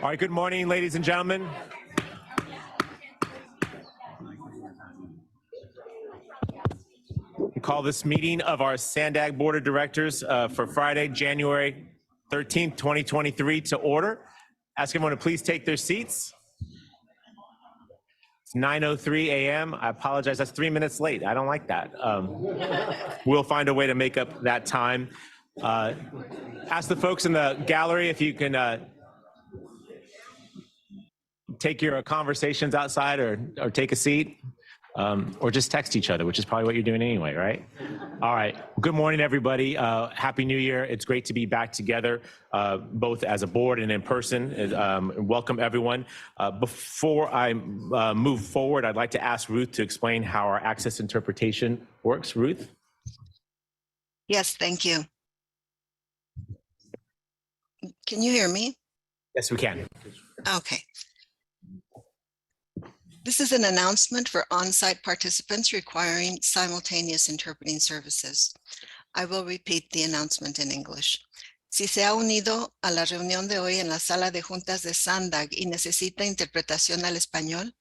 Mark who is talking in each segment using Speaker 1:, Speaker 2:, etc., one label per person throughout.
Speaker 1: All right, good morning, ladies and gentlemen. We call this meeting of our Sandag Board of Directors for Friday, January 13th, 2023 to order. Ask everyone to please take their seats. It's 9:03 a.m. I apologize, that's 3 minutes late. I don't like that. We'll find a way to make up that time. Ask the folks in the gallery if you can take your conversations outside or take a seat or just text each other, which is probably what you're doing anyway, right? All right. Good morning, everybody. Happy New Year. It's great to be back together, both as a board and in person. Welcome, everyone. Before I move forward, I'd like to ask Ruth to explain how our access interpretation works. Ruth?
Speaker 2: Yes, thank you. Can you hear me?
Speaker 1: Yes, we can.
Speaker 2: Okay. This is an announcement for on-site participants requiring simultaneous interpreting services. I will repeat the announcement in English. Si se ha unido a la reunión de hoy en la sala de juntas de Sandag y necesita interpretación al español,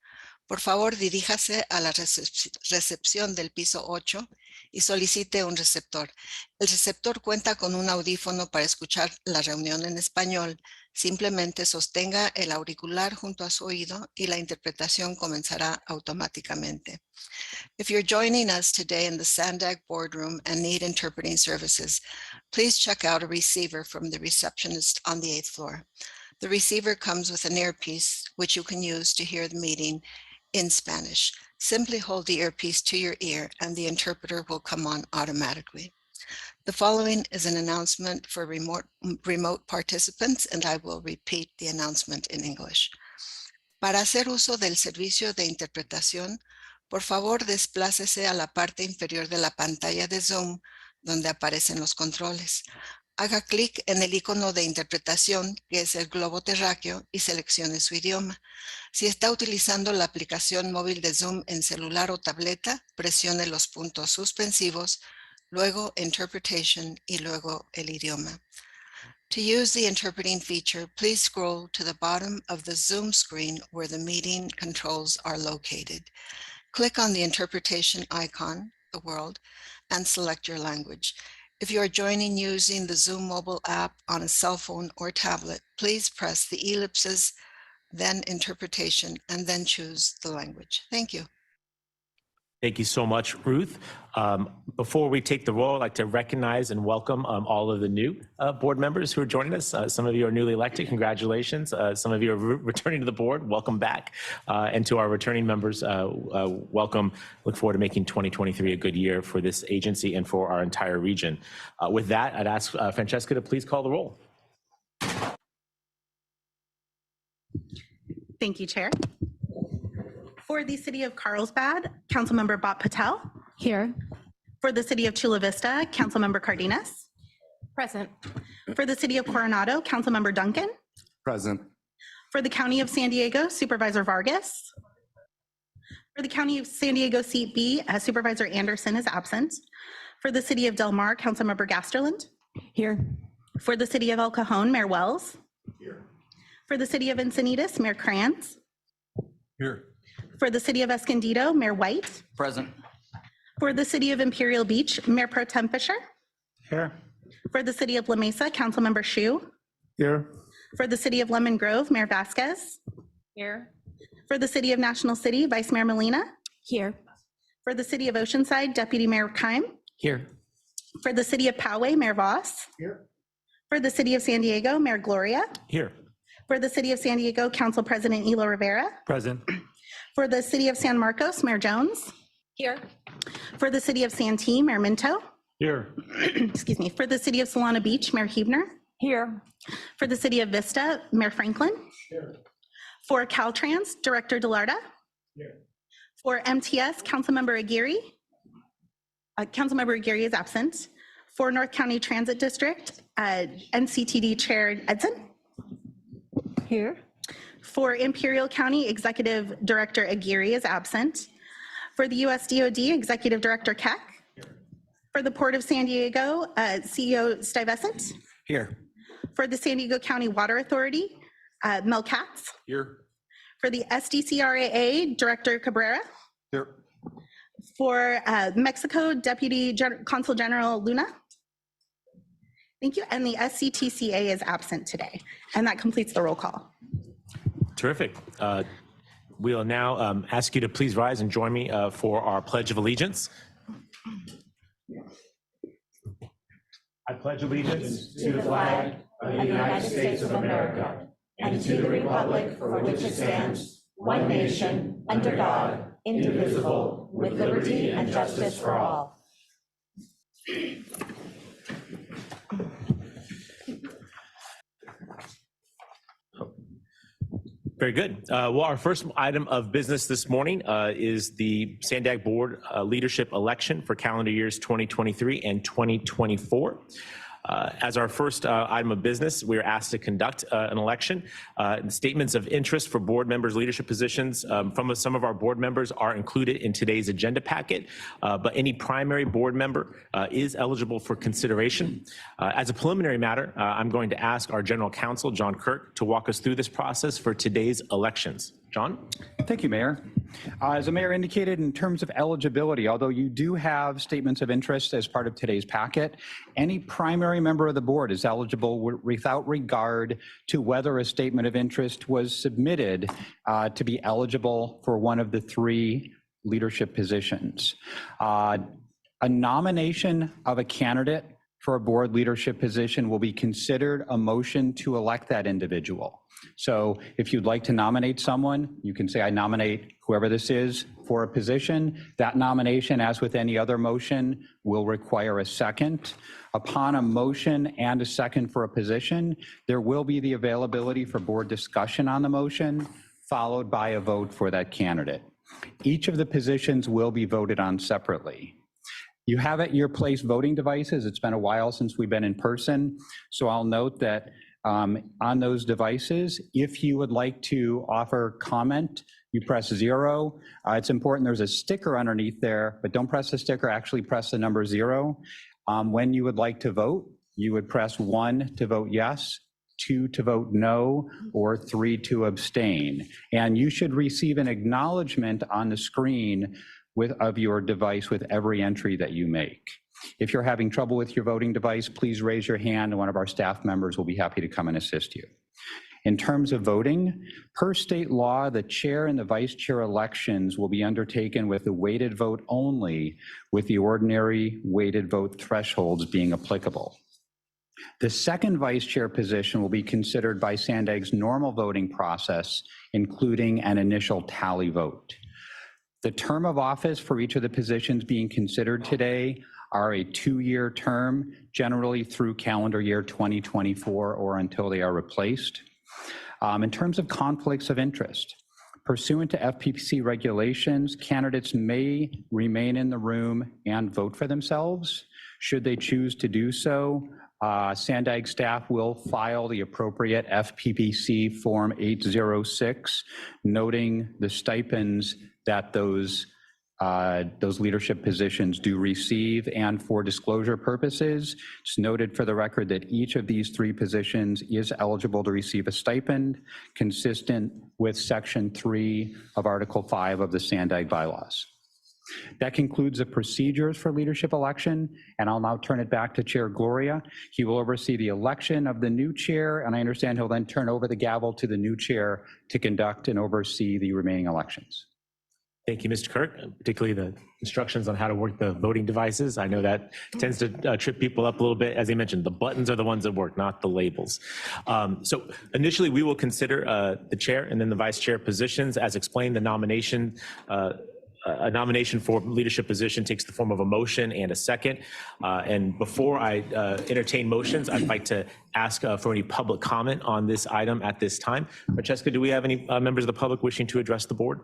Speaker 2: por favor diríjase a la recepción del piso 8 y solicite un receptor. El receptor cuenta con un audífono para escuchar la reunión en español. Simplemente sostenga el auricular junto a su oído y la interpretación comenzará automáticamente. If you're joining us today in the Sandag boardroom and need interpreting services, please check out a receiver from the receptionist on the 8th floor. The receiver comes with an earpiece, which you can use to hear the meeting in Spanish. Simply hold the earpiece to your ear and the interpreter will come on automatically. The following is an announcement for remote participants, and I will repeat the announcement in English. Para hacer uso del servicio de interpretación, por favor desplácese a la parte inferior de la pantalla de Zoom, donde aparecen los controles. Haga clic en el icono de interpretación, que es el globo terráqueo, y seleccione su idioma. Si está utilizando la aplicación móvil de Zoom en celular o tableta, presione los puntos suspensivos, luego Interpretation y luego el idioma. To use the interpreting feature, please scroll to the bottom of the Zoom screen where the meeting controls are located. Click on the interpretation icon, the world, and select your language. If you are joining using the Zoom mobile app on a cell phone or tablet, please press the ellipses, then interpretation, and then choose the language. Thank you.
Speaker 1: Thank you so much, Ruth. Before we take the roll, I'd like to recognize and welcome all of the new board members who are joining us. Some of you are newly elected, congratulations. Some of you are returning to the board, welcome back. And to our returning members, welcome. Look forward to making 2023 a good year for this agency and for our entire region. With that, I'd ask Francesca to please call the roll.
Speaker 3: Thank you, Chair. For the City of Carlsbad, Councilmember Bob Patel.
Speaker 4: Here.
Speaker 3: For the City of Chula Vista, Councilmember Cardenas.
Speaker 4: Present.
Speaker 3: For the City of Coronado, Councilmember Duncan.
Speaker 5: Present.
Speaker 3: For the County of San Diego, Supervisor Vargas. For the County of San Diego Seat B, Supervisor Anderson is absent. For the City of Del Mar, Councilmember Gasterland.
Speaker 4: Here.
Speaker 3: For the City of El Cajon, Mayor Wells.
Speaker 5: Here.
Speaker 3: For the City of Encinitas, Mayor Kranz.
Speaker 5: Here.
Speaker 3: For the City of Escondido, Mayor White.
Speaker 5: Present.
Speaker 3: For the City of Imperial Beach, Mayor Pro Tem Fisher.
Speaker 5: Here.
Speaker 3: For the City of La Mesa, Councilmember Shu.
Speaker 5: Here.
Speaker 3: For the City of Lemon Grove, Mayor Vasquez.
Speaker 4: Here.
Speaker 3: For the City of National City, Vice Mayor Molina.
Speaker 4: Here.
Speaker 3: For the City of Oceanside, Deputy Mayor Keim.
Speaker 5: Here.
Speaker 3: For the City of Poway, Mayor Voss.
Speaker 5: Here.
Speaker 3: For the City of San Diego, Mayor Gloria.
Speaker 1: Here.
Speaker 3: For the City of San Diego, Council President Elo Rivera.
Speaker 5: Present.
Speaker 3: For the City of San Marcos, Mayor Jones.
Speaker 4: Here.
Speaker 3: For the City of Santee, Mayor Minto.
Speaker 5: Here.
Speaker 3: Excuse me. For the City of Solana Beach, Mayor Huebner.
Speaker 4: Here.
Speaker 3: For the City of Vista, Mayor Franklin.
Speaker 5: Here.
Speaker 3: For Caltrans, Director Delarda.
Speaker 5: Here.
Speaker 3: For MTS, Councilmember Aguirre. Councilmember Aguirre is absent. For North County Transit District, NCTD Chair Edson.
Speaker 4: Here.
Speaker 3: For Imperial County, Executive Director Aguirre is absent. For the US DoD, Executive Director Keck. For the Port of San Diego, CEO Stuyvesant.
Speaker 5: Here.
Speaker 3: For the San Diego County Water Authority, Mel Katz.
Speaker 5: Here.
Speaker 3: For the SDCRAA, Director Cabrera.
Speaker 5: Here.
Speaker 3: For Mexico, Deputy Consul General Luna. Thank you. And the SCTCA is absent today. And that completes the roll call.
Speaker 1: Terrific. We'll now ask you to please rise and join me for our Pledge of Allegiance. I pledge allegiance to the flag
Speaker 4: of the United States of America and to the republic for which it stands, one nation, under God, indivisible, with liberty and justice for all.
Speaker 1: Very good. Well, our first item of business this morning is the Sandag Board leadership election for calendar years 2023 and 2024. As our first item of business, we are asked to conduct an election. Statements of interest for board members' leadership positions from some of our board members are included in today's agenda packet, but any primary board member is eligible for consideration. As a preliminary matter, I'm going to ask our general counsel, John Kirk, to walk us through this process for today's elections. John?
Speaker 6: Thank you, Mayor. As the Mayor indicated, in terms of eligibility, although you do have statements of interest as part of today's packet, any primary member of the board is eligible without regard to whether a statement of interest was submitted to be eligible for one of the three leadership positions. A nomination of a candidate for a board leadership position will be considered a motion to elect that individual. So if you'd like to nominate someone, you can say, I nominate whoever this is for a position. That nomination, as with any other motion, will require a second. Upon a motion and a second for a position, there will be the availability for board discussion on the motion, followed by a vote for that candidate. Each of the positions will be voted on separately. You have at your place voting devices. It's been a while since we've been in person, so I'll note that on those devices, if you would like to offer comment, you press 0. It's important, there's a sticker underneath there, but don't press the sticker, actually press the number 0. When you would like to vote, you would press 1 to vote yes, 2 to vote no, or 3 to abstain. And you should receive an acknowledgement on the screen of your device with every entry that you make. If you're having trouble with your voting device, please raise your hand and one of our staff members will be happy to come and assist you. In terms of voting, per state law, the chair and the vice chair elections will be undertaken with the weighted vote only, with the ordinary weighted vote thresholds being applicable. The second vice chair position will be considered by Sandag's normal voting process, including an initial tally vote. The term of office for each of the positions being considered today are a 2-year term, generally through calendar year 2024 or until they are replaced. In terms of conflicts of interest, pursuant to FPPC regulations, candidates may remain in the room and vote for themselves. Should they choose to do so, Sandag staff will file the appropriate FPPC Form 806, noting the stipends that those leadership positions do receive. And for disclosure purposes, it's noted for the record that each of these three positions is eligible to receive a stipend consistent with Section 3 of Article 5 of the Sandag bylaws. That concludes the procedures for leadership election, and I'll now turn it back to Chair Gloria. He will oversee the election of the new chair, and I understand he'll then turn over the gavel to the new chair to conduct and oversee the remaining elections.
Speaker 1: Thank you, Mr. Kirk, particularly the instructions on how to work the voting devices. I know that tends to trip people up a little bit. As I mentioned, the buttons are the ones that work, not the labels. So initially, we will consider the chair and then the vice chair positions. As explained, the nomination, a nomination for leadership position takes the form of a motion and a second. And before I entertain motions, I'd like to ask for any public comment on this item at this time. Francesca, do we have any members of the public wishing to address the board?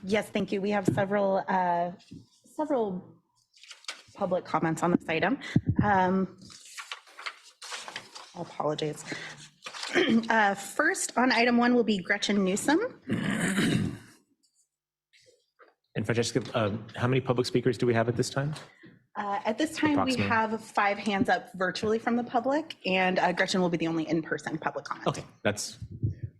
Speaker 3: Yes, thank you. We have several public comments on this item. Apologies. First on item 1 will be Gretchen Newsom.
Speaker 1: And Francesca, how many public speakers do we have at this time?
Speaker 3: At this time, we
Speaker 1: Approximately.
Speaker 3: have 5 hands up virtually from the public, and Gretchen will be the only in-person public comment.
Speaker 1: Okay,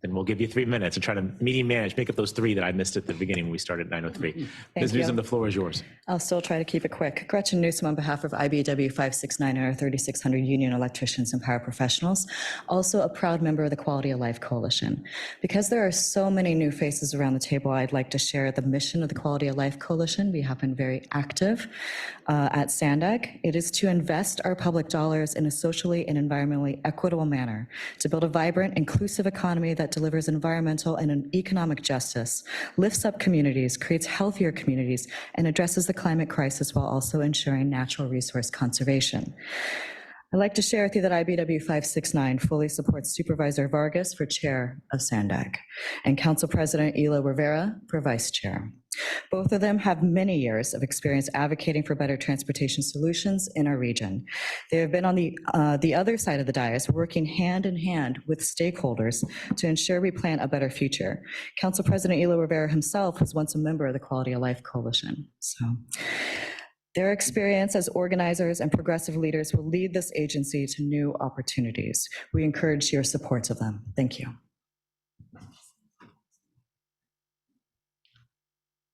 Speaker 1: then we'll give you 3 minutes to try to meeting manage, make up those 3 that I missed at the beginning when we started at 9:03. Ms.
Speaker 7: you.
Speaker 1: Newsom, the floor is yours.
Speaker 7: I'll still try to keep it quick. Gretchen Newsom on behalf of IBEW 569 and our 3,600 union electricians and paraprofessionals, also a proud member of the Quality of Life Coalition. Because there are so many new faces around the table, I'd like to share the mission of the Quality of Life Coalition. We have been very active at SANDAG. It is to invest our public dollars in a socially and environmentally equitable manner, to build a vibrant, inclusive economy that delivers environmental and an economic justice, lifts up communities, creates healthier communities, and addresses the climate crisis while also ensuring natural resource conservation. I'd like to share with you that IBEW 569 fully supports Supervisor Vargas for chair of SANDAG and Council President Elo Rivera for vice chair. Both of them have many years of experience advocating for better transportation solutions in our region. They have been on the other side of the dais, working hand in hand with stakeholders to ensure we plan a better future. Council President Elo Rivera himself was once a member of the Quality of Life Coalition. So their experience as organizers and progressive leaders will lead this agency to new opportunities. We encourage your support of them. Thank you.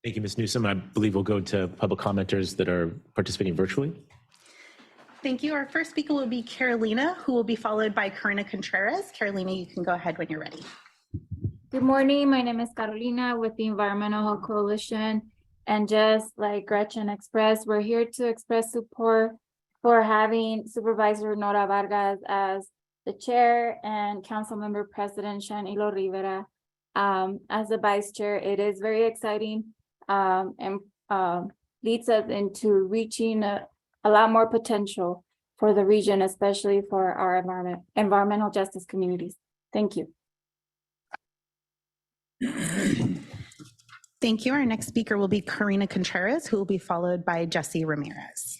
Speaker 1: Thank you, Ms. Newsom. I believe we'll go to public commenters that are participating virtually.
Speaker 3: Thank you. Our first speaker will be Carolina, who will be followed by Karina Contreras. Carolina, you can go ahead when you're ready.
Speaker 8: Good morning. My name is Carolina with the Environmental Health Coalition. And just like Gretchen expressed, we're here to express support for having Supervisor Nora Vargas as the chair and Councilmember President Sean Elo Rivera as the vice chair. It is very exciting and leads us into reaching a lot more potential for the region, especially for our environmental justice communities. Thank you.
Speaker 3: Thank you. Our next speaker will be Karina Contreras, who will be followed by Jesse Ramirez.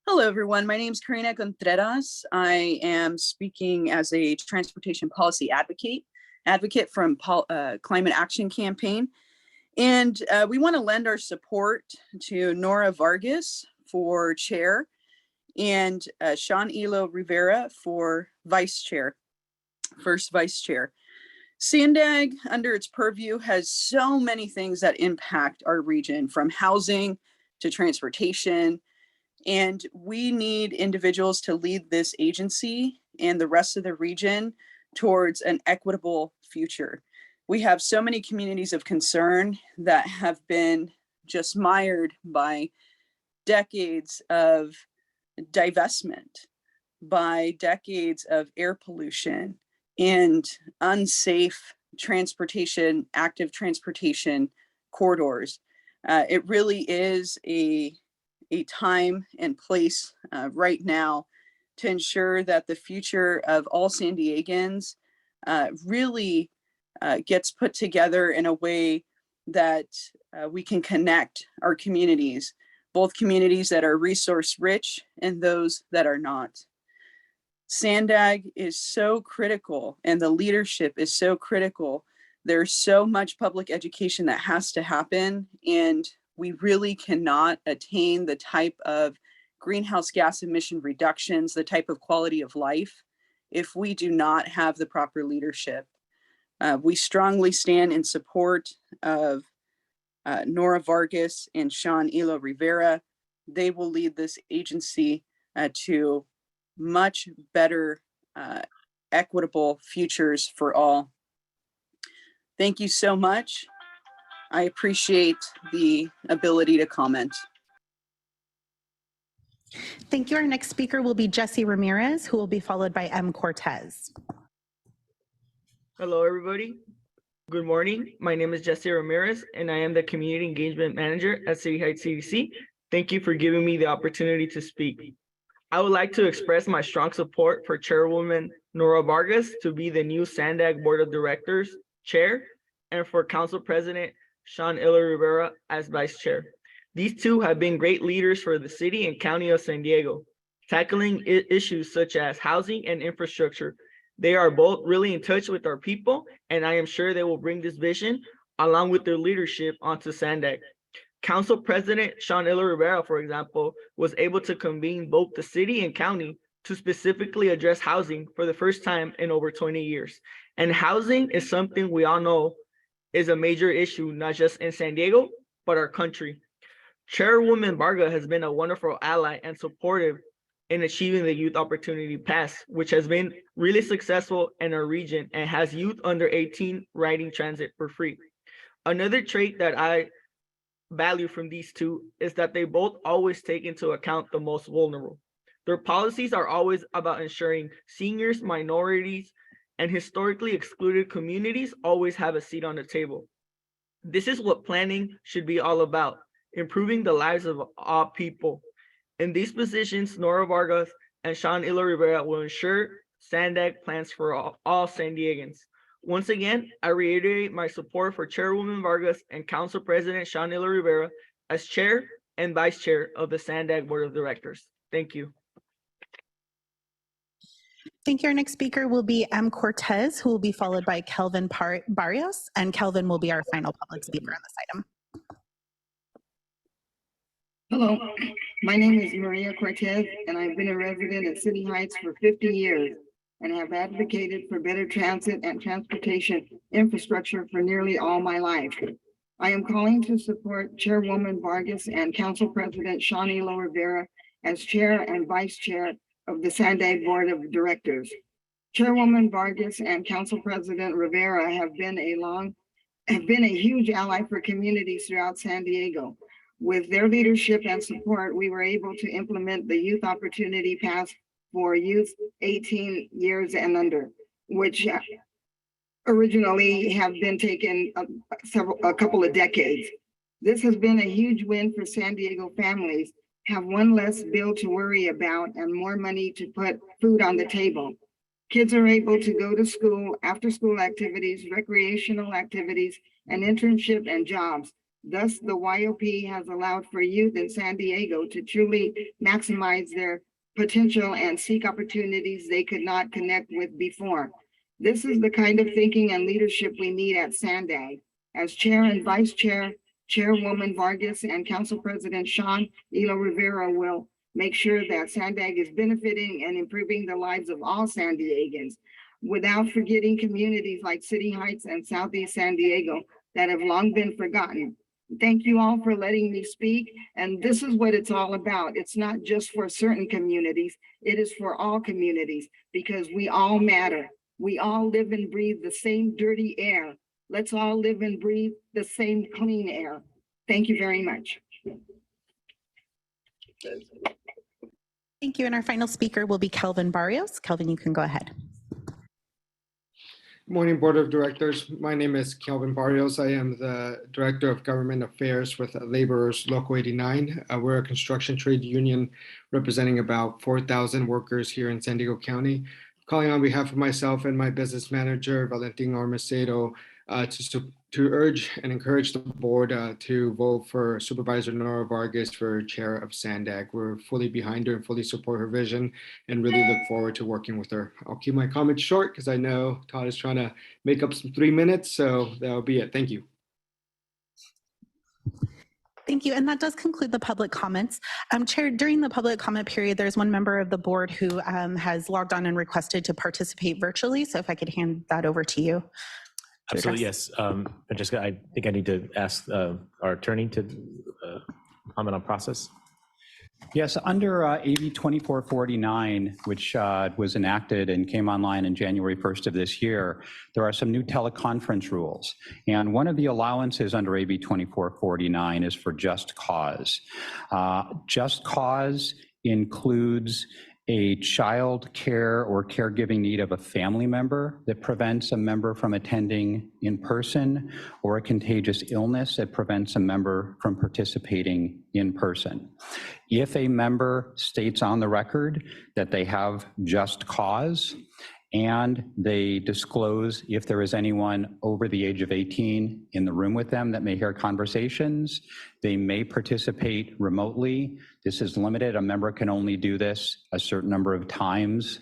Speaker 9: Hello, everyone. My name is Karina Contreras. I am speaking as a transportation policy advocate from Climate Action Campaign. And we want to lend our support to Nora Vargas for chair and Sean Elo Rivera for vice chair, first vice chair. SANDAG, under its purview, has so many things that impact our region, from housing to transportation. And we need individuals to lead this agency and the rest of the region towards an equitable future. We have so many communities of concern that have been just mired by decades of divestment, by decades of air pollution and unsafe transportation, active transportation corridors. It really is a time and place right now to ensure that the future of all San Diegans really gets put together in a way that we can connect our communities, both communities that are resource rich and those that are not. SANDAG is so critical and the leadership is so critical. There's so much public education that has to happen, and we really cannot attain the type of greenhouse gas emission reductions, the type of quality of life, if we do not have the proper leadership. We strongly stand in support of Nora Vargas and Sean Elo Rivera. They will lead this agency to much better equitable futures for all. Thank you so much. I appreciate the ability to comment.
Speaker 3: Thank you. Our next speaker will be Jesse Ramirez, who will be followed by M. Cortez.
Speaker 10: Hello, everybody. Good morning. My name is Jesse Ramirez, and I am the Community Engagement Manager at City Heights CDC. Thank you for giving me the opportunity to speak. I would like to express my strong support for Chairwoman Nora Vargas to be the new SANDAG Board of Directors Chair, and for Council President Sean Elo Rivera as Vice Chair. These two have been great leaders for the city and county of San Diego, tackling issues such as housing and infrastructure. They are both really in touch with our people, and I am sure they will bring this vision along with their leadership onto SANDAG. Council President Sean Illa Rivera, for example, was able to convene both the city and county to specifically address housing for the first time in over 20 years. And housing is something we all know is a major issue, not just in San Diego, but our country. Chairwoman Varga has been a wonderful ally and supportive in achieving the Youth Opportunity Pass, which has been really successful in our region and has youth under 18 riding transit for free. Another trait that I value from these two is that they both always take into account the most vulnerable. Their policies are always about ensuring seniors, minorities, and historically excluded communities always have a seat on the table. This is what planning should be all about, improving the lives of all people. In these positions, Nora Vargas and Sean Illa Rivera will ensure SANDAG plans for all San Diegans. Once again, I reiterate my support for Chairwoman Vargas and Council President Sean Illa Rivera as Chair and Vice Chair of the SANDAG Board of Directors. Thank you.
Speaker 3: Thank you. Our next speaker will be M. Cortez, who will be followed by Kelvin Barrios, and Kelvin will be our final public speaker on this item.
Speaker 11: Hello, my name is Maria Cortez, and I've been a resident of City Heights for 50 years and have advocated for better transit and transportation infrastructure for nearly all my life. I am calling to support Chairwoman Vargas and Council President Sean Illa Rivera as Chair and Vice Chair of the SANDAG Board of Directors. Chairwoman Vargas and Council President Rivera have been a huge ally for communities throughout San Diego. With their leadership and support, we were able to implement the Youth Opportunity Pass for youth 18 years and under, which originally have been taken a couple of decades. This has been a huge win for San Diego families, have one less bill to worry about and more money to put food on the table. Kids are able to go to school, after school activities, recreational activities, and internship and jobs. Thus, the YOP has allowed for youth in San Diego to truly maximize their potential and seek opportunities they could not connect with before. This is the kind of thinking and leadership we need at SANDAG. As Chair and Vice Chair, Chairwoman Vargas and Council President Sean Illa Rivera will make sure that SANDAG is benefiting and improving the lives of all San Diegans, without forgetting communities like City Heights and Southeast San Diego that have long been forgotten. Thank you all for letting me speak. And this is what it's all about. It's not just for certain communities. It is for all communities because we all matter. We all live and breathe the same dirty air. Let's all live and breathe the same clean air. Thank you very much.
Speaker 3: Thank you. And our final speaker will be Kelvin Barrios. Kelvin, you can go ahead.
Speaker 12: Good morning, Board of Directors. My name is Kelvin Barrios. I am the Director of Government Affairs with Laborers Local 89. We're a construction trade union representing about 4,000 workers here in San Diego County. Calling on behalf of myself and my business manager, Valentin Ormacedo, to urge and encourage the board to vote for Supervisor Nora Vargas for Chair of SANDAG. We're fully behind her and fully support her vision and really look forward to working with her. I'll keep my comments short because I know Todd is trying to make up some 3 minutes, so that'll be it. Thank you.
Speaker 3: Thank you. And that does conclude the public comments. Chair, during the public comment period, there's one member of the board who has logged on and requested to participate virtually. So if I could hand that over to you.
Speaker 1: Absolutely, yes. Francesca, I think I need to ask our attorney to comment on process.
Speaker 6: Yes, under AB 2449, which was enacted and came online in January 1st of this year, there are some new teleconference rules. And one of the allowances under AB 2449 is for just cause. Just cause includes a child care or caregiving need of a family member that prevents a member from attending in person, or a contagious illness that prevents a member from participating in person. If a member states on the record that they have just cause and they disclose if there is anyone over the age of 18 in the room with them that may hear conversations, they may participate remotely. This is limited. A member can only do this a certain number of times.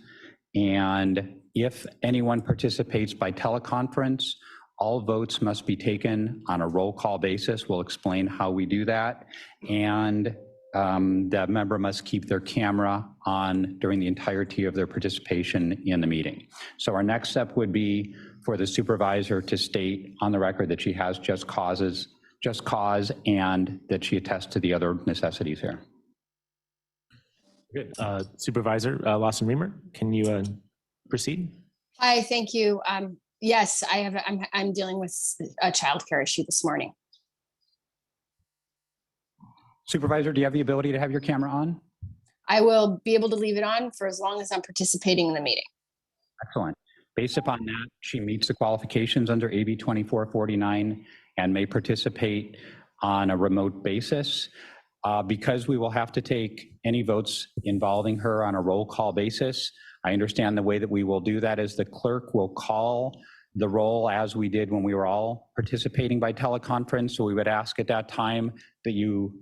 Speaker 6: And if anyone participates by teleconference All votes must be taken on a roll call basis. We'll explain how we do that. And that member must keep their camera on during the entirety of their participation in the meeting. So our next step would be for the supervisor to state on the record that she has just cause, and that she attests to the other necessities here.
Speaker 1: Good. Supervisor Lawson Reamer, can you proceed?
Speaker 13: Hi, thank you. Yes, I'm dealing with a childcare issue this morning.
Speaker 6: Supervisor, do you have the ability to have your camera on?
Speaker 13: I will be able to leave it on for as long as I'm participating in the meeting.
Speaker 6: Excellent. Based upon that, she meets the qualifications under AB 2449 and may participate on a remote basis. Because we will have to take any votes involving her on a roll call basis, I understand the way that we will do that is the clerk will call the roll as we did when we were all participating by teleconference. So we would ask at that time that you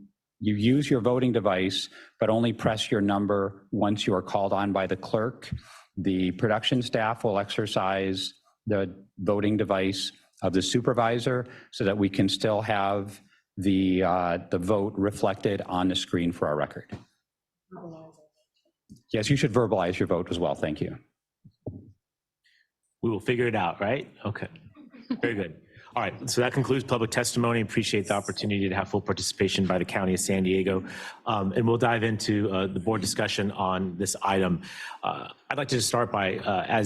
Speaker 6: use your voting device, but only press your number once you are called on by the clerk. The production staff will exercise the voting device of the supervisor so that we can still have the vote reflected on the screen for our record. Yes, you should verbalize your vote as well. Thank you.
Speaker 1: We will figure it out, right? Okay, very good. All right, so that concludes public testimony. Appreciate the opportunity to have full participation by the County of San Diego. And we'll dive into the board discussion on this item. I'd like to just start by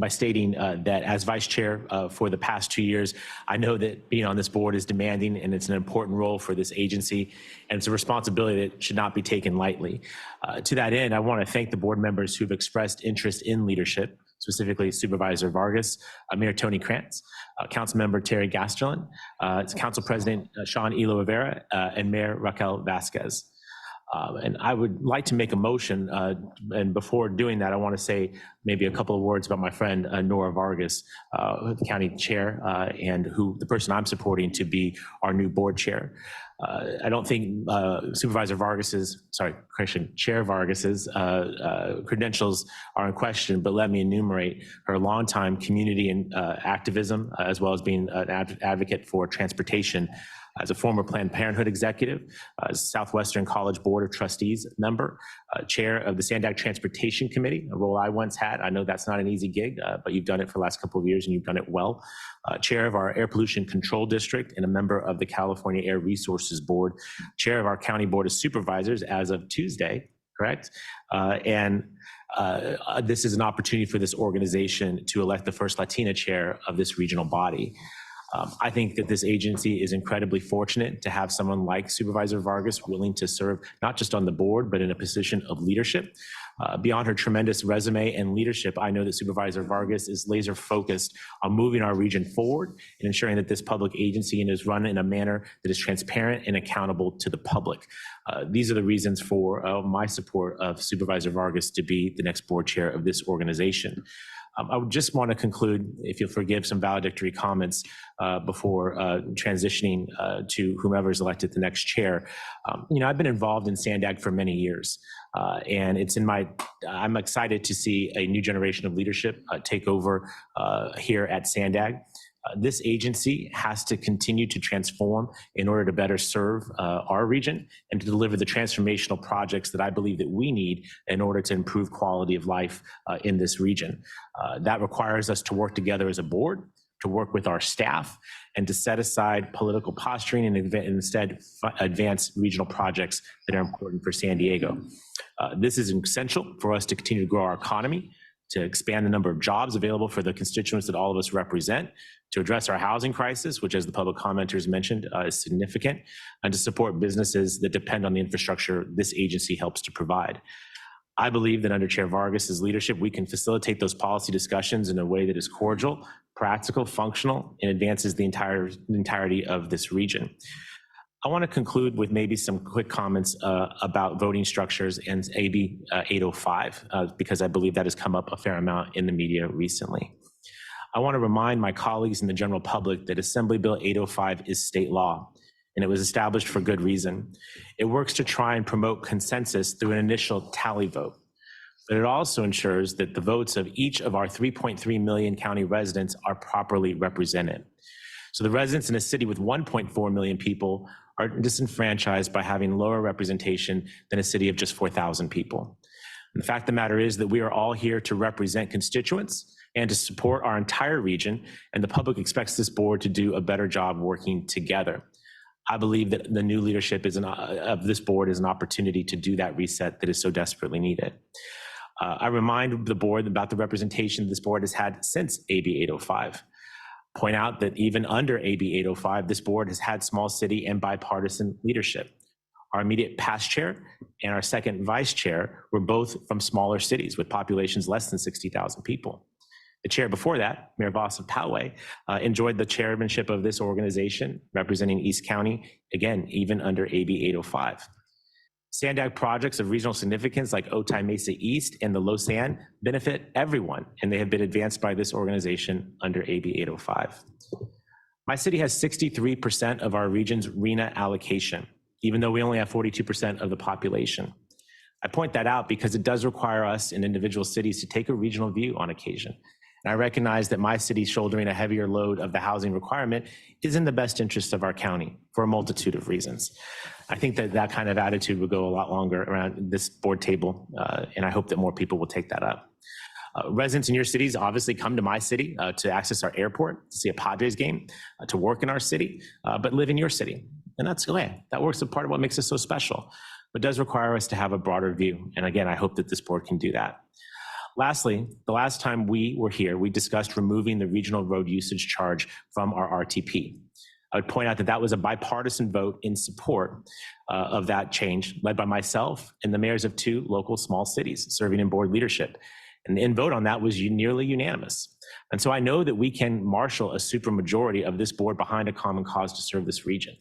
Speaker 1: stating that as vice chair for the past 2 years, I know that being on this board is demanding and it's an important role for this agency, and it's a responsibility that should not be taken lightly. To that end, I want to thank the board members who've expressed interest in leadership, specifically Supervisor Vargas, Mayor Tony Krantz, Councilmember Terry Gasterlin, Council President Sean Elo Rivera, and Mayor Raquel Vasquez. And I would like to make a motion, and before doing that, I want to say maybe a couple of words about my friend Nora Vargas, the county chair, and the person I'm supporting to be our new board chair. I don't think Chair Vargas's credentials are in question, but let me enumerate her longtime community and activism, as well as being an advocate for transportation. As a former Planned Parenthood executive, Southwestern College Board of Trustees member, chair of the Sandag Transportation Committee, a role I once had. I know that's not an easy gig, but you've done it for the last couple of years and you've done it well. Chair of our Air Pollution Control District and a member of the California Air Resources Board, chair of our County Board of Supervisors as of Tuesday, correct? This is an opportunity for this organization to elect the first Latina chair of this regional body. I think that this agency is incredibly fortunate to have someone like Supervisor Vargas willing to serve not just on the board, but in a position of leadership. Beyond her tremendous resume and leadership, I know that Supervisor Vargas is laser focused on moving our region forward and ensuring that this public agency is run in a manner that is transparent and accountable to the public. These are the reasons for my support of Supervisor Vargas to be the next board chair of this organization. I would just want to conclude, if you'll forgive some valedictory comments before transitioning to whomever is elected the next chair. I've been involved in Sandag for many years, and I'm excited to see a new generation of leadership take over here at Sandag. This agency has to continue to transform in order to better serve our region and to deliver the transformational projects that I believe that we need in order to improve quality of life in this region. That requires us to work together as a board, to work with our staff, and to set aside political posturing and instead advance regional projects that are important for San Diego. This is essential for us to continue to grow our economy, to expand the number of jobs available for the constituents that all of us represent, to address our housing crisis, which, as the public commenters mentioned, is significant, and to support businesses that depend on the infrastructure this agency helps to provide. I believe that under Chair Vargas's leadership, we can facilitate those policy discussions in a way that is cordial, practical, functional, and advances the entirety of this region. I want to conclude with maybe some quick comments about voting structures and AB 805, because I believe that has come up a fair amount in the media recently. I want to remind my colleagues and the general public that Assembly Bill 805 is state law, and it was established for good reason. It works to try and promote consensus through an initial tally vote. but it also ensures that the votes of each of our 3.3 million county residents are properly represented. So the residents in a city with 1.4 million people are disenfranchised by having lower representation than a city of just 4,000 people. And the fact of the matter is that we are all here to represent constituents and to support our entire region, and the public expects this board to do a better job working together. I believe that the new leadership of this board is an opportunity to do that reset that is so desperately needed. I remind the board about the representation this board has had since AB 805. Point out that even under AB 805, this board has had small city and bipartisan leadership. Our immediate past chair and our second vice chair were both from smaller cities with populations less than 60,000 people. The chair before that, Mayor Voss of Poway, enjoyed the chairmanship of this organization representing East County, again, even under AB 805. Sandag projects of regional significance like Otay Mesa East and the Losan benefit everyone, and they have been advanced by this organization under AB 805. My city has 63% of our region's RHNA allocation, even though we only have 42% of the population. I point that out because it does require us in individual cities to take a regional view on occasion. And I recognize that my city shouldering a heavier load of the housing requirement is in the best interest of our county for a multitude of reasons. I think that that kind of attitude would go a lot longer around this board table, and I hope that more people will take that up. Residents in your cities obviously come to my city to access our airport, to see a Padres game, to work in our city, but live in your city. And that's okay. That works a part of what makes us so special, but does require us to have a broader view. And again, I hope that this board can do that. Lastly, the last time we were here, we discussed removing the regional road usage charge from our RTP. I would point out that that was a bipartisan vote in support of that change, led by myself and the mayors of 2 local small cities serving in board leadership. And the vote on that was nearly unanimous. And so I know that we can marshal a supermajority of this board behind a common cause to serve this region.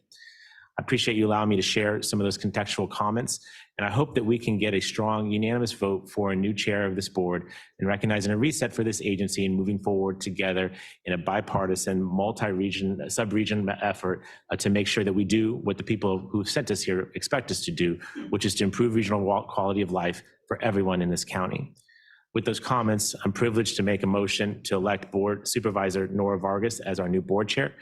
Speaker 1: I appreciate you allowing me to share some of those contextual comments, and I hope that we can get a strong unanimous vote for a new chair of this board and recognizing a reset for this agency and moving forward together in a bipartisan, multi-region, sub-region effort to make sure that we do what the people who sent us here expect us to do, which is to improve regional quality of life for everyone in this county. With those comments, I'm privileged to make a motion to elect Board Supervisor Nora Vargas as our new board chair,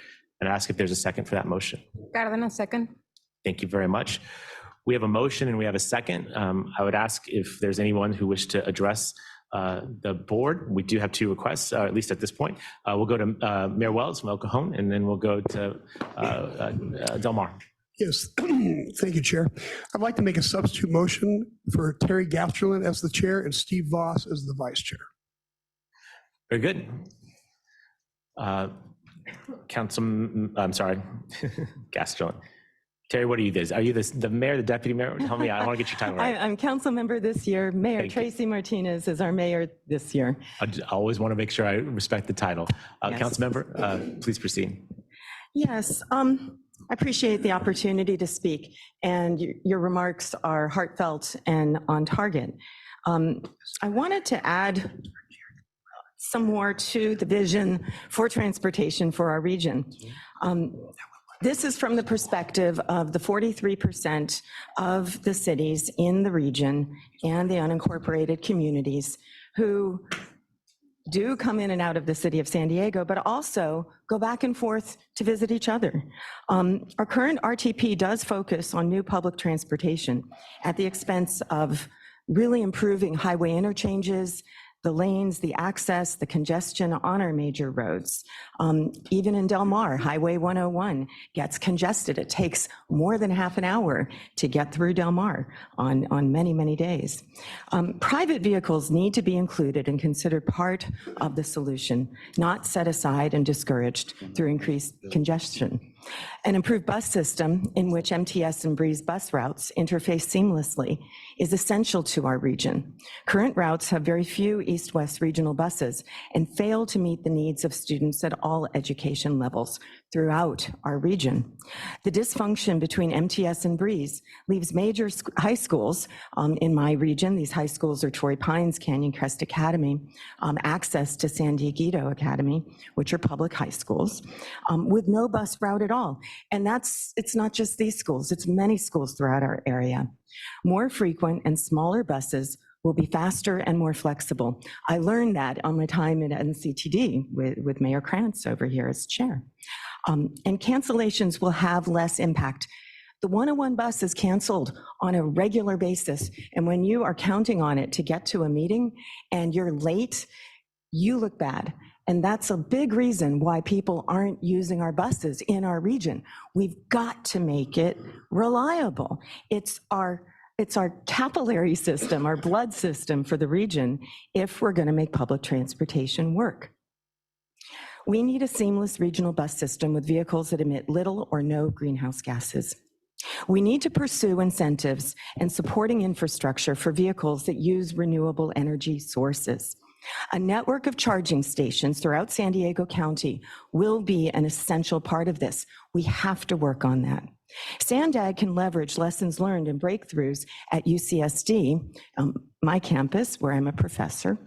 Speaker 1: and ask if there's a second for that motion.
Speaker 4: Cárdenas, second.
Speaker 1: Thank you very much. We have a motion and we have a second. I would ask if there's anyone who wishes to address the board. We do have 2 requests, at least at this point. We'll go to Mayor Wells from El Cajon, and then we'll go to Del Mar.
Speaker 14: Yes, thank you, Chair. I'd like to make a substitute motion for Terry Gasterlin as the chair and Steve Voss as the vice chair.
Speaker 1: Very good. I'm sorry, Gasterlin. Terry, what are you this? Are you the mayor, the deputy mayor? Tell me, I want to get your title right.
Speaker 15: I'm council member this year. Mayor
Speaker 1: Thank you.
Speaker 15: Tracy Martinez is our mayor this year.
Speaker 1: I always want to make sure I respect the title.
Speaker 15: Yes.
Speaker 1: Council member, please proceed.
Speaker 15: Yes, I appreciate the opportunity to speak, and your remarks are heartfelt and on target. I wanted to add some more to the vision for transportation for our region. This is from the perspective of the 43% of the cities in the region and the unincorporated communities who do come in and out of the city of San Diego, but also go back and forth to visit each other. Our current RTP does focus on new public transportation at the expense of really improving highway interchanges, the lanes, the access, the congestion on our major roads. Even in Del Mar, Highway 101 gets congested. It takes more than half an hour to get through Del Mar on many, many days. Private vehicles need to be included and considered part of the solution, not set aside and discouraged through increased congestion. An improved bus system in which MTS and Breeze bus routes interface seamlessly is essential to our region. Current routes have very few east-west regional buses and fail to meet the needs of students at all education levels throughout our region. The dysfunction between MTS and Breeze leaves major high schools in my region. These high schools are Torrey Pines, Canyon Crest Academy, access to San Dieguito Academy, which are public high schools, with no bus route at all. And it's not just these schools, it's many schools throughout our area. More frequent and smaller buses will be faster and more flexible. I learned that on my time at NCTD with Mayor Krantz over here as chair. And cancellations will have less impact. The 101 bus is canceled on a regular basis. And when you are counting on it to get to a meeting and you're late, you look bad. And that's a big reason why people aren't using our buses in our region. We've got to make it reliable. It's our capillary system, our blood system for the region if we're going to make public transportation work. We need a seamless regional bus system with vehicles that emit little or no greenhouse gases. We need to pursue incentives and supporting infrastructure for vehicles that use renewable energy sources. A network of charging stations throughout San Diego County will be an essential part of this. We have to work on that. SANDAG can leverage lessons learned and breakthroughs at UCSD, my campus, where I'm a professor,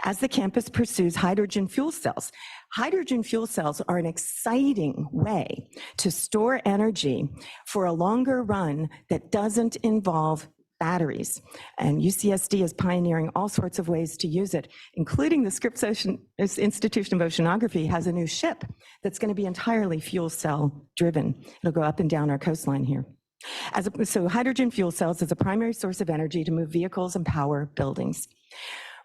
Speaker 15: as the campus pursues hydrogen fuel cells. Hydrogen fuel cells are an exciting way to store energy for a longer run that doesn't involve batteries. And UCSD is pioneering all sorts of ways to use it, including the Scripps Institution of Oceanography has a new ship that's going to be entirely fuel cell driven. It'll go up and down our coastline here. So hydrogen fuel cells is a primary source of energy to move vehicles and power buildings.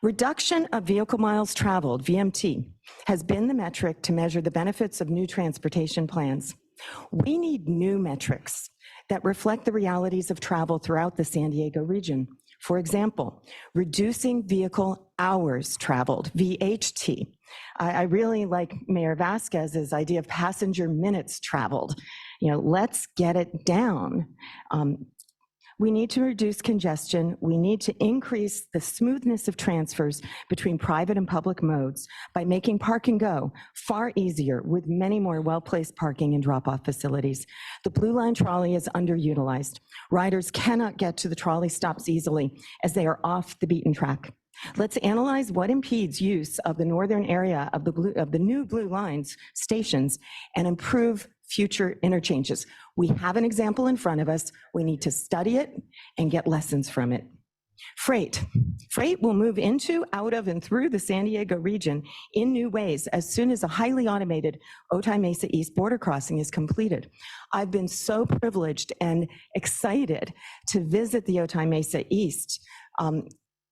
Speaker 15: Reduction of vehicle miles traveled, VMT, has been the metric to measure the benefits of new transportation plans. We need new metrics that reflect the realities of travel throughout the San Diego region. For example, reducing vehicle hours traveled, VHT. I really like Mayor Vasquez's idea of passenger minutes traveled. Let's get it down. We need to reduce congestion. We need to increase the smoothness of transfers between private and public modes by making park and go far easier with many more well-placed parking and drop-off facilities. The Blue Line trolley is underutilized. Riders cannot get to the trolley stops easily as they are off the beaten track. Let's analyze what impedes use of the northern area of the new Blue Lines stations and improve future interchanges. We have an example in front of us. We need to study it and get lessons from it. Freight will move into, out of, and through the San Diego region in new ways as soon as a highly automated Otay Mesa East border crossing is completed. I've been so privileged and excited to visit the Otay Mesa East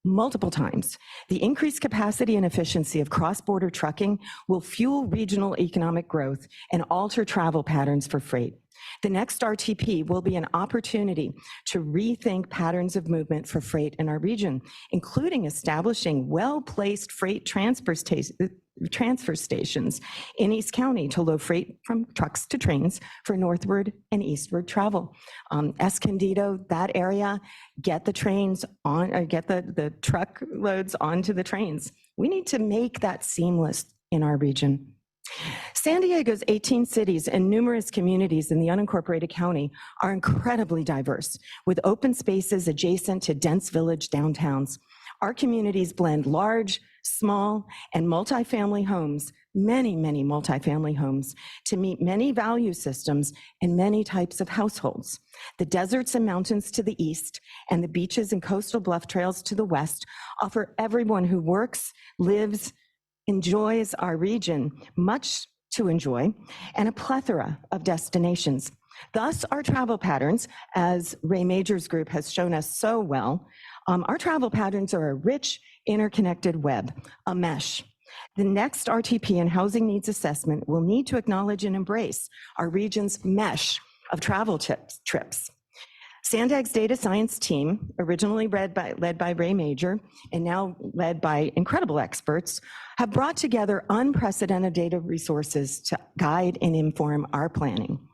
Speaker 15: multiple times. The increased capacity and efficiency of cross-border trucking will fuel regional economic growth and alter travel patterns for freight. The next RTP will be an opportunity to rethink patterns of movement for freight in our region, including establishing well-placed freight transfer stations in East County to load freight from trucks to trains for northward and eastward travel. Escondido, that area, get the trains on, get the truck loads onto the trains. We need to make that seamless in our region. San Diego's 18 cities and numerous communities in the unincorporated county are incredibly diverse, with open spaces adjacent to dense village downtowns. Our communities blend large, small, and multifamily homes, many multifamily homes, to meet many value systems and many types of households. The deserts and mountains to the east and the beaches and coastal bluff trails to the west offer everyone who works, lives, enjoys our region much to enjoy, and a plethora of destinations. Thus, our travel patterns, as Ray Major's group has shown us so well, our travel patterns are a rich, interconnected web, a mesh. The next RTP and housing needs assessment will need to acknowledge and embrace our region's mesh of travel trips. SANDAG's data science team, originally led by Ray Major and now led by incredible experts, have brought together unprecedented data resources to guide and inform our planning.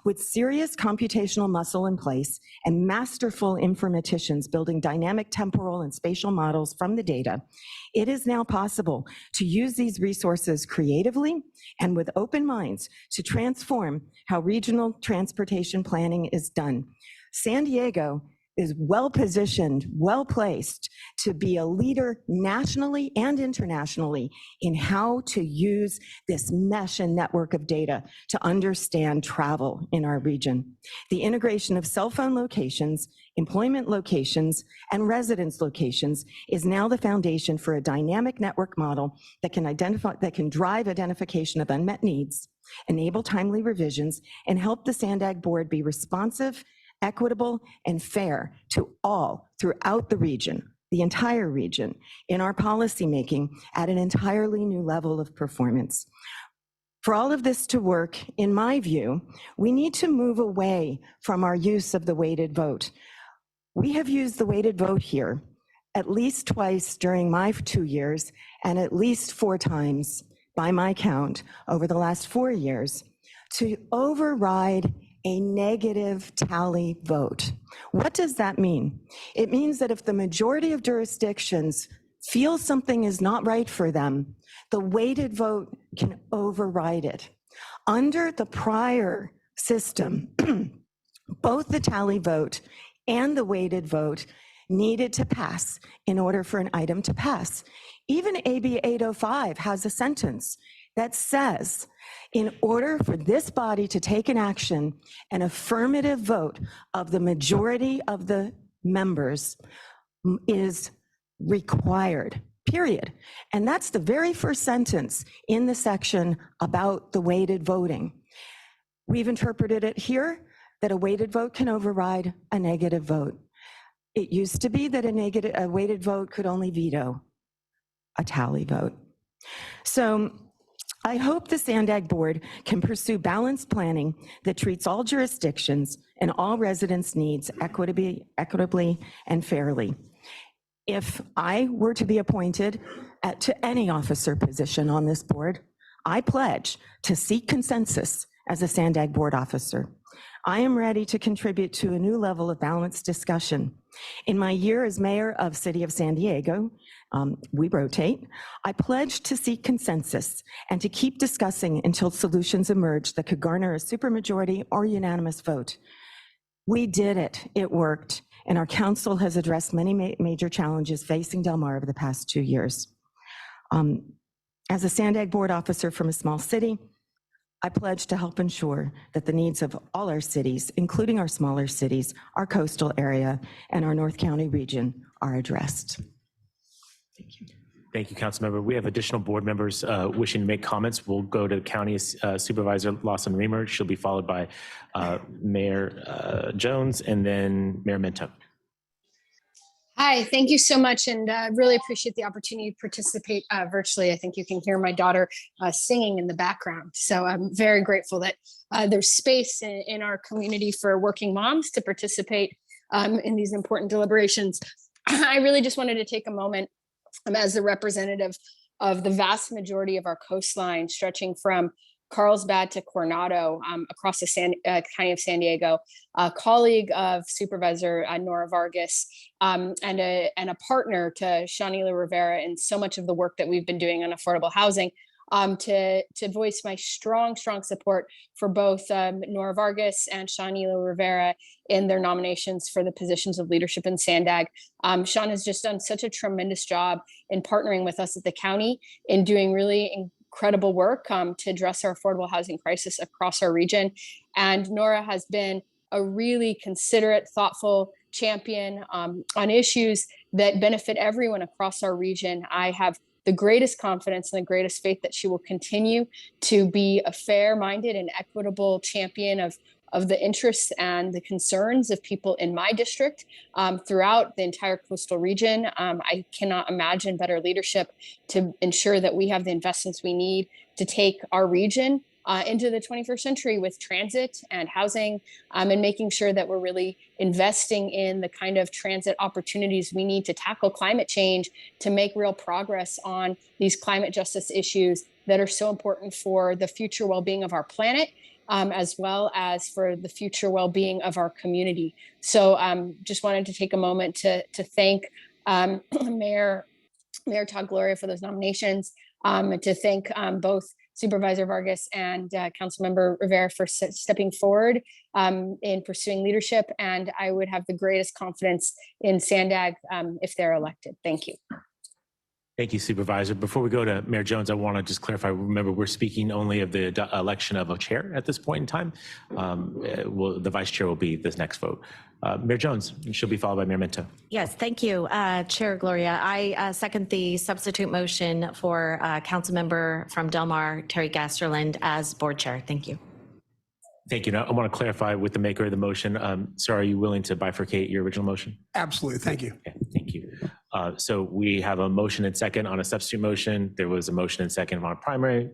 Speaker 15: With serious computational muscle in place and masterful informaticians building dynamic temporal and spatial models from the data, it is now possible to use these resources creatively and with open minds to transform how regional transportation planning is done. San Diego is well-positioned, well-placed to be a leader nationally and internationally in how to use this mesh and network of data to understand travel in our region. The integration of cell phone locations, employment locations, and residence locations is now the foundation for a dynamic network model that can drive identification of unmet needs, enable timely revisions, and help the SANDAG board be responsive, equitable, and fair to all throughout the region, the entire region, in our policymaking at an entirely new level of performance. For all of this to work, in my view, we need to move away from our use of the weighted vote. We have used the weighted vote here at least twice during my 2 years and at least 4 times by my count over the last 4 years to override a negative tally vote. What does that mean? It means that if the majority of jurisdictions feel something is not right for them, the weighted vote can override it. Under the prior system, both the tally vote and the weighted vote needed to pass in order for an item to pass. Even AB 805 has a sentence that says, in order for this body to take an action, an affirmative vote of the majority of the members is required, period. And that's the very first sentence in the section about the weighted voting. We've interpreted it here that a weighted vote can override a negative vote. It used to be that a weighted vote could only veto a tally vote. So I hope the SANDAG board can pursue balanced planning that treats all jurisdictions and all residents' needs equitably and fairly. If I were to be appointed to any officer position on this board, I pledge to seek consensus as a SANDAG board officer. I am ready to contribute to a new level of balanced discussion. In my year as mayor of City of San Diego, we rotate, I pledge to seek consensus and to keep discussing until solutions emerge that could garner a supermajority or unanimous vote. We did it, it worked, and our council has addressed many major challenges facing Del Mar over the past 2 years. As a SANDAG board officer from a small city, I pledge to help ensure that the needs of all our cities, including our smaller cities, our coastal area, and our North County region are addressed. Thank you.
Speaker 1: Thank you, Councilmember. We have additional board members wishing to make comments. We'll go to County Supervisor Lawson Remer. She'll be followed by Mayor Jones and then Mayor Minto.
Speaker 13: Hi, thank you so much, and really appreciate the opportunity to participate virtually. I think you can hear my daughter singing in the background. So I'm very grateful that there's space in our community for working moms to participate in these important deliberations. I really just wanted to take a moment as the representative of the vast majority of our coastline stretching from Carlsbad to Coronado across the County of San Diego, a colleague of Supervisor Nora Vargas, and a partner to Shanila Rivera in so much of the work that we've been doing on affordable housing, to voice my strong support for both Nora Vargas and Shanila Rivera in their nominations for the positions of leadership in SANDAG. Sean has just done such a tremendous job in partnering with us at the county in doing really incredible work to address our affordable housing crisis across our region. And Nora has been a really considerate, thoughtful champion on issues that benefit everyone across our region. I have the greatest confidence and the greatest faith that she will continue to be a fair-minded and equitable champion of the interests and the concerns of people in my district throughout the entire coastal region. I cannot imagine better leadership to ensure that we have the investments we need to take our region into the 21st century with transit and housing, and making sure that we're really investing in the kind of transit opportunities we need to tackle climate change, to make real progress on these climate justice issues that are so important for the future well-being of our planet, as well as for the future well-being of our community. So just wanted to take a moment to thank Mayor Todd Gloria for those nominations, and to thank both Supervisor Vargas and Councilmember Rivera for stepping forward in pursuing leadership. And I would have the greatest confidence in Sandag if they're elected. Thank you.
Speaker 1: Thank you, Supervisor. Before we go to Mayor Jones, I want to just clarify, remember, we're speaking only of the election of a chair at this point in time. The vice chair will be this next vote. Mayor Jones, she'll be followed by Mayor Minto.
Speaker 16: Yes, thank you, Chair Gloria. I second the substitute motion for council member from Del Mar, Terry Gasterland, as board chair. Thank you.
Speaker 1: Thank you. Now, I want to clarify with the maker of the motion. Sir, are you willing to bifurcate your original motion?
Speaker 14: Absolutely. Thank you.
Speaker 1: Okay, thank you. So we have a motion and second on a substitute motion. There was a motion and second on a primary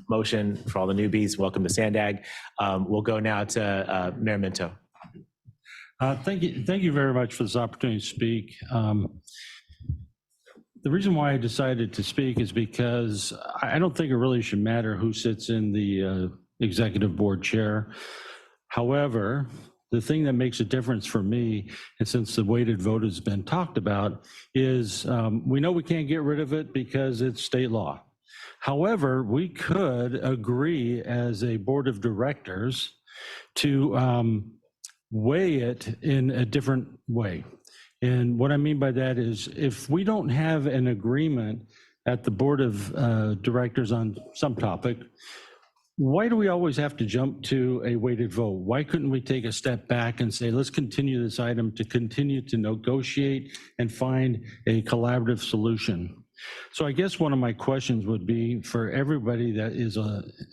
Speaker 1: motion. For all the newbies, welcome to Sandag. We'll go now to Mayor Minto.
Speaker 5: Thank you very much for this opportunity to speak. The reason why I decided to speak is because I don't think it really should matter who sits in the executive board chair. However, the thing that makes a difference for me, and since the weighted vote has been talked about, is we know we can't get rid of it because it's state law. However, we could agree as a board of directors to weigh it in a different way. And what I mean by that is if we don't have an agreement at the board of directors on some topic, why do we always have to jump to a weighted vote? Why couldn't we take a step back and say, let's continue this item to continue to negotiate and find a collaborative solution? So I guess one of my questions would be for everybody that is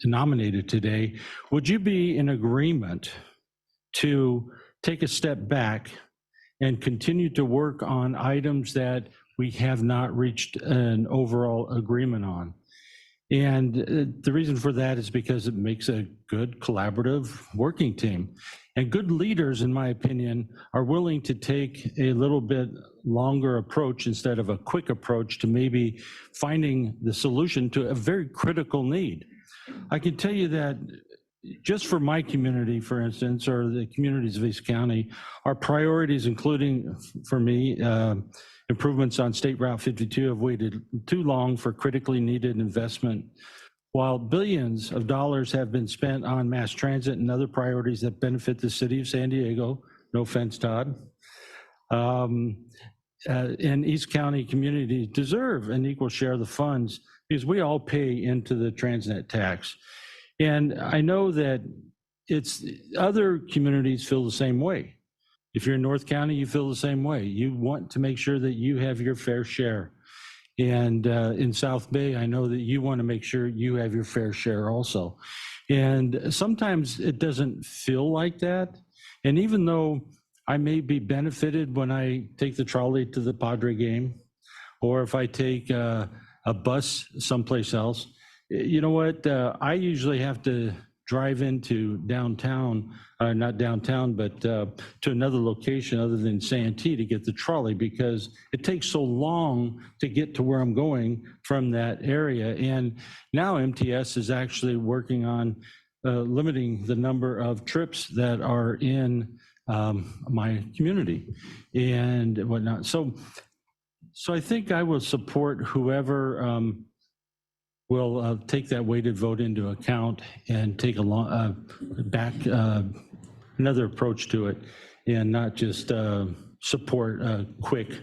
Speaker 5: nominated today, would you be in agreement to take a step back and continue to work on items that we have not reached an overall agreement on? And the reason for that is because it makes a good collaborative working team. And good leaders, in my opinion, are willing to take a little bit longer approach instead of a quick approach to maybe finding the solution to a very critical need. I can tell you that just for my community, for instance, or the communities of East County, our priorities, including for me, improvements on State Route 52 have waited too long for critically needed investment, while billions of dollars have been spent on mass transit and other priorities that benefit the city of San Diego. No offense, Todd. And East County communities deserve an equal share of the funds because we all pay into the Transnet tax. And I know that other communities feel the same way. If you're in North County, you feel the same way. You want to make sure that you have your fair share. And in South Bay, I know that you want to make sure you have your fair share also. And sometimes it doesn't feel like that. And even though I may be benefited when I take the trolley to the Padre game, or if I take a bus someplace else, you know what? I usually have to drive into downtown, not downtown, but to another location other than Santee to get the trolley because it takes so long to get to where I'm going from that area. And now MTS is actually working on limiting the number of trips that are in my community and whatnot. So I think I will support whoever will take that weighted vote into account and take another approach to it and not just support a quick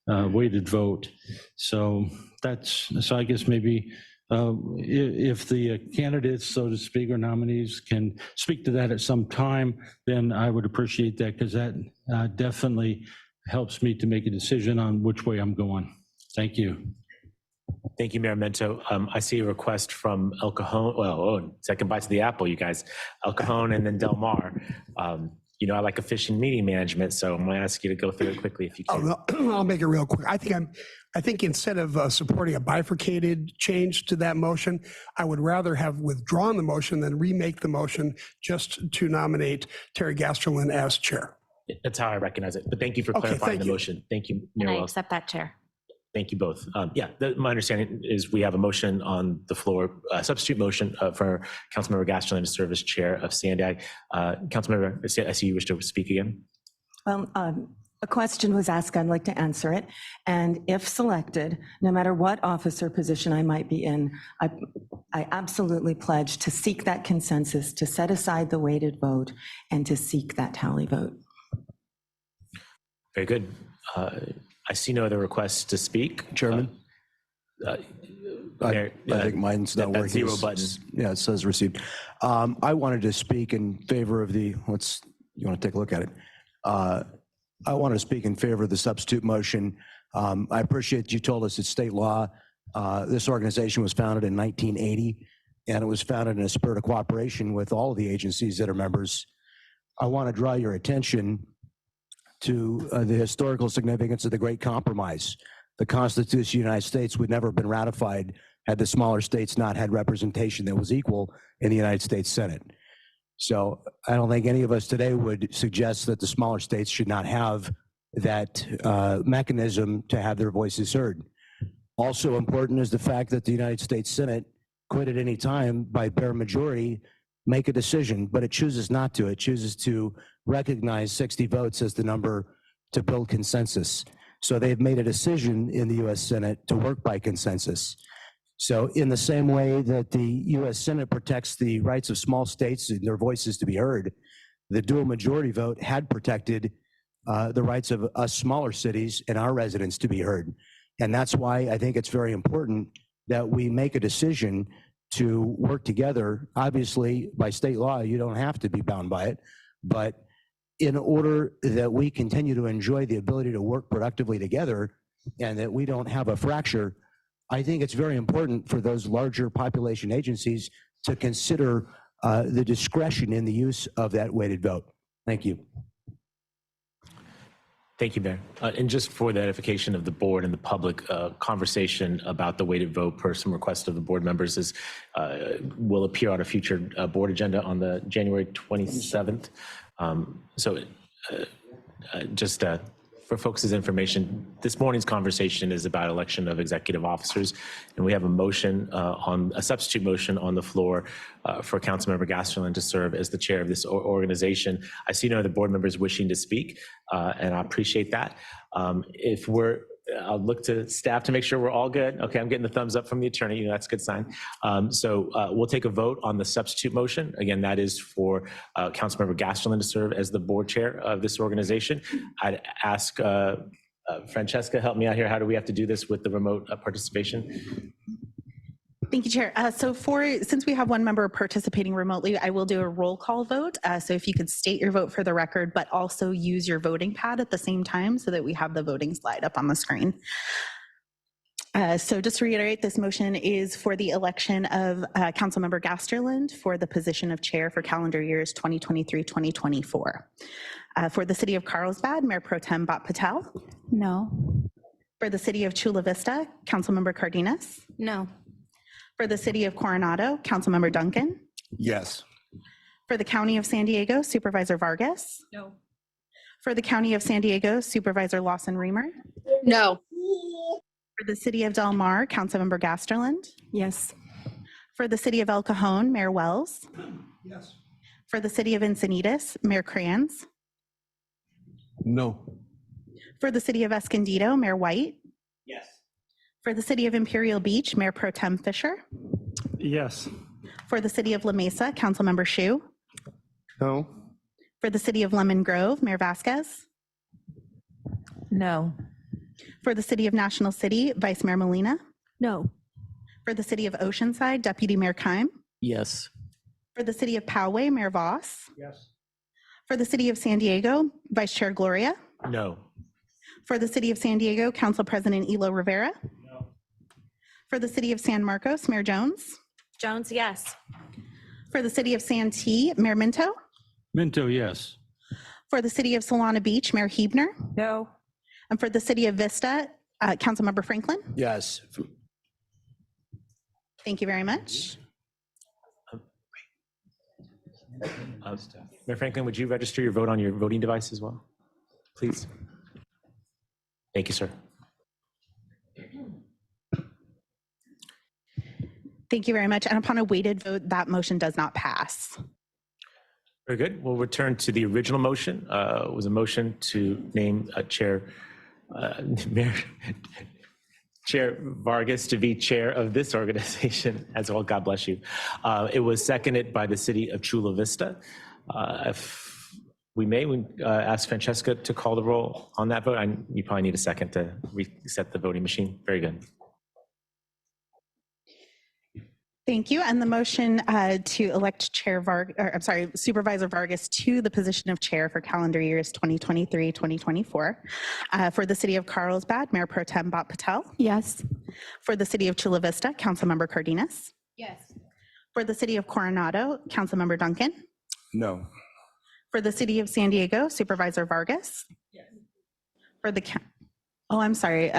Speaker 5: weighted vote. So I guess maybe if the candidates, so to speak, or nominees can speak to that at some time, then I would appreciate that because that definitely helps me to make a decision on which way I'm going. Thank you.
Speaker 1: Thank you, Mayor Minto. I see a request from El Cajon. Well, second bite to the apple, you guys. El Cajon and then Del Mar. You know, I like efficient meeting management, so I'm going to ask you to go through it quickly if you can.
Speaker 14: I'll make it real quick. I think instead of supporting a bifurcated change to that motion, I would rather have withdrawn the motion than remake the motion just to nominate Terry Gasterland as chair.
Speaker 1: That's how I recognize it. But thank you for clarifying the motion. Thank you, Mayor
Speaker 16: And I
Speaker 1: Wells.
Speaker 16: accept that, Chair.
Speaker 1: Thank you both. My understanding is we have a motion on the floor, a substitute motion for Councilmember Gasterland to serve as chair of Sandag. Councilmember, I see you wish to speak again.
Speaker 15: Well, A question was asked, I'd like to answer it. And if selected, no matter what office or position I might be in, I absolutely pledge to seek that consensus, to set aside the weighted vote, and to seek that tally vote.
Speaker 1: Very good. I see no other requests to speak.
Speaker 17: Chairman?
Speaker 1: Mayor,
Speaker 17: I think mine's not
Speaker 1: that
Speaker 17: working.
Speaker 1: zero
Speaker 17: It's-
Speaker 1: button.
Speaker 17: Yeah, it says received. I wanted to speak in favor of the, you want to take a look at it? I wanted to speak in favor of the substitute motion. I appreciate you told us it's state law. This organization was founded in 1980, and it was founded in a spirit of cooperation with all of the agencies that are members. I want to draw your attention to the historical significance of the Great Compromise. The Constitution of the United States would never have been ratified had the smaller states not had representation that was equal in the United States Senate. So I don't think any of us today would suggest that the smaller states should not have that mechanism to have their voices heard. Also important is the fact that the United States Senate could at any time, by bare majority, make a decision, but it chooses not to. It chooses to recognize 60 votes as the number to build consensus. So they've made a decision in the US Senate to work by consensus. So in the same way that the US Senate protects the rights of small states and their voices to be heard, the dual majority vote had protected the rights of us smaller cities and our residents to be heard. And that's why I think it's very important that we make a decision to work together. Obviously, by state law, you don't have to be bound by it, but in order that we continue to enjoy the ability to work productively together and that we don't have a fracture, I think it's very important for those larger population agencies to consider the discretion in the use of that weighted vote. Thank you.
Speaker 1: Thank you, Mayor. And just for the edification of the board and the public, conversation about the weighted vote per some request of the board members is will appear on a future board agenda on the January 27th. Just for folks' information, this morning's conversation is about election of executive officers, and we have a motion on a substitute motion on the floor for Councilmember Gasterland to serve as the chair of this organization. I see no other board members wishing to speak, and I appreciate that. I'll look to staff to make sure we're all good. Okay, I'm getting the thumbs up from the attorney. That's a good sign. We'll take a vote on the substitute motion. Again, that is for Councilmember Gasterland to serve as the board chair of this organization. I'd ask Francesca, help me out here. How do we have to do this with the remote participation?
Speaker 3: Thank you, Chair. Since we have one member participating remotely, I will do a roll call vote. So if you could state your vote for the record, but also use your voting pad at the same time so that we have the voting slide up on the screen. So just to reiterate, this motion is for the election of Councilmember Gasterland for the position of chair for calendar years 2023-2024. For the city of Carlsbad, Mayor Pro Tem Bat Patel.
Speaker 8: No.
Speaker 3: For the city of Chula Vista, Councilmember Cardenas.
Speaker 8: No.
Speaker 3: For the city of Coronado, Councilmember Duncan.
Speaker 17: Yes.
Speaker 3: For the county of San Diego, Supervisor Vargas.
Speaker 8: No.
Speaker 3: For the county of San Diego, Supervisor Lawson Remer.
Speaker 13: No.
Speaker 3: For the city of Del Mar, Councilmember Gasterland.
Speaker 15: Yes.
Speaker 3: For the city of El Cajon, Mayor Wells.
Speaker 14: Yes.
Speaker 3: For the city of Encinitas, Mayor Kranz.
Speaker 17: No.
Speaker 3: For the city of Escondido, Mayor White.
Speaker 1: Yes.
Speaker 3: For the city of Imperial Beach, Mayor Pro Tem Fisher.
Speaker 5: Yes.
Speaker 3: For the city of La Mesa, Councilmember Shu.
Speaker 17: No.
Speaker 3: For the city of Lemon Grove, Mayor Vasquez.
Speaker 4: No.
Speaker 3: For the city of National City, Vice Mayor Molina.
Speaker 4: No.
Speaker 3: For the city of Oceanside, Deputy Mayor Keim.
Speaker 17: Yes.
Speaker 3: For the city of Poway, Mayor Voss.
Speaker 14: Yes.
Speaker 3: For the city of San Diego, Vice Chair Gloria.
Speaker 1: No.
Speaker 3: For the city of San Diego, Council President Elo Rivera.
Speaker 14: No.
Speaker 3: For the city of San Marcos, Mayor Jones.
Speaker 16: Jones, yes.
Speaker 3: For the city of Santee, Mayor Minto.
Speaker 5: Minto, yes.
Speaker 3: For the city of Solana Beach, Mayor Hebner.
Speaker 4: No.
Speaker 3: And for the city of Vista, Councilmember Franklin.
Speaker 17: Yes.
Speaker 3: Thank you very much.
Speaker 1: Mayor Franklin, would you register your vote on your voting device as well, please? Thank you, sir.
Speaker 3: Thank you very much. And upon a weighted vote, that motion does not pass.
Speaker 1: Very good. We'll return to the original motion. It was a motion to name Chair Vargas to be chair of this organization as well. God bless you. It was seconded by the city of Chula Vista. If we may, we ask Francesca to call the roll on that vote. You probably need a second to reset the voting machine. Very good.
Speaker 3: Thank you. And the motion to elect Supervisor Vargas to the position of chair for calendar years 2023, 2024. For the city of Carlsbad, Mayor Pro Tem Bob Patel.
Speaker 16: Yes.
Speaker 3: For the city of Chula Vista, Councilmember Cardenas.
Speaker 16: Yes.
Speaker 3: For the city of Coronado, Councilmember Duncan.
Speaker 17: No.
Speaker 3: For the city of San Diego, Supervisor Vargas. Yes. For the, I'm sorry.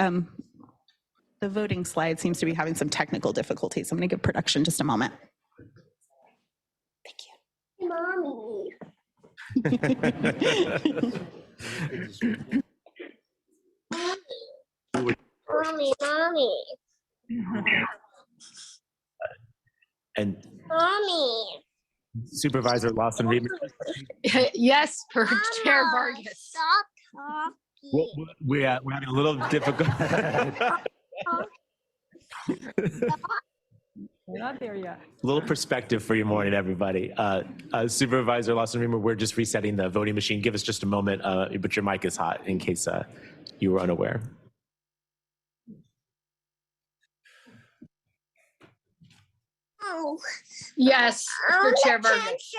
Speaker 3: The voting slide seems to be having some technical difficulties. I'm going to give production just a moment. Thank
Speaker 4: Mommy. Mommy.
Speaker 1: And
Speaker 4: Mommy.
Speaker 1: Supervisor Lawson Reed.
Speaker 13: Yes, for Chair Vargas.
Speaker 4: Stop talking.
Speaker 1: We're having a little difficult.
Speaker 15: We're not there yet.
Speaker 1: A little perspective for your morning, everybody. Supervisor Lawson Reamer, we're just resetting the voting machine. Give us just a moment, but your mic is hot in case you were unaware.
Speaker 4: Oh.
Speaker 13: Yes, for Chair Vargas.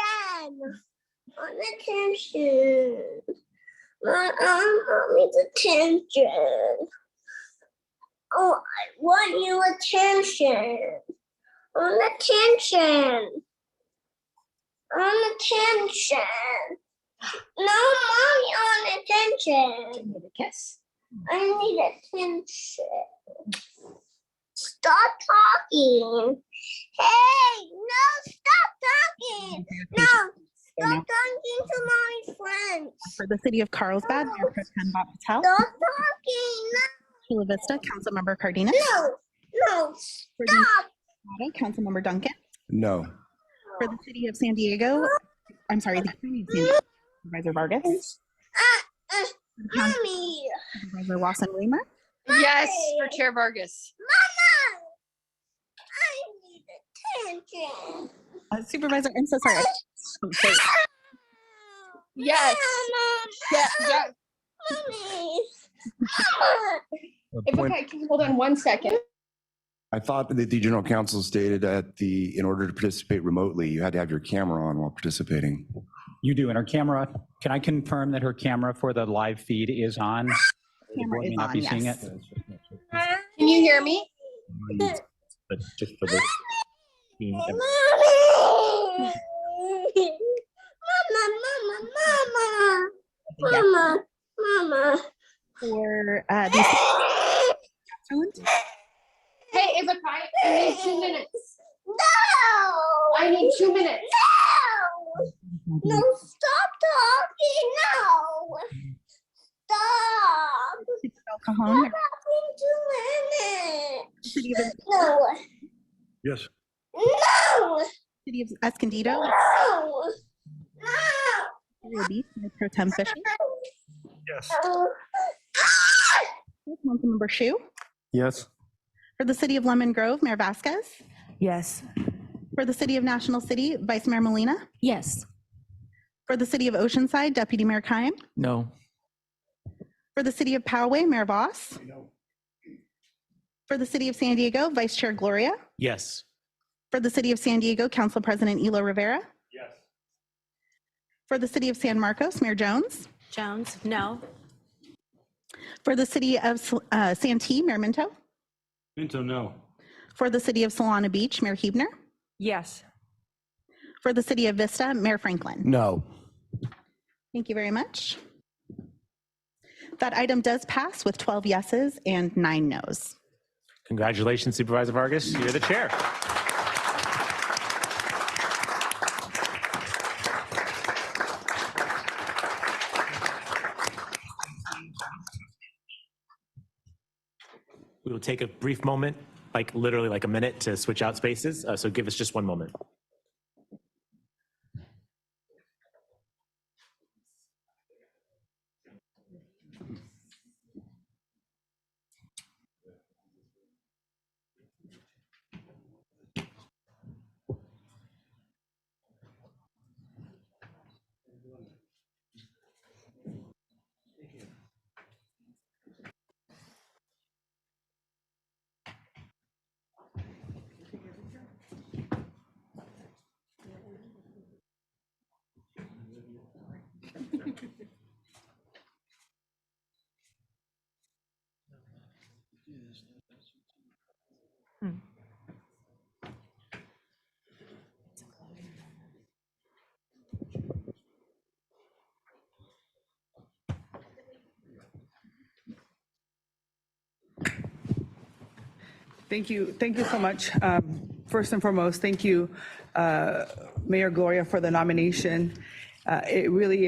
Speaker 4: Attention. Mommy's attention. Oh, I want you attention. Attention. Attention. No, Mommy, on attention.
Speaker 13: Give me the kiss.
Speaker 4: I need attention. Stop talking. Hey, no, stop talking. No, stop talking to my friends.
Speaker 3: For the city of Carlsbad, Mayor Pro Tem Bob Patel.
Speaker 4: Stop talking.
Speaker 3: Chula Vista, Councilmember Cardenas.
Speaker 4: No,
Speaker 3: For
Speaker 4: stop.
Speaker 3: the Councilmember Duncan.
Speaker 17: No.
Speaker 3: For the city of San Diego, I'm sorry, the county of San Diego, Supervisor Vargas.
Speaker 4: Mommy.
Speaker 3: Supervisor Lawson Reamer.
Speaker 13: Yes, for Chair Vargas.
Speaker 4: Mama, I need attention.
Speaker 3: Supervisor, I'm so sorry. I'm sorry.
Speaker 13: Yes. Yeah.
Speaker 4: Mommy.
Speaker 13: If okay, can you hold on 1 second?
Speaker 18: I thought that the general counsel stated that in order to participate remotely, you had to have your camera on while participating.
Speaker 6: You do, and her camera, can I confirm that her camera for the live feed is on?
Speaker 3: Camera is on,
Speaker 6: seeing
Speaker 3: yes.
Speaker 6: it.
Speaker 13: Can you hear me?
Speaker 1: But just for the
Speaker 4: Mama, Mama.
Speaker 3: For the
Speaker 13: Hey, Ava, I need 2 minutes.
Speaker 4: No!
Speaker 13: I need 2 minutes.
Speaker 4: No! No, stop talking, no! Stop!
Speaker 3: Cajon.
Speaker 4: Stop talking 2 minutes! No!
Speaker 14: Yes.
Speaker 4: No!
Speaker 3: City of Escondido.
Speaker 4: No!
Speaker 3: Mayor Pro Tem Fisher.
Speaker 14: Yes.
Speaker 3: Councilmember Shu.
Speaker 14: Yes.
Speaker 3: For the city of Lemon Grove, Mayor Vasquez.
Speaker 15: Yes.
Speaker 3: For the city of National City, Vice Mayor Molina.
Speaker 15: Yes.
Speaker 3: For the city of Oceanside, Deputy Mayor Kime.
Speaker 1: no.
Speaker 3: For the city of Poway, Mayor Voss. For the city of San Diego, Vice Chair Gloria.
Speaker 1: Yes.
Speaker 3: For the city of San Diego, Council President Elo Rivera.
Speaker 14: Yes.
Speaker 3: For the city of San Marcos, Mayor Jones.
Speaker 16: Jones, no.
Speaker 3: For the city of Santee, Mayor Minto.
Speaker 5: Minto, no.
Speaker 3: For the city of Solana Beach, Mayor Huebner.
Speaker 15: Yes.
Speaker 3: For the city of Vista, Mayor Franklin.
Speaker 17: No.
Speaker 3: Thank you very much. That item does pass with 12 yeses and 9 nos.
Speaker 1: Congratulations, Supervisor Vargas. You're the chair. We will take a brief moment, like literally like a minute, to switch out spaces. So give us just one moment.
Speaker 19: Thank you so much. First and foremost, thank you, Mayor Gloria, for the nomination. It really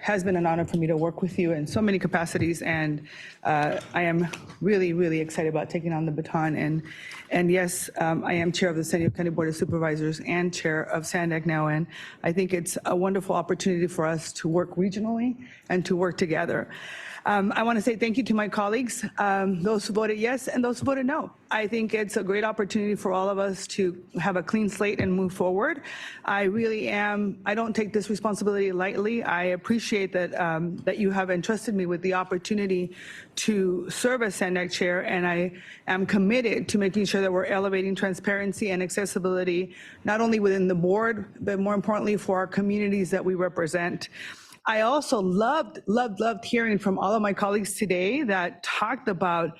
Speaker 19: has been an honor for me to work with you in so many capacities, and I am really excited about taking on the baton. And yes, I am chair of the San Diego County Board of Supervisors and chair of SANDAG now, and I think it's a wonderful opportunity for us to work regionally and to work together. I want to say thank you to my colleagues, those who voted yes and those who voted no. I think it's a great opportunity for all of us to have a clean slate and move forward. I don't take this responsibility lightly. I appreciate that you have entrusted me with the opportunity to serve as SANDAG chair, and I am committed to making sure that we're elevating transparency and accessibility, not only within the board, but more importantly for our communities that we represent. I also loved hearing from all of my colleagues today that talked about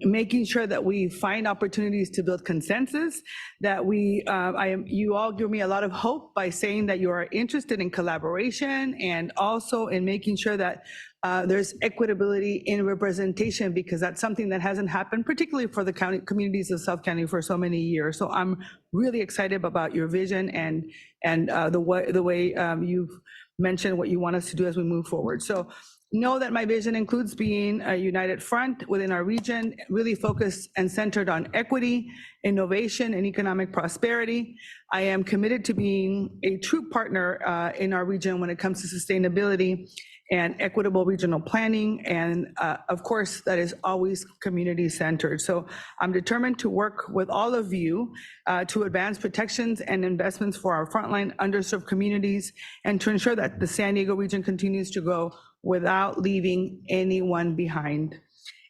Speaker 19: making sure that we find opportunities to build consensus, that you all give me a lot of hope by saying that you are interested in collaboration and also in making sure that there's equitability in representation, because that's something that hasn't happened, particularly for the communities of South County for so many years. So I'm really excited about your vision and the way you've mentioned what you want us to do as we move forward. So know that my vision includes being a united front within our region, really focused and centered on equity, innovation, and economic prosperity. I am committed to being a true partner in our region when it comes to sustainability and equitable regional planning. And of course, that is always community centered. So I'm determined to work with all of you to advance protections and investments for our frontline underserved communities and to ensure that the San Diego region continues to grow without leaving anyone behind.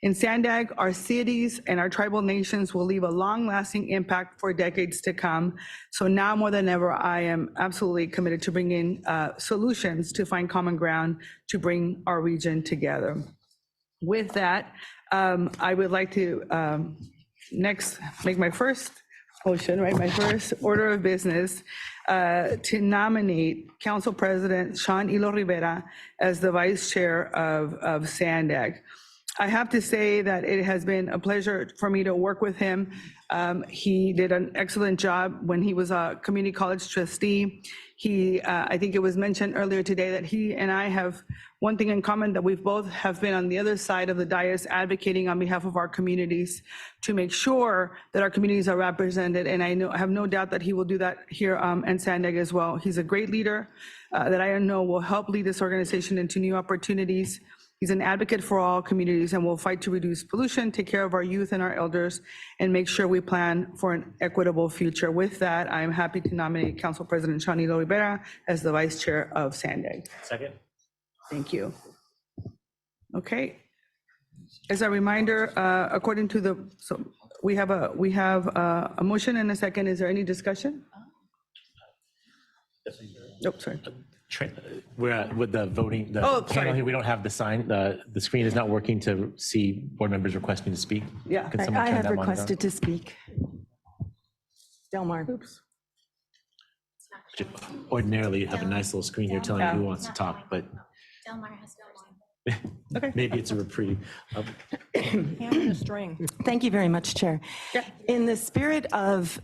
Speaker 19: In SANDAG, our cities and our tribal nations will leave a long-lasting impact for decades to come. So now more than ever, I am absolutely committed to bringing solutions to find common ground to bring our region together. With that, I would like to next make my first motion, right? My first order of business to nominate Council President Sean Elo Rivera as the Vice Chair of SANDAG. I have to say that it has been a pleasure for me to work with him. He did an excellent job when he was a community college trustee. I think it was mentioned earlier today that he and I have one thing in common, that we've both have been on the other side of the dais advocating on behalf of our communities to make sure that our communities are represented. And I have no doubt that he will do that here in SANDAG as well. He's a great leader that I know will help lead this organization into new opportunities. He's an advocate for all communities and will fight to reduce pollution, take care of our youth and our elders, and make sure we plan for an equitable future. With that, I am happy to nominate Council President Sean Elo Rivera as the Vice Chair of SANDAG.
Speaker 1: Second.
Speaker 19: Thank you. Okay. As a reminder, according to we have a motion and a second. Is there any discussion? Nope, sorry.
Speaker 1: We're with the voting, the
Speaker 19: Oh,
Speaker 1: panel
Speaker 19: sorry.
Speaker 1: here, we don't have the sign, the screen is not working to see board members requesting to speak.
Speaker 19: Yeah.
Speaker 1: Can someone
Speaker 15: I
Speaker 1: turn
Speaker 15: have
Speaker 1: that monitor on?
Speaker 15: requested to speak. Delmar.
Speaker 19: Oops.
Speaker 1: Ordinarily, you have a nice little screen here telling you who wants to talk, but maybe it's a reprieve.
Speaker 15: Thank you very much, Chair. In the spirit of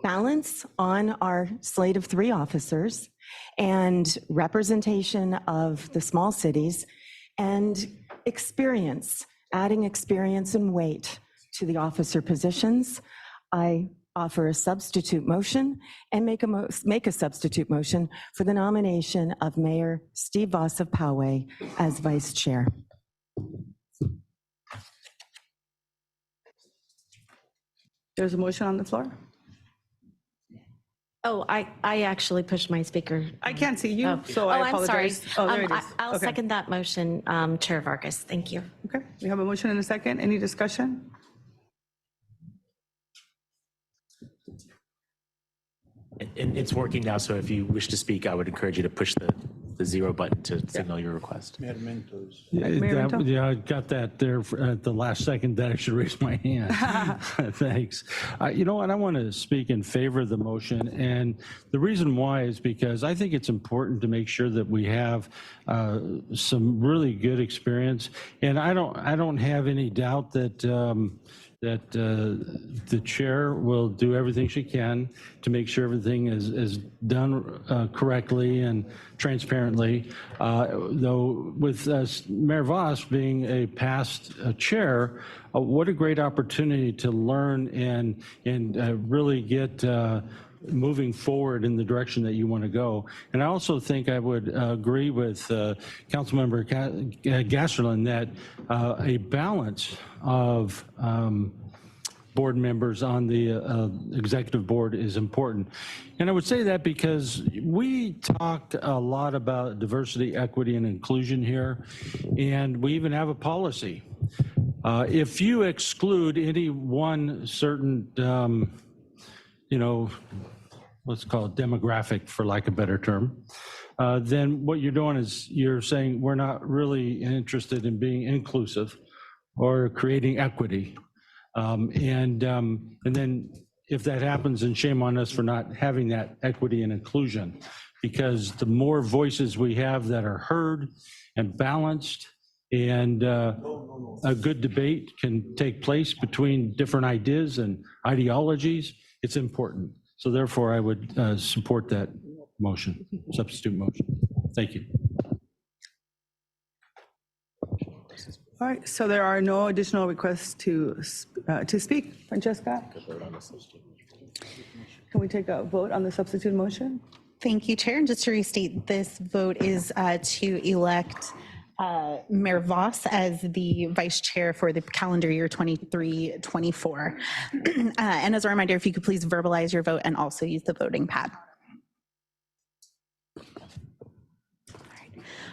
Speaker 15: balance on our slate of 3 officers and representation of the small cities and experience, adding experience and weight to the officer positions, I offer a substitute motion and make a substitute motion for the nomination of Mayor Steve Voss of Poway as Vice Chair.
Speaker 19: There's a motion on the floor.
Speaker 16: Oh, I actually pushed my speaker.
Speaker 19: I can't see you, so I
Speaker 16: I'm sorry.
Speaker 19: apologize. Oh, there it is.
Speaker 16: I'll
Speaker 19: Okay.
Speaker 16: second that motion, Chair Vargas. Thank you.
Speaker 19: Okay, we have a motion and a second. Any discussion?
Speaker 1: And it's working now, so if you wish to speak, I would encourage you to push the 0 button to signal your request.
Speaker 5: Yeah,
Speaker 19: Mayor Minto?
Speaker 5: yeah, I got that there at the last second that I should raise my hand. Thanks. You know what, I want to speak in favor of the motion, and the reason why is because I think it's important to make sure that we have some really good experience, and I don't have any doubt that that the chair will do everything she can to make sure everything is done correctly and transparently. Though with Mayor Voss being a past chair, what a great opportunity to learn and really get moving forward in the direction that you want to go. And I also think I would agree with Councilmember Gasterlin that a balance of board members on the executive board is important. And I would say that because we talked a lot about diversity, equity, and inclusion here, and we even have a policy. If you exclude any one certain let's call it demographic, for lack of a better term, then what you're doing is you're saying we're not really interested in being inclusive or creating equity. And then if that happens, then shame on us for not having that equity and inclusion, because the more voices we have that are heard and balanced, and a good debate can take place between different ideas and ideologies, it's important. So therefore, I would support that motion, substitute motion. Thank you.
Speaker 19: All right, so there are no additional requests to speak. Francesca? Can we take a vote on the substitute motion?
Speaker 3: Thank you, Chair. And just to restate, this vote is to elect Mayor Voss as the vice chair for the calendar year 23-24. And as a reminder, if you could please verbalize your vote and also use the voting pad.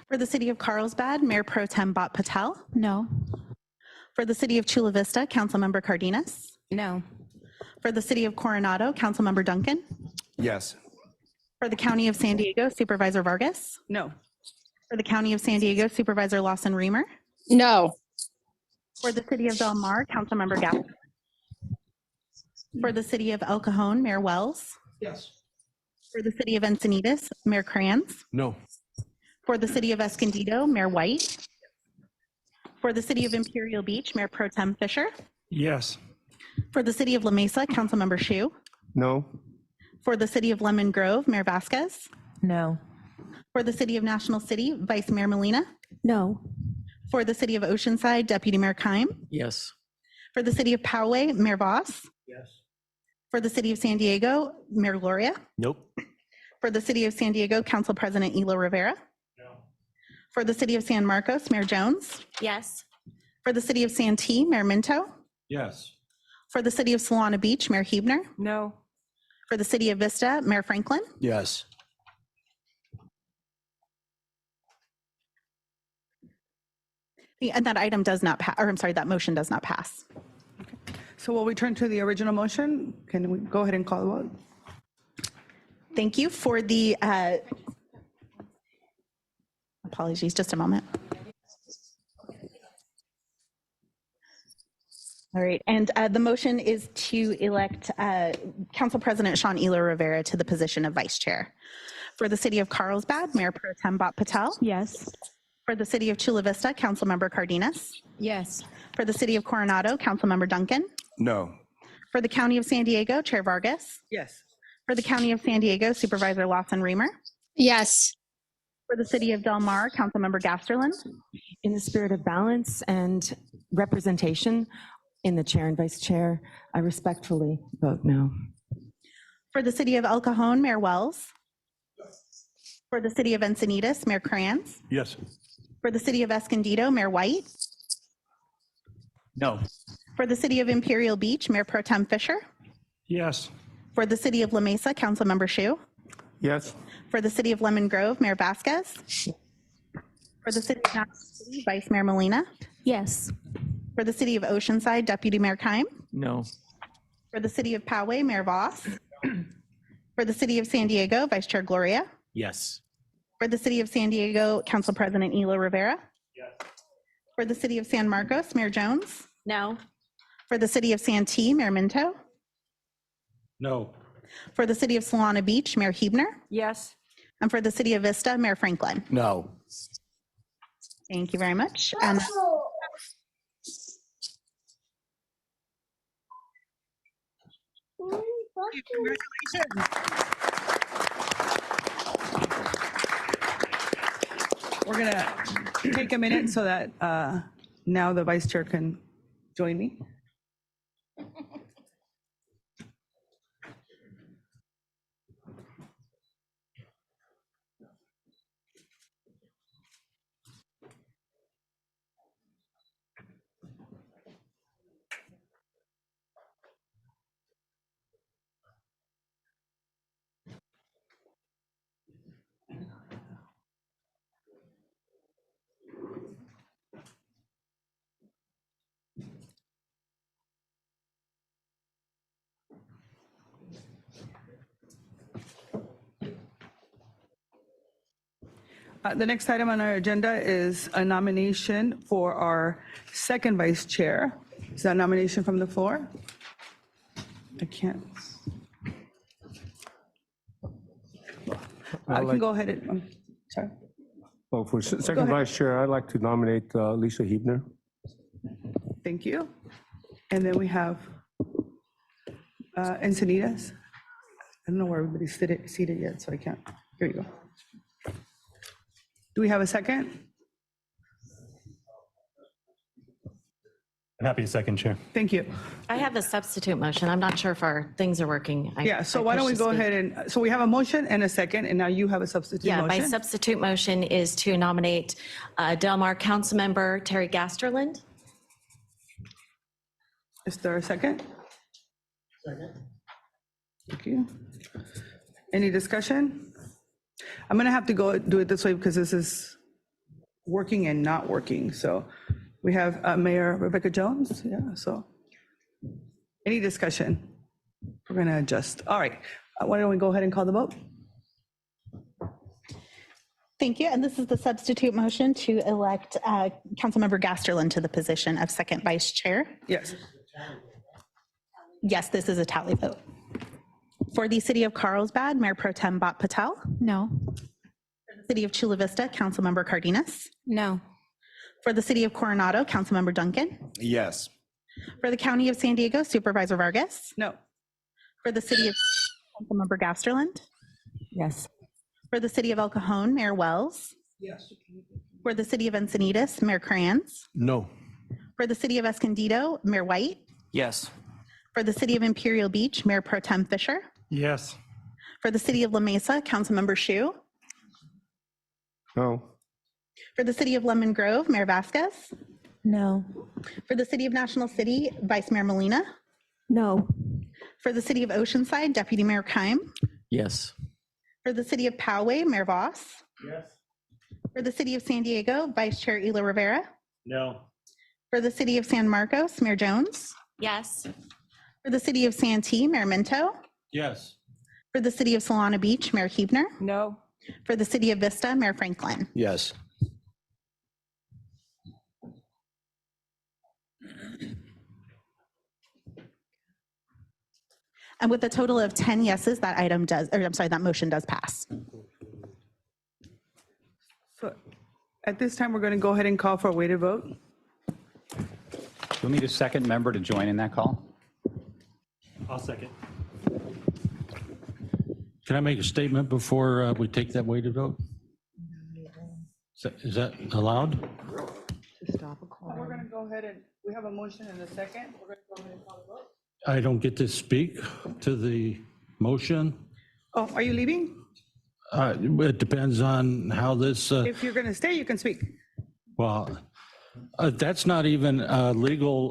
Speaker 3: For the city of Carlsbad, Mayor Pro Tem Bhat Patel.
Speaker 16: No.
Speaker 3: For the city of Chula Vista, Councilmember Cardenas.
Speaker 16: No.
Speaker 3: For the city of Coronado, Councilmember Duncan.
Speaker 18: Yes.
Speaker 3: For the county of San Diego, Supervisor Vargas.
Speaker 19: No.
Speaker 3: For the county of San Diego, Supervisor Lawson Remer.
Speaker 13: No.
Speaker 3: For the city of Del Mar, Councilmember Gallo. For the city of El Cajon, Mayor Wells.
Speaker 14: Yes.
Speaker 3: For the city of Encinitas, Mayor Kranz.
Speaker 14: No.
Speaker 3: For the city of Escondido, Mayor White. For the city of Imperial Beach, Mayor Pro Tem Fisher.
Speaker 14: Yes.
Speaker 3: For the city of La Mesa, Councilmember Shu.
Speaker 18: No.
Speaker 3: For the city of Lemon Grove, Mayor Vasquez.
Speaker 16: No.
Speaker 3: For the city of National City, Vice Mayor Molina.
Speaker 16: No.
Speaker 3: For the city of Oceanside, Deputy Mayor Keim.
Speaker 1: Yes.
Speaker 3: For the city of Poway, Mayor Voss.
Speaker 14: Yes.
Speaker 3: For the city of San Diego, Mayor Gloria.
Speaker 1: Nope.
Speaker 3: For the city of San Diego, Council President Elo Rivera.
Speaker 14: No.
Speaker 3: For the city of San Marcos, Mayor Jones.
Speaker 16: Yes.
Speaker 3: For the city of Santee, Mayor Minto.
Speaker 5: Yes.
Speaker 3: For the city of Solana Beach, Mayor Huebner.
Speaker 16: No.
Speaker 3: For the city of Vista, Mayor Franklin.
Speaker 17: Yes.
Speaker 3: And that item does not pass, or I'm sorry, that motion does not pass.
Speaker 19: So will we turn to the original motion? Can we go ahead and call the vote?
Speaker 3: Thank you. For the, apologies, just a moment. All right, and the motion is to elect Council President Sean Elo Rivera to the position of Vice Chair. For the city of Carlsbad, Mayor Pro Tem Bhat Patel.
Speaker 16: Yes.
Speaker 3: For the city of Chula Vista, Councilmember Cardenas.
Speaker 16: Yes.
Speaker 3: For the city of Coronado, Councilmember Duncan.
Speaker 18: No.
Speaker 3: For the county of San Diego, Chair Vargas.
Speaker 19: Yes.
Speaker 3: For the county of San Diego, Supervisor Lawson Remer.
Speaker 13: Yes.
Speaker 3: For the city of Del Mar, Councilmember Gasterlin.
Speaker 15: In the spirit of balance and representation in the chair and vice chair, I respectfully vote no.
Speaker 3: For the city of El Cajon, Mayor Wells. For the city of Encinitas, Mayor Kranz.
Speaker 14: Yes.
Speaker 3: For the city of Escondido, Mayor White.
Speaker 14: No.
Speaker 3: For the city of Imperial Beach, Mayor Pro Tem Fisher.
Speaker 14: Yes.
Speaker 3: For the city of La Mesa, Councilmember Shu.
Speaker 14: Yes.
Speaker 3: For the city of Lemon Grove, Mayor Vasquez. For the city of National City, Vice Mayor Molina.
Speaker 16: Yes.
Speaker 3: For the city of Oceanside, Deputy Mayor Keim.
Speaker 1: No.
Speaker 3: For the city of Poway, Mayor Voss. For the city of San Diego, Vice Chair Gloria.
Speaker 1: Yes.
Speaker 3: For the city of San Diego, Council President Elo Rivera.
Speaker 14: Yes.
Speaker 3: For the city of San Marcos, Mayor Jones.
Speaker 16: No.
Speaker 3: For the city of Santee, Mayor Minto.
Speaker 5: No.
Speaker 3: For the city of Solana Beach, Mayor Huebner.
Speaker 16: Yes.
Speaker 3: And for the city of Vista, Mayor Franklin.
Speaker 17: No.
Speaker 3: Thank you very much. And
Speaker 19: We're going to take a minute so that now the vice chair can join me. The next item on our agenda is a nomination for our second vice chair. Is that nomination from the floor? I can't. I can go ahead and, sorry.
Speaker 20: Well, for second
Speaker 19: ahead.
Speaker 20: vice chair, I'd like to nominate Lisa Hebner.
Speaker 19: Thank you. And then we have Encinitas. I don't know where everybody's seated yet, so I can't. Here you go. Do we have a second?
Speaker 21: I'm happy to second, Chair.
Speaker 19: Thank you.
Speaker 16: I have a substitute motion. I'm not sure if our things are working.
Speaker 19: Yeah, so why don't we go ahead and, so we have a motion and a second, and now you have a substitute
Speaker 16: Yeah, my
Speaker 19: motion?
Speaker 16: substitute motion is to nominate Del Mar Councilmember Terry Gasterland.
Speaker 19: Is there a second?
Speaker 21: Second.
Speaker 19: Thank you. Any discussion? I'm going to have to go do it this way because this is working and not working. So we have Mayor Rebecca Jones. Yeah, so any discussion? We're going to adjust. All right. Why don't we go ahead and call the vote?
Speaker 3: Thank you. And this is the substitute motion to elect Councilmember Gasterland to the position of second vice chair.
Speaker 19: Yes.
Speaker 3: Yes, this is a tally vote. For the city of Carlsbad, Mayor Pro Tem Bhat Patel.
Speaker 16: No.
Speaker 3: For the city of Chula Vista, Councilmember Cardenas.
Speaker 16: No.
Speaker 3: For the city of Coronado, Councilmember Duncan.
Speaker 18: Yes.
Speaker 3: For the county of San Diego, Supervisor Vargas.
Speaker 19: No.
Speaker 3: For the city of Councilmember Gasterland.
Speaker 15: Yes.
Speaker 3: For the city of El Cajon, Mayor Wells.
Speaker 19: Yes.
Speaker 3: For the city of Encinitas, Mayor Kranz.
Speaker 14: No.
Speaker 3: For the city of Escondido, Mayor White.
Speaker 22: Yes.
Speaker 3: For the city of Imperial Beach, Mayor Pro Tem Fisher.
Speaker 20: Yes.
Speaker 3: For the city of La Mesa, Councilmember Shu.
Speaker 20: No.
Speaker 3: For the city of Lemon Grove, Mayor Vasquez.
Speaker 15: No.
Speaker 3: For the city of National City, Vice Mayor Molina.
Speaker 15: No.
Speaker 3: For the city of Oceanside, Deputy Mayor Keim.
Speaker 22: Yes.
Speaker 3: For the city of Poway, Mayor Voss.
Speaker 20: Yes.
Speaker 3: For the city of San Diego, Vice Chair Ela Rivera.
Speaker 20: No.
Speaker 3: For the city of San Marcos, Mayor Jones.
Speaker 16: Yes.
Speaker 3: For the city of Santee, Mayor Minto.
Speaker 5: Yes.
Speaker 3: For the city of Solana Beach, Mayor Huebner.
Speaker 19: No.
Speaker 3: For the city of Vista, Mayor Franklin.
Speaker 17: Yes.
Speaker 3: And with a total of 10 yeses, that item does, or I'm sorry, that motion does pass.
Speaker 19: So at this time, we're going to go ahead and call for a weighted vote.
Speaker 6: We'll need a second member to join in that call.
Speaker 21: I'll second.
Speaker 5: Can I make a statement before we take that weighted vote? Is that allowed?
Speaker 19: We're going to go ahead and, we have a motion and a second. We're going to go ahead and call the vote.
Speaker 5: I don't get to speak to the motion.
Speaker 19: Oh, are you leaving?
Speaker 5: It depends on how this,
Speaker 19: If you're going to stay, you can speak.
Speaker 5: well, that's not even a legal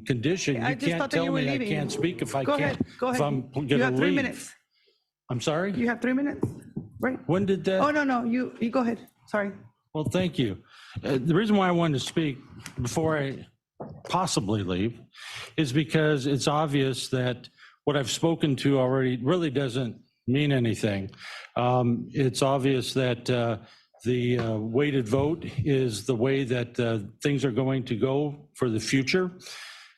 Speaker 5: condition.
Speaker 19: I
Speaker 5: You
Speaker 19: just
Speaker 5: can't
Speaker 19: thought that
Speaker 5: tell
Speaker 19: you were
Speaker 5: me I
Speaker 19: leaving.
Speaker 5: can't speak if I
Speaker 19: Go
Speaker 5: can't,
Speaker 19: ahead, go
Speaker 5: if
Speaker 19: ahead.
Speaker 5: I'm
Speaker 19: You
Speaker 5: gonna
Speaker 19: have 3
Speaker 5: leave.
Speaker 19: minutes.
Speaker 5: I'm sorry?
Speaker 19: You have 3 minutes, right?
Speaker 5: When did that?
Speaker 19: Oh, no, you go ahead. Sorry.
Speaker 5: Well, thank you. The reason why I wanted to speak before I possibly leave is because it's obvious that what I've spoken to already really doesn't mean anything. It's obvious that the weighted vote is the way that things are going to go for the future.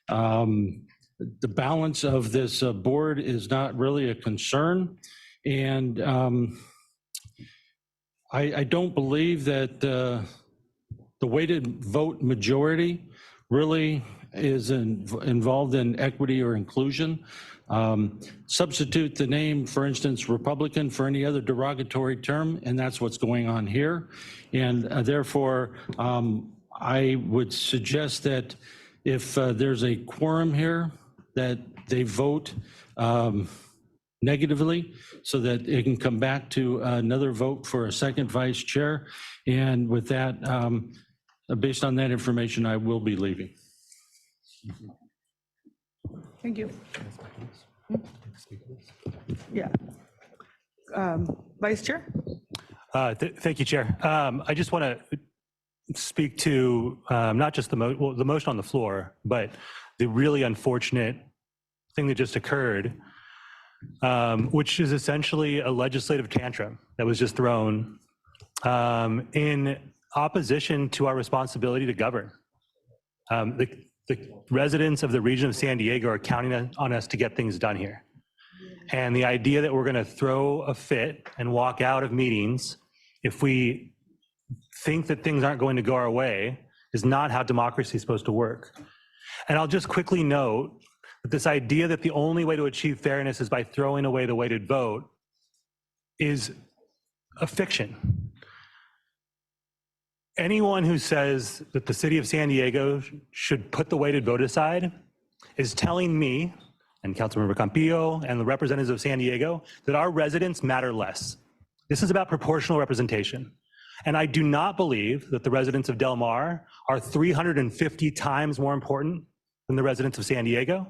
Speaker 5: The balance of this board is not really a concern. And I don't believe that the weighted vote majority really is involved in equity or inclusion. substitute the name, for instance, Republican for any other derogatory term, and that's what's going on here. And therefore, I would suggest that if there's a quorum here, that they vote negatively so that it can come back to another vote for a second vice chair. And with that, based on that information, I will be leaving.
Speaker 19: Thank you. Yeah. Vice Chair?
Speaker 21: Thank you, Chair. I just want to speak to not just the motion on the floor, but the really unfortunate thing that just occurred, which is essentially a legislative tantrum that was just thrown in opposition to our responsibility to govern. The residents of the region of San Diego are counting on us to get things done here. And the idea that we're going to throw a fit and walk out of meetings if we think that things aren't going to go our way is not how democracy is supposed to work. And I'll just quickly note that this idea that the only way to achieve fairness is by throwing away the weighted vote is a fiction. Anyone who says that the city of San Diego should put the weighted vote aside is telling me and Councilmember Campillo and the representatives of San Diego that our residents matter less. This is about proportional representation. And I do not believe that the residents of Del Mar are 350 times more important than the residents of San Diego,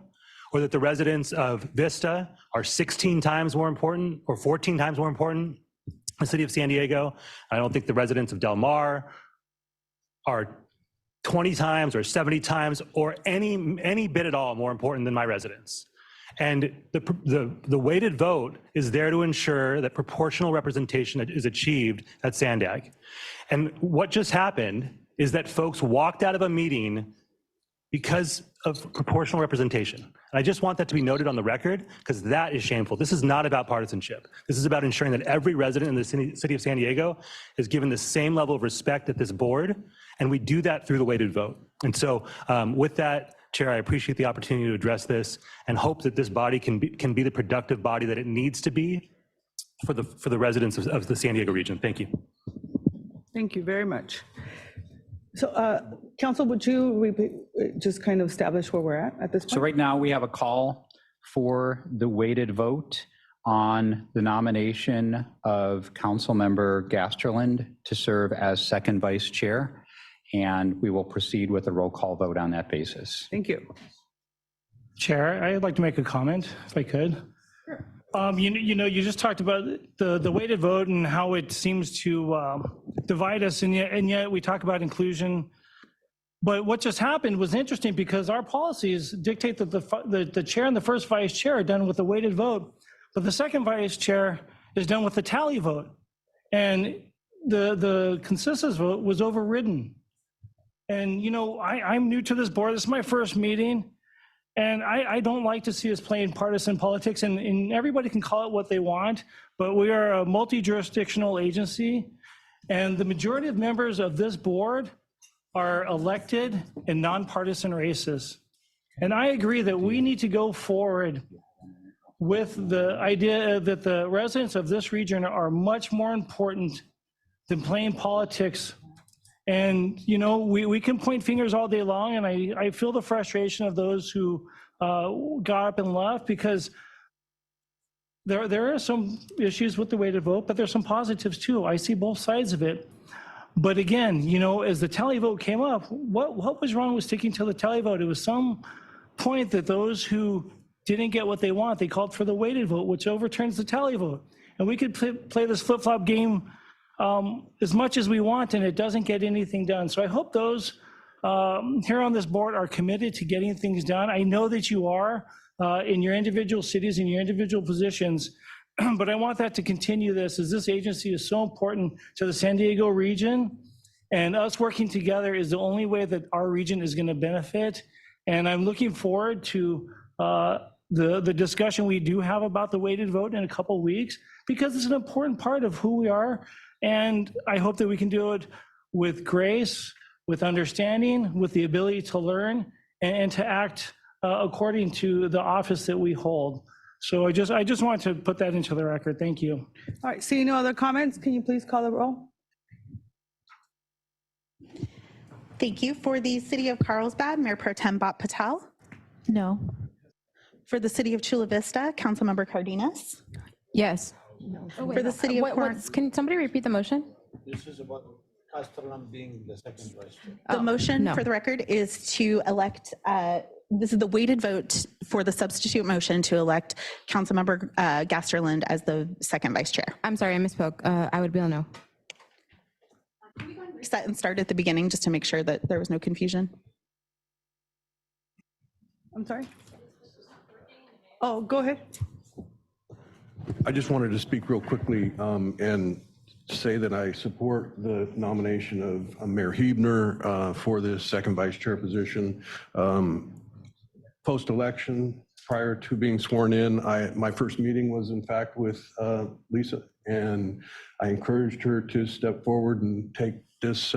Speaker 21: or that the residents of Vista are 16 times more important or 14 times more important than the city of San Diego. I don't think the residents of Del Mar are 20 times or 70 times or any bit at all more important than my residents. And the weighted vote is there to ensure that proportional representation is achieved at Sandag. And what just happened is that folks walked out of a meeting because of proportional representation. And I just want that to be noted on the record because that is shameful. This is not about partisanship. This is about ensuring that every resident in the city of San Diego is given the same level of respect at this board. And we do that through the weighted vote. And so with that, Chair, I appreciate the opportunity to address this and hope that this body can be the productive body that it needs to be for the residents of the San Diego region. Thank you.
Speaker 19: Thank you very much. So Council, would you just kind of establish where we're at this point?
Speaker 6: So right now we have a call for the weighted vote on the nomination of Councilmember Gasterland to serve as second vice chair. And we will proceed with a roll call vote on that basis.
Speaker 19: Thank you.
Speaker 2: Chair, I'd like to make a comment if I could. Sure. You just talked about the weighted vote and how it seems to divide us, and yet we talk about inclusion. But what just happened was interesting because our policies dictate that the chair and the first vice chair are done with a weighted vote, but the second vice chair is done with a tally vote. And the consensus vote was overridden. And, I'm new to this board. This is my first meeting. And I don't like to see us playing partisan politics. And everybody can call it what they want. But we are a multi-jurisdictional agency. And the majority of members of this board are elected in nonpartisan races. And I agree that we need to go forward with the idea that the residents of this region are much more important than playing politics. And, we can point fingers all day long, and I feel the frustration of those who got up and left because there are some issues with the weighted vote, but there's some positives too. I see both sides of it. But again, as the tally vote came up, what was wrong with sticking to the tally vote? It was some point that those who didn't get what they want, they called for the weighted vote, which overturns the tally vote. And we could play this flip-flop game as much as we want, and it doesn't get anything done. So I hope those here on this board are committed to getting things done. I know that you are in your individual cities, in your individual positions, but I want that to continue as this agency is so important to the San Diego region, and us working together is the only way that our region is going to benefit. And I'm looking forward to the discussion we do have about the weighted vote in a couple of weeks, because it's an important part of who we are. And I hope that we can do it with grace, with understanding, with the ability to learn and to act according to the office that we hold. So I just want to put that into the record. Thank you.
Speaker 19: All right, seeing no other comments, can you please call the roll?
Speaker 3: Thank you. For the City of Carlsbad, Mayor Pro Tem Bhat Patel.
Speaker 4: No.
Speaker 3: For the City of Chula Vista, Councilmember Cardenas.
Speaker 4: Yes.
Speaker 3: For the City of
Speaker 4: Can somebody repeat the motion?
Speaker 7: This is about Castellan being the second vice chair.
Speaker 3: The motion
Speaker 4: no.
Speaker 3: for the record is to elect, this is the weighted vote for the substitute motion to elect Councilmember Gasterland as the second vice chair.
Speaker 4: I'm sorry, I misspoke. I would be a no.
Speaker 3: Reset and start at the beginning just to make sure that there was no confusion.
Speaker 19: I'm sorry. Oh, go ahead.
Speaker 22: I just wanted to speak real quickly and say that I support the nomination of Mayor Huebner for this second vice chair position. Post-election, prior to being sworn in, my first meeting was in fact with Lisa, and I encouraged her to step forward and take this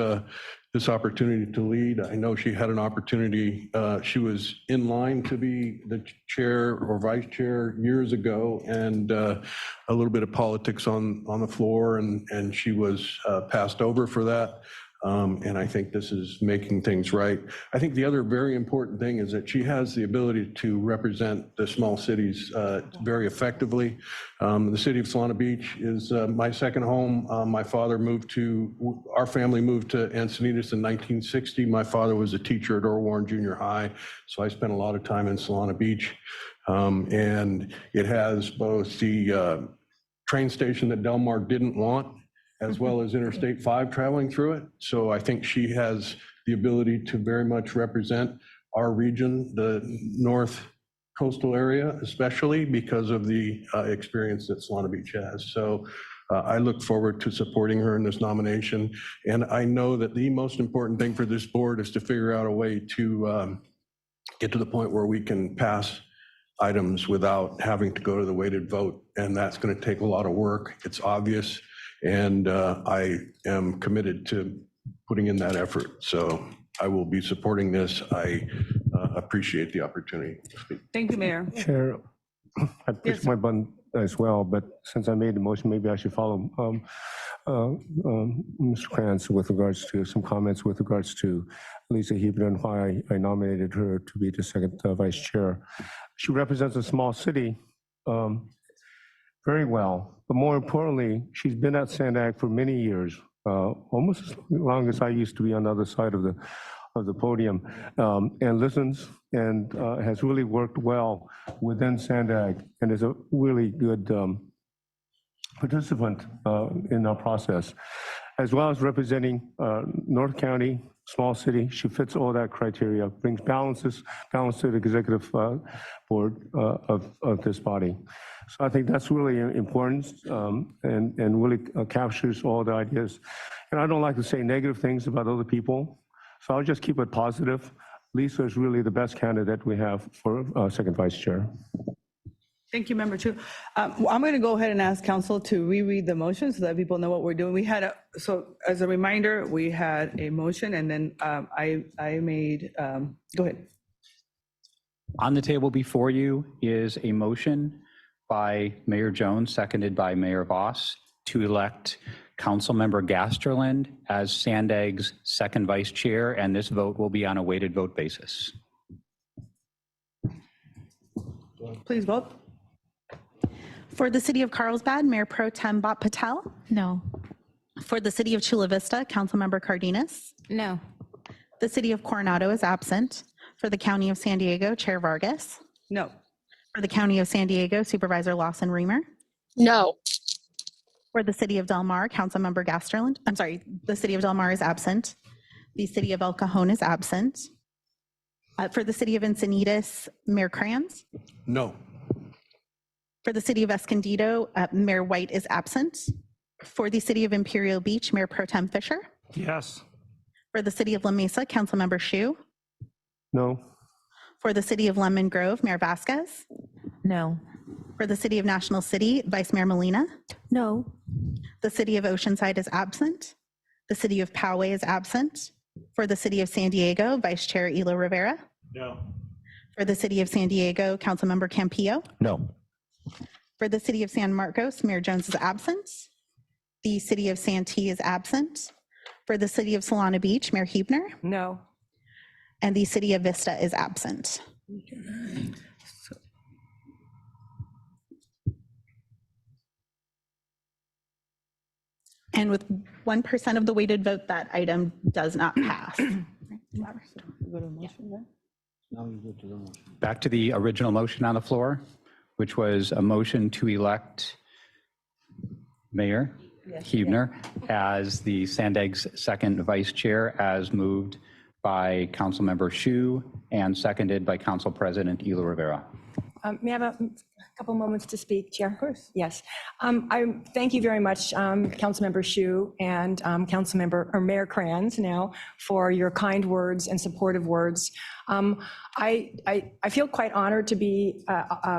Speaker 22: opportunity to lead. I know she had an opportunity. She was in line to be the chair or vice chair years ago, and a little bit of politics on the floor, and she was passed over for that. And I think this is making things right. I think the other very important thing is that she has the ability to represent the small cities very effectively. The city of Solana Beach is my second home. Our family moved to Encinitas in 1960. My father was a teacher at Earl Warren Junior High, so I spent a lot of time in Solana Beach. And it has both the train station that Del Mar didn't want, as well as Interstate 5 traveling through it. So I think she has the ability to very much represent our region, the North Coastal area, especially because of the experience that Solana Beach has. So I look forward to supporting her in this nomination. And I know that the most important thing for this board is to figure out a way to get to the point where we can pass items without having to go to the weighted vote. And that's going to take a lot of work. It's obvious. And I am committed to putting in that effort. So I will be supporting this. I appreciate the opportunity to speak.
Speaker 19: Thank you, Mayor.
Speaker 20: Chair, I pushed my button as well, but since I made the motion, maybe I should follow Mr. Krantz with regards to some comments with regards to Lisa Huebner and why I nominated her to be the second vice chair. She represents a small city very well. But more importantly, she's been at Sandag for many years, almost as long as I used to be on the other side of the podium, and listens and has really worked well within Sandag and is a really good participant in our process, as well as representing North County, small city. She fits all that criteria, brings balance to the executive board of this body. So I think that's really important and really captures all the ideas. And I don't like to say negative things about other people, so I'll just keep it positive. Lisa is really the best candidate we have for second vice chair.
Speaker 19: Thank you, Member Chu. I'm going to go ahead and ask council to reread the motion so that people know what we're doing. So as a reminder, we had a motion, and then I made, go ahead.
Speaker 6: On the table before you is a motion by Mayor Jones, seconded by Mayor Voss, to elect Councilmember Gasterland as Sandag's second vice chair, and this vote will be on a weighted vote basis.
Speaker 19: Please vote.
Speaker 3: For the City of Carlsbad, Mayor Pro Tem Bhat Patel.
Speaker 4: No.
Speaker 3: For the City of Chula Vista, Councilmember Cardenas.
Speaker 4: No.
Speaker 3: The City of Coronado is absent. For the County of San Diego, Chair Vargas.
Speaker 19: No.
Speaker 3: For the County of San Diego, Supervisor Lawson Reamer.
Speaker 13: No.
Speaker 3: For the City of Del Mar, Councilmember Gasterland. I'm sorry, the City of Del Mar is absent. The City of El Cajon is absent. For the City of Encinitas, Mayor Krantz.
Speaker 22: No.
Speaker 3: For the City of Escondido, Mayor White is absent. For the City of Imperial Beach, Mayor Pro Tem Fisher.
Speaker 2: Yes.
Speaker 3: For the City of La Mesa, Councilmember Shu.
Speaker 20: No.
Speaker 3: For the City of Lemon Grove, Mayor Vasquez.
Speaker 4: No.
Speaker 3: For the City of National City, Vice Mayor Molina.
Speaker 4: No.
Speaker 3: The City of Oceanside is absent. The City of Poway is absent. For the City of San Diego, Vice Chair Elo Rivera.
Speaker 20: No.
Speaker 3: For the City of San Diego, Councilmember Campillo.
Speaker 17: No.
Speaker 3: For the City of San Marcos, Mayor Jones is absent. The City of Santee is absent. For the City of Solana Beach, Mayor Huebner.
Speaker 15: No.
Speaker 3: And the City of Vista is absent. And with 1% of the weighted vote, that item does not pass.
Speaker 7: Now you go to the motion.
Speaker 6: Back to the original motion on the floor, which was a motion to elect Mayor Huebner as the Sandag's second vice chair, as moved by Councilmember Shu and seconded by Council President Elo Rivera.
Speaker 9: May I have a couple moments to speak, Chair? Of course. Yes. I thank you very much, Councilmember Shu and Mayor Kranz now, for your kind words and supportive words. I feel quite honored to be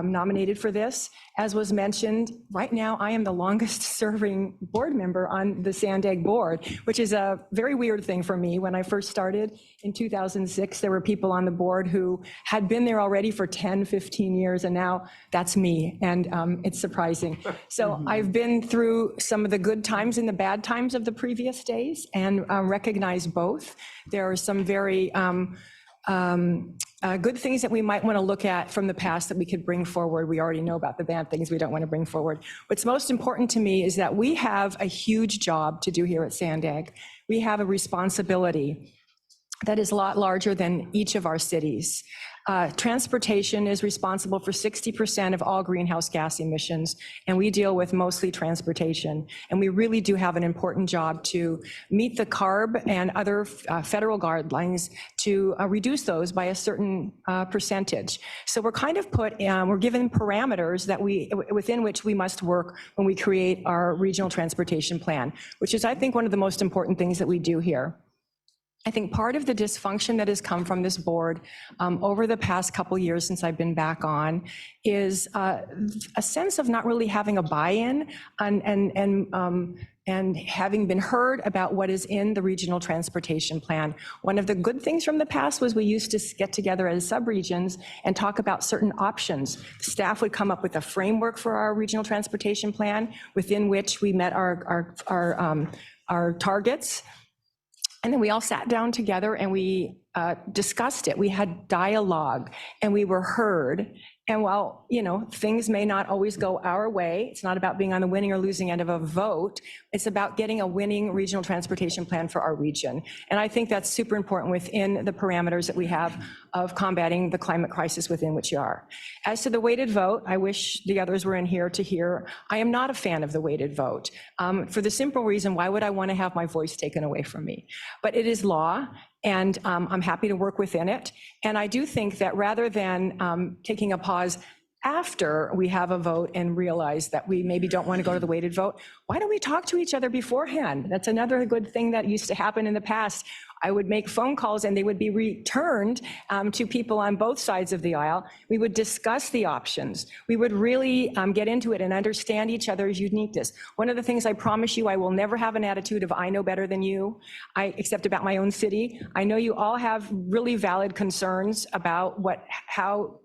Speaker 9: nominated for this. As was mentioned, right now I am the longest serving board member on the Sandag board, which is a very weird thing for me. When I first started in 2006, there were people on the board who had been there already for 10, 15 years, and now that's me, and it's surprising. So I've been through some of the good times and the bad times of the previous days, and recognize both. There are some very good things that we might want to look at from the past that we could bring forward. We already know about the bad things we don't want to bring forward. What's most important to me is that we have a huge job to do here at Sandag. We have a responsibility that is a lot larger than each of our cities. Transportation is responsible for 60% of all greenhouse gas emissions, and we deal with mostly transportation. And we really do have an important job to meet the CARB and other federal guidelines to reduce those by a certain percentage. So we're kind of we're given parameters that within which we must work when we create our regional transportation plan, which is, I think, one of the most important things that we do here. I think part of the dysfunction that has come from this board over the past couple years since I've been back on is a sense of not really having a buy-in and having been heard about what is in the regional transportation plan. One of the good things from the past was we used to get together as subregions and talk about certain options. Staff would come up with a framework for our regional transportation plan within which we met our targets. And then we all sat down together and we discussed it. We had dialogue and we were heard. And while, things may not always go our way, it's not about being on the winning or losing end of a vote. It's about getting a winning regional transportation plan for our region. And I think that's super important within the parameters that we have of combating the climate crisis within which you are. As to the weighted vote, I wish the others were in here to hear. I am not a fan of the weighted vote for the simple reason, why would I want to have my voice taken away from me? But it is law. And I'm happy to work within it. And I do think that rather than taking a pause after we have a vote and realize that we maybe don't want to go to the weighted vote, why don't we talk to each other beforehand? That's another good thing that used to happen in the past. I would make phone calls and they would be returned to people on both sides of the aisle. We would discuss the options. We would really get into it and understand each other's uniqueness. One of the things I promise you, I will never have an attitude of I know better than you, except about my own city. I know you all have really valid concerns about how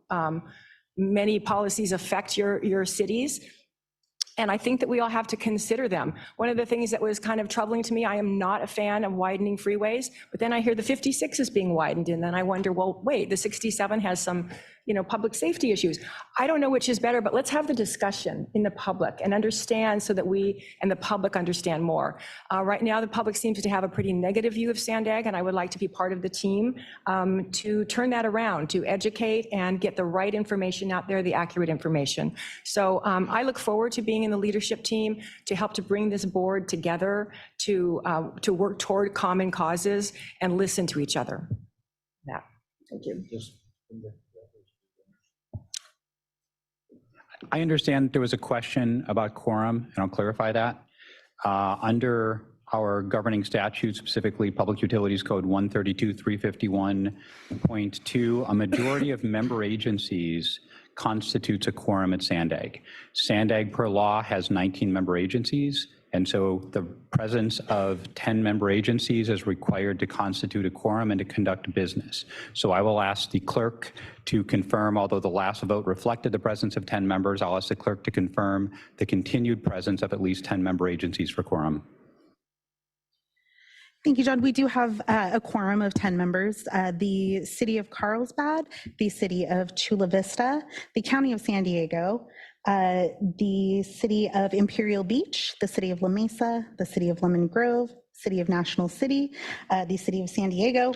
Speaker 9: many policies affect your cities. And I think that we all have to consider them. One of the things that was kind of troubling to me, I am not a fan of widening freeways, but then I hear the 56 is being widened, and then I wonder, well, wait, the 67 has some, public safety issues. I don't know which is better, but let's have the discussion in the public and understand so that we and the public understand more. Right now, the public seems to have a pretty negative view of Sandag, and I would like to be part of the team to turn that around, to educate and get the right information out there, the accurate information. So I look forward to being in the leadership team to help to bring this board together to work toward common causes and listen to each other. Yeah, thank you.
Speaker 6: I understand there was a question about quorum, and I'll clarify that. Under our governing statute, specifically Public Utilities Code 132-351.2, a majority of member agencies constitutes a quorum at Sandag. Sandag per law has 19 member agencies, And so the presence of 10-member agencies is required to constitute a quorum and to conduct business. So I will ask the clerk to confirm, although the last vote reflected the presence of 10 members, I'll ask the clerk to confirm the continued presence of at least 10-member agencies for quorum.
Speaker 3: Thank you, John. We do have a quorum of 10 members. The City of Carlsbad, the City of Chula Vista, the County of San Diego, the City of Imperial Beach, the City of La Mesa, the City of Lemon Grove, City of National City, the City of San Diego,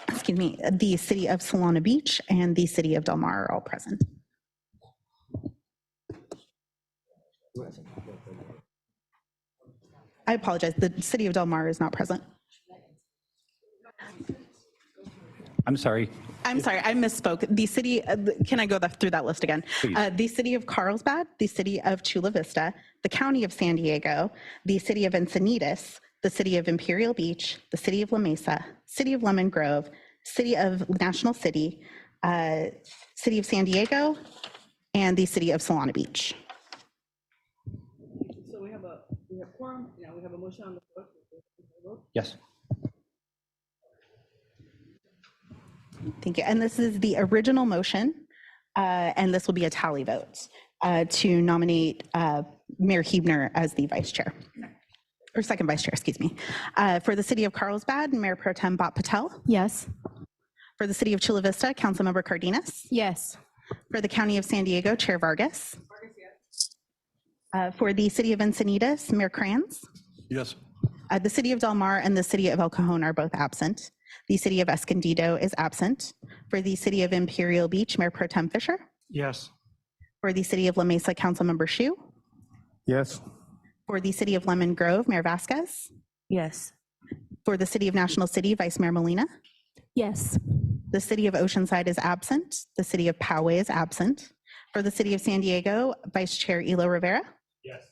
Speaker 3: excuse me, the City of Solana Beach, and the City of Del Mar are all present. I apologize, the City of Del Mar is not present.
Speaker 6: I'm sorry.
Speaker 3: I'm sorry, I misspoke. The city, can I go through that list again? The City of Carlsbad, the City of Chula Vista, the County of San Diego, the City of Encinitas, the City of Imperial Beach, the City of La Mesa, City of Lemon Grove, City of National City, City of San Diego, and the City of Solana Beach.
Speaker 19: So we have quorum, yeah, we have a motion on the floor.
Speaker 6: Yes.
Speaker 3: Thank you. And this is the original motion, and this will be a tally vote to nominate Mayor Huebner as the vice chair, or second vice chair, excuse me. For the City of Carlsbad, Mayor Pro Tem Bhat Patel.
Speaker 8: Yes.
Speaker 3: For the City of Chula Vista, Councilmember Cardenas.
Speaker 8: Yes.
Speaker 3: For the County of San Diego, Chair Vargas. For the City of Encinitas, Mayor Kranz.
Speaker 22: Yes.
Speaker 3: The City of Del Mar and the City of El Cajon are both absent. The City of Escondido is absent. For the City of Imperial Beach, Mayor Pro Tem Fisher.
Speaker 2: Yes.
Speaker 3: For the City of La Mesa, Councilmember Shu.
Speaker 20: Yes.
Speaker 3: For the City of Lemon Grove, Mayor Vasquez.
Speaker 9: Yes.
Speaker 3: For the City of National City, Vice Mayor Molina.
Speaker 8: Yes.
Speaker 3: The City of Oceanside is absent. The City of Poway is absent. For the City of San Diego, Vice Chair Elo Rivera.
Speaker 21: Yes.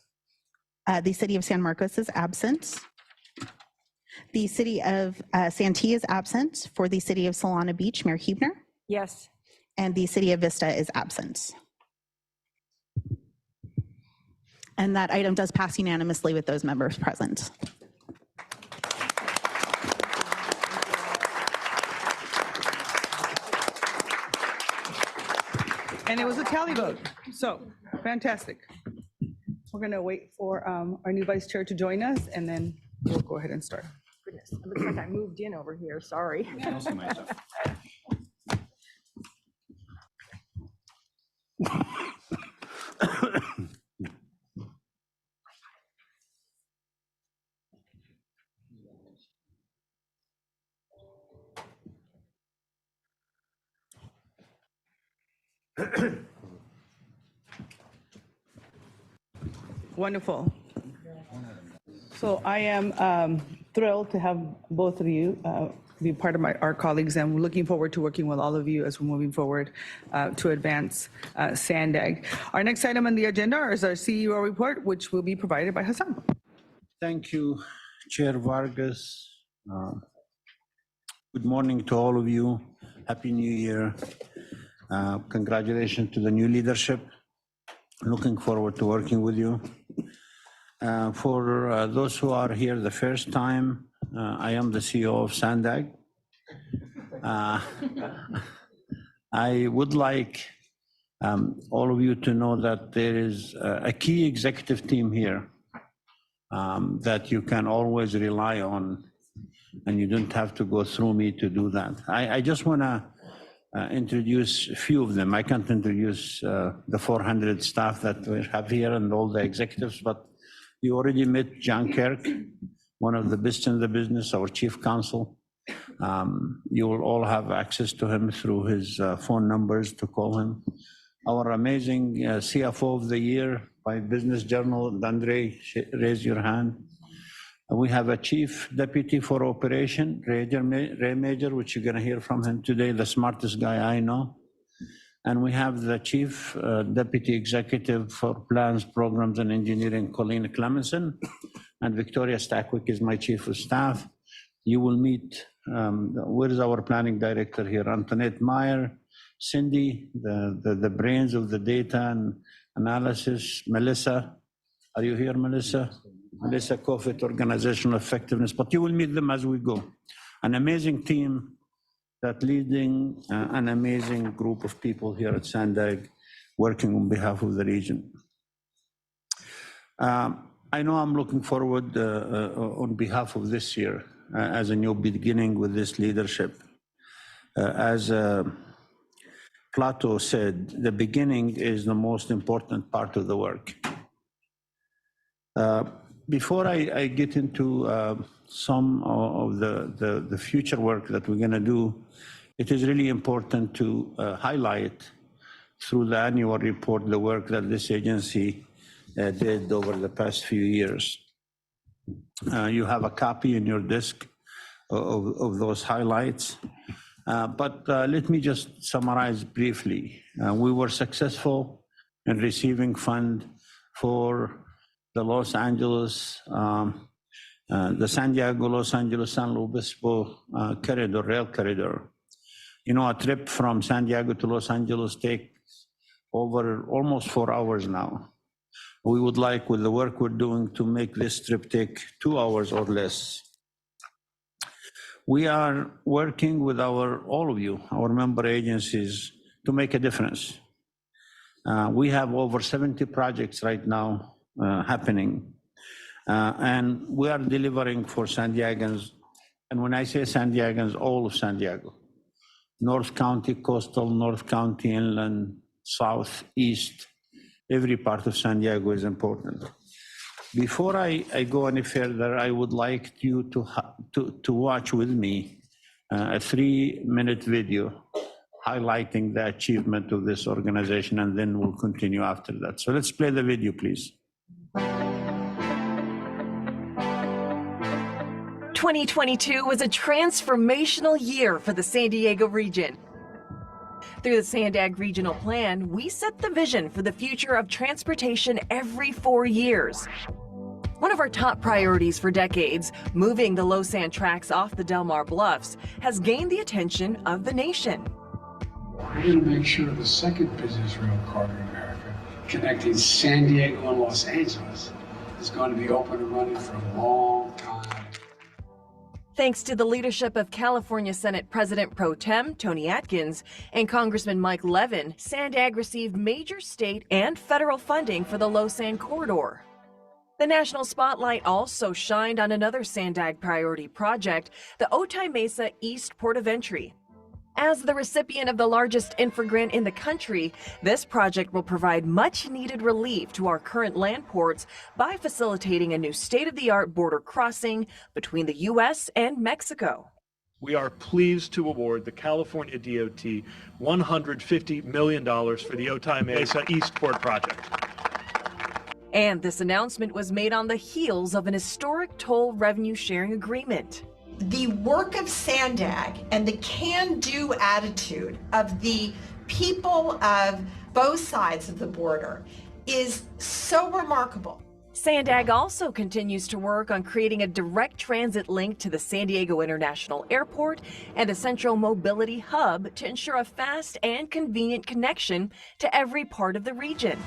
Speaker 3: The City of San Marcos is absent. The City of Santee is absent. For the City of Solana Beach, Mayor Huebner.
Speaker 9: Yes.
Speaker 3: And the City of Vista is absent. And that item does pass unanimously with those members present.
Speaker 19: And it was a tally vote, so fantastic. We're going to wait for our new vice chair to join us, and then we'll go ahead and start.
Speaker 9: Goodness, it looks like I moved in over here, sorry.
Speaker 19: Wonderful. So I am thrilled to have both of you be part of our colleagues, and we're looking forward to working with all of you as we're moving forward to advance Sandag. Our next item on the agenda is our CEO report, which will be provided by Hassan.
Speaker 10: Thank you, Chair Vargas. Good morning to all of you. Happy New Year. Congratulations to the new leadership. Looking forward to working with you. For those who are here the first time, I am the CEO of Sandag. I would like all of you to know that there is a key executive team here that you can always rely on, and you don't have to go through me to do that. I just want to introduce a few of them. I can't introduce the 400 staff that we have here and all the executives, but you already met John Kirk, one of the best in the business, our chief counsel. You will all have access to him through his phone numbers to call him. Our amazing CFO of the year by Business Journal, Dandre, raise your hand. We have a chief deputy for operation, Ray Major, which you're going to hear from him today, the smartest guy I know. And we have the chief deputy executive for plans, programs, and engineering, Colleen Clemenson. And Victoria Stackwick is my chief of staff. You will meet, where is our planning director here? Antoinette Meyer, Cindy, the brains of the data and analysis, Melissa, Are you here, Melissa? Melissa Coffett, Organizational Effectiveness, but you will meet them as we go. An amazing team that leading an amazing group of people here at Sandag working on behalf of the region. I know I'm looking forward on behalf of this year as a new beginning with this leadership. As Plato said, the beginning is the most important part of the work. Before I get into some of the future work that we're going to do, it is really important to highlight through the annual report the work that this agency did over the past few years. You have a copy in your desk of those highlights. But let me just summarize briefly. We were successful in receiving fund for the Los Angeles, the San Diego, Los Angeles, San Luis Obispo corridor, rail corridor. You know, a trip from San Diego to Los Angeles takes over almost 4 hours now. We would like, with the work we're doing, to make this trip take 2 hours or less. We are working with all of you, our member agencies, to make a difference. We have over 70 projects right now happening, and we are delivering for San Diegans. And when I say San Diegans, all of San Diego, North County, coastal, North County, inland, south, east, every part of San Diego is important. Before I go any further, I would like you to watch with me a 3-minute video highlighting the achievement of this organization, and then we'll continue after that. So let's play the video, please.
Speaker 11: 2022 was a transformational year for the San Diego region. Through the Sandag Regional Plan, we set the vision for the future of transportation every 4 years. One of our top priorities for decades, moving the low-sand tracks off the Del Mar Bluffs, has gained the attention of the nation.
Speaker 12: We're going to make sure the second busiest rail corridor in America, connecting San Diego and Los Angeles, is going to be open and running for a long time.
Speaker 11: Thanks to the leadership of California Senate President Pro Tem Tony Atkins and Congressman Mike Levin, Sandag received major state and federal funding for the Low Sand Corridor. The national spotlight also shined on another Sandag priority project, the Otay Mesa East Port of Entry. As the recipient of the largest infra grant in the country, this project will provide much-needed relief to our current land ports by facilitating a new state-of-the-art border crossing between the U.S. and Mexico.
Speaker 23: We are pleased to award the California DOT $150 million for the Otay Mesa East Port project.
Speaker 11: And this announcement was made on the heels of an historic toll revenue sharing agreement.
Speaker 24: The work of Sandag and the can-do attitude of the people of both sides of the border is so remarkable.
Speaker 11: Sandag also continues to work on creating a direct transit link to the San Diego International Airport and a central mobility hub to ensure a fast and convenient connection to every part of the region.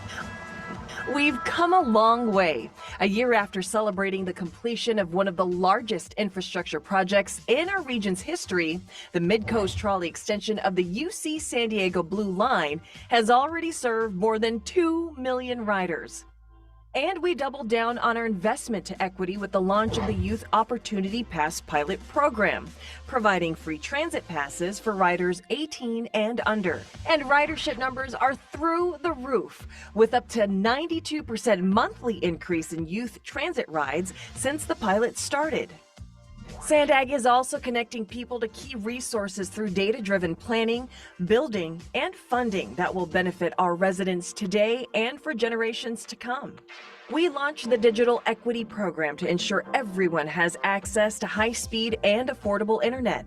Speaker 11: We've come a long way. A year after celebrating the completion of one of the largest infrastructure projects in our region's history, the Mid-Coast Trolley extension of the UC San Diego Blue Line has already served more than 2 million riders. And we doubled down on our investment to equity with the launch of the Youth Opportunity Pass pilot program, providing free transit passes for riders 18 and under. And ridership numbers are through the roof, with up to 92% monthly increase in youth transit rides since the pilot started. Sandag is also connecting people to key resources through data-driven planning, building, and funding that will benefit our residents today and for generations to come. We launched the Digital Equity Program to ensure everyone has access to high-speed and affordable internet.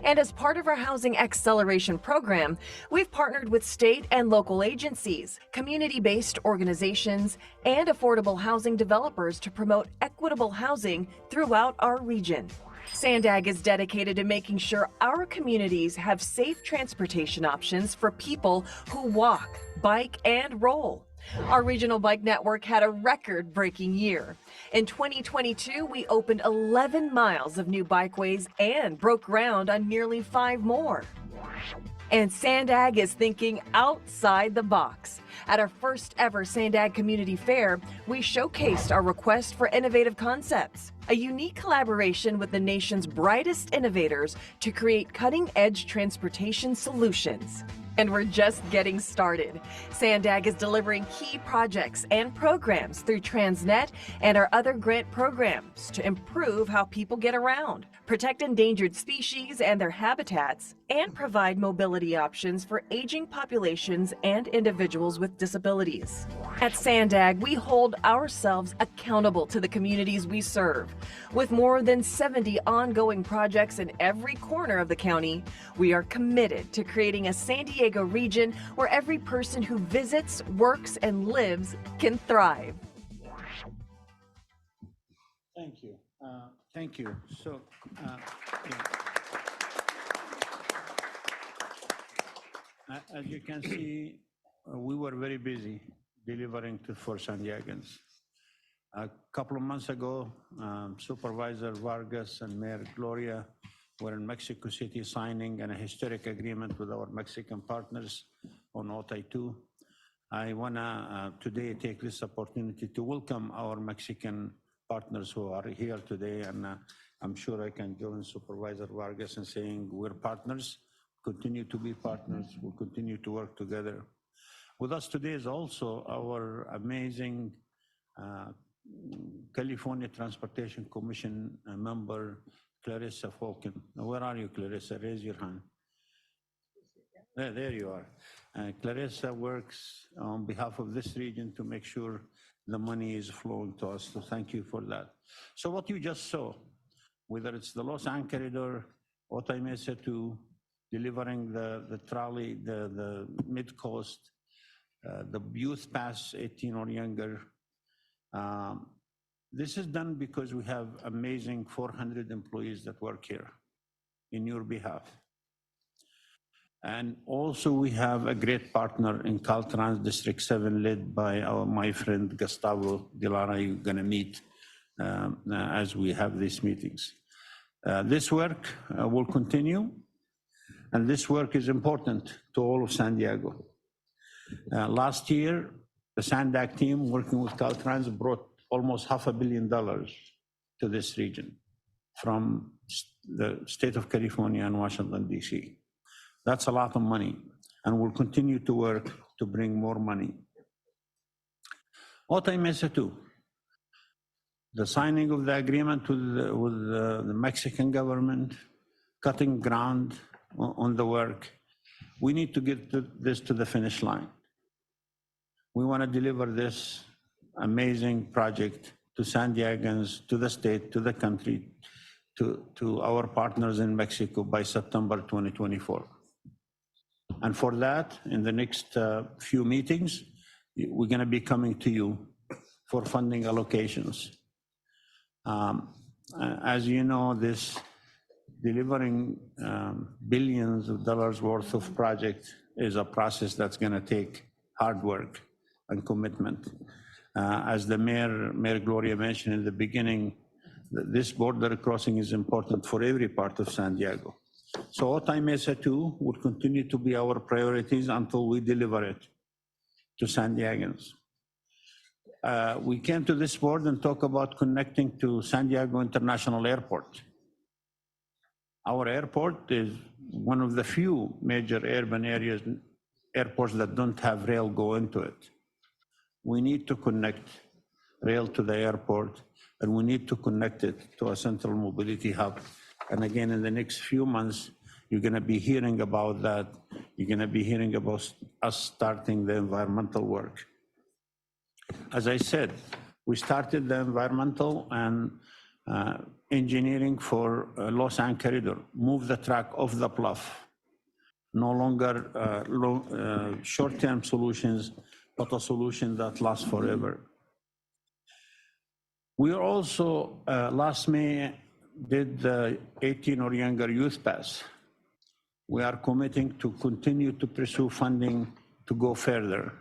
Speaker 11: And as part of our Housing Acceleration Program, we've partnered with state and local agencies, community-based organizations, and affordable housing developers to promote equitable housing throughout our region. Sandag is dedicated to making sure our communities have safe transportation options for people who walk, bike, and roll. Our regional bike network had a record-breaking year. In 2022, we opened 11 miles of new bikeways and broke ground on nearly 5 more. And Sandag is thinking outside the box. At our first ever Sandag Community Fair, we showcased our request for innovative concepts, a unique collaboration with the nation's brightest innovators to create cutting-edge transportation solutions. And we're just getting started. Sandag is delivering key projects and programs through Transnet and our other grant programs to improve how people get around, protect endangered species and their habitats, and provide mobility options for aging populations and individuals with disabilities. At Sandag, we hold ourselves accountable to the communities we serve. With more than 70 ongoing projects in every corner of the county, we are committed to creating a San Diego region where every person who visits, works, and lives can thrive.
Speaker 10: Thank you. Thank you. So, as you can see, we were very busy delivering for San Diegans. A couple of months ago, Supervisor Vargas and Mayor Gloria were in Mexico City signing a historic agreement with our Mexican partners on Otay 2. I want to today take this opportunity to welcome our Mexican partners who are here today, and I'm sure I can join Supervisor Vargas in saying we're partners, continue to be partners, we'll continue to work together. With us today is also our amazing California Transportation Commission member, Clarissa Falcon. Where are you, Clarissa? Raise your hand. There you are. Clarissa works on behalf of this region to make sure the money is flowing to us, so thank you for that. So what you just saw, whether it's the Los Angeles, Otay Mesa 2, delivering the trolley, the mid-coast, the youth pass 18 or younger, this is done because we have amazing 400 employees that work here in your behalf. And also we have a great partner in Caltrans District 7 led by my friend Gustavo De Lara you're going to meet as we have these meetings. This work will continue, and this work is important to all of San Diego. Last year, the Sandag team working with Caltrans brought almost $500 million to this region from the state of California and Washington, D.C. That's a lot of money, and we'll continue to work to bring more money. Otay Mesa 2, the signing of the agreement with the Mexican government, cutting ground on the work. We need to get this to the finish line. We want to deliver this amazing project to San Diegans, to the state, to the country, to our partners in Mexico by September 2024. And for that, in the next few meetings, we're going to be coming to you for funding allocations. As you know, this delivering billions of dollars worth of project is a process that's going to take hard work and commitment. As the Mayor Gloria mentioned in the beginning, this border crossing is important for every part of San Diego. So Otay Mesa 2 will continue to be our priorities until we deliver it to San Diegans. We came to this board and talk about connecting to San Diego International Airport. Our airport is one of the few major urban areas, airports that don't have rail go into it. We need to connect rail to the airport, and we need to connect it to a central mobility hub. And again, in the next few months, you're going to be hearing about that. You're going to be hearing about us starting the environmental work. As I said, we started the environmental and engineering for Los Angeles, move the track off the bluff. No longer short-term solutions, but a solution that lasts forever. We also, last May, did the 18 or younger youth pass. We are committing to continue to pursue funding to go further.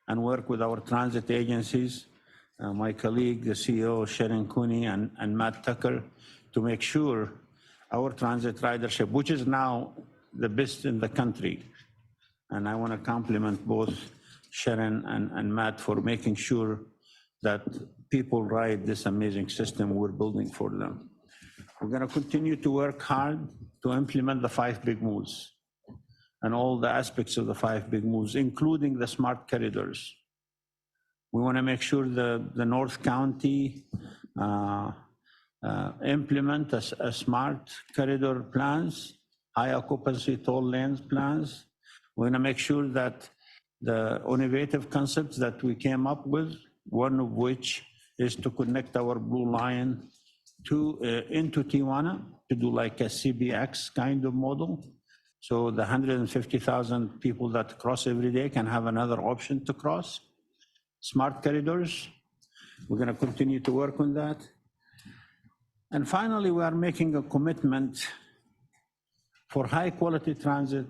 Speaker 10: and work with our transit agencies, my colleague, the CEO, Sharon Cooney, and Matt Tucker, to make sure our transit ridership, which is now the best in the country, and I want to compliment both Sharon and Matt for making sure that people ride this amazing system we're building for them. We're going to continue to work hard to implement the 5 big moves and all the aspects of the 5 big moves, including the smart corridors. We want to make sure the North County implement a smart corridor plans, high occupancy toll lanes plans. We're going to make sure that the innovative concepts that we came up with, one of which is to connect our Blue Line into Tijuana to do like a CBX kind of model. So the 150,000 people that cross every day can have another option to cross. Smart corridors, we're going to continue to work on that. And finally, we are making a commitment for high quality transit,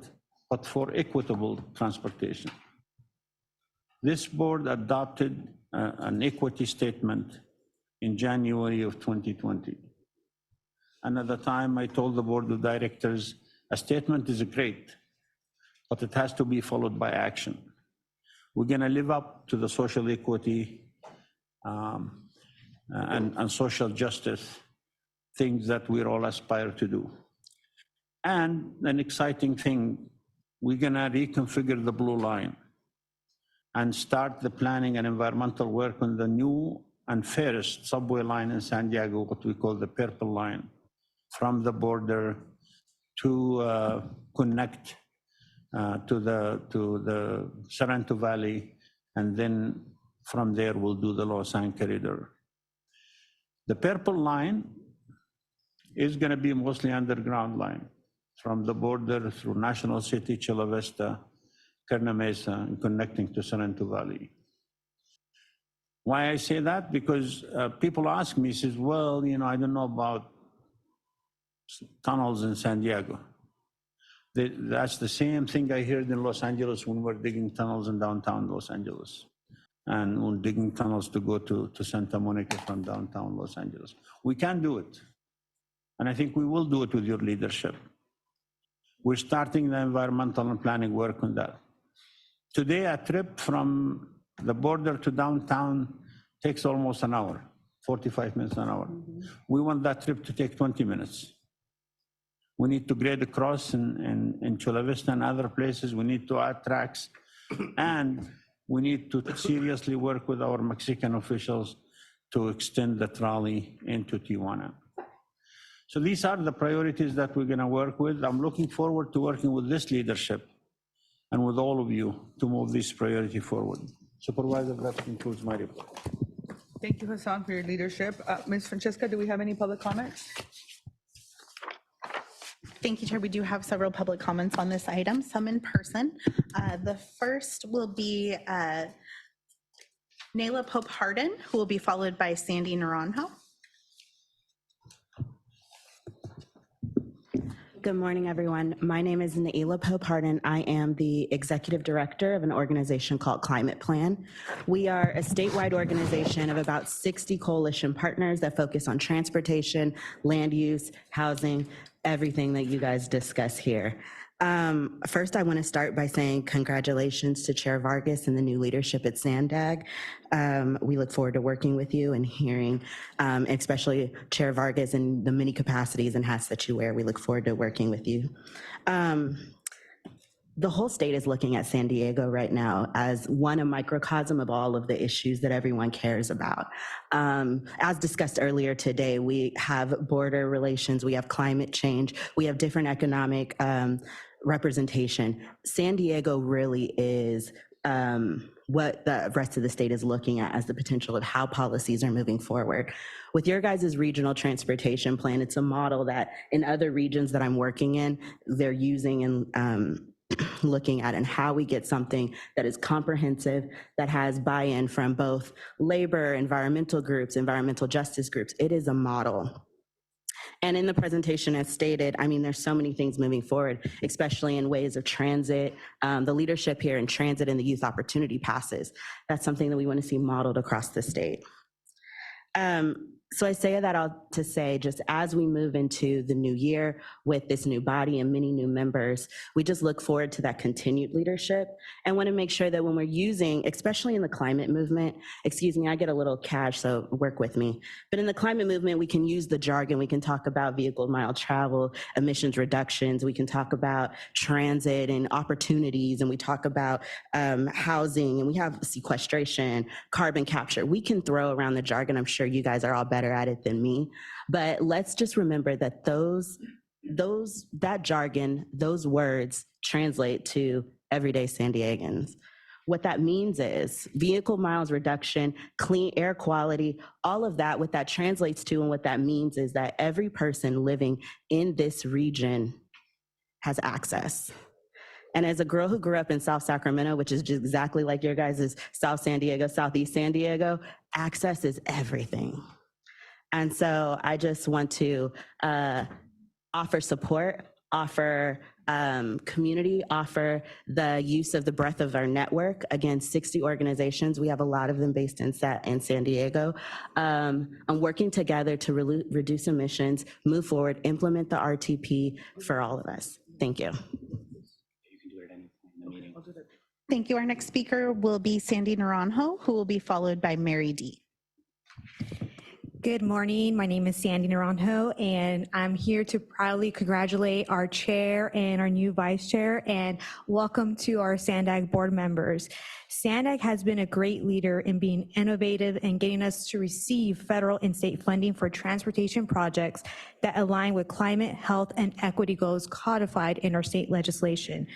Speaker 10: but for equitable transportation. This board adopted an equity statement in January of 2020. And at the time, I told the board of directors, a statement is great, but it has to be followed by action. We're going to live up to the social equity and social justice things that we all aspire to do. And an exciting thing, we're going to reconfigure the Blue Line and start the planning and environmental work on the new and fairest subway line in San Diego, what we call the Purple Line, from the border to connect to the Sorrento Valley, and then from there we'll do the Los Angeles corridor. The Purple Line is going to be mostly underground line from the border through National City, Chula Vista, Kearny Mesa, and connecting to Sorrento Valley. Why I say that? Because people ask me, says, well, you know, I don't know about tunnels in San Diego. That's the same thing I heard in Los Angeles when we're digging tunnels in downtown Los Angeles, and when digging tunnels to go to Santa Monica from downtown Los Angeles. We can do it. And I think we will do it with your leadership. We're starting the environmental and planning work on that. Today, a trip from the border to downtown takes almost an hour, 45 minutes an hour. We want that trip to take 20 minutes. We need to grade across in Chula Vista and other places. We need to add tracks. And we need to seriously work with our Mexican officials to extend the trolley into Tijuana. So these are the priorities that we're going to work with. I'm looking forward to working with this leadership and with all of you to move this priority forward. Supervisor, that concludes my report.
Speaker 19: Thank you, Hassan, for your leadership. Ms. Francesca, do we have any public comments?
Speaker 3: Thank you, Chair. We do have several public comments on this item, some in person. The first will be Nayla Pope Harden, who will be followed by Sandy Naranjo.
Speaker 1: Good morning, everyone. My name is Naila Pope Harden. I am the executive director of an organization called Climate Plan. We are a statewide organization of about 60 coalition partners that focus on transportation, land use, housing, everything that you guys discuss here. First, I want to start by saying congratulations to Chair Vargas and the new leadership at SANDAG. We look forward to working with you and hearing, especially Chair Vargas and the many capacities and hats that you wear. We look forward to working with you. The whole state is looking at San Diego right now as a microcosm of all of the issues that everyone cares about. As discussed earlier today, we have border relations, we have climate change, we have different economic representation. San Diego really is what the rest of the state is looking at as the potential of how policies are moving forward. With your guys' regional transportation plan, it's a model that in other regions that I'm working in, they're using and looking at, and how we get something that is comprehensive, that has buy-in from both labor, environmental groups, environmental justice groups. It is a model. And in the presentation as stated, I mean, there's so many things moving forward, especially in ways of transit, the leadership here in transit and the youth opportunity passes. That's something that we want to see modeled across the state. So I say that all to say, just as we move into the new year with this new body and many new members, we just look forward to that continued leadership and want to make sure that when we're using, especially in the climate movement, excuse me, I get a little cash, so work with me. But in the climate movement, we can use the jargon. We can talk about vehicle mile travel, emissions reductions. We can talk about transit and opportunities. And we talk about housing, and we have sequestration, carbon capture. We can throw around the jargon. I'm sure you guys are all better at it than me, but let's just remember that that jargon, those words translate to everyday San Diegans. What that means is vehicle miles reduction, clean air quality, all of that, what that translates to and what that means is that every person living in this region has access. And as a girl who grew up in South Sacramento, which is just exactly like your guys' South San Diego, Southeast San Diego, access is everything. And so I just want to offer support, offer community, offer the use of the breadth of our network. Again, 60 organizations. We have a lot of them based in San Diego. I'm working together to reduce emissions, move forward, implement the RTP for all of us. Thank you.
Speaker 3: Thank you. Our next speaker will be Sandy Naranjo, who will be followed by Mary D.
Speaker 5: Good morning. My name is Sandy Naranjo, and I'm here to proudly congratulate our chair and our new vice chair, and welcome to our SANDAG board members. SANDAG has been a great leader in being innovative and getting us to receive federal and state funding for transportation projects that align with climate, health, and equity goals codified in our state legislation.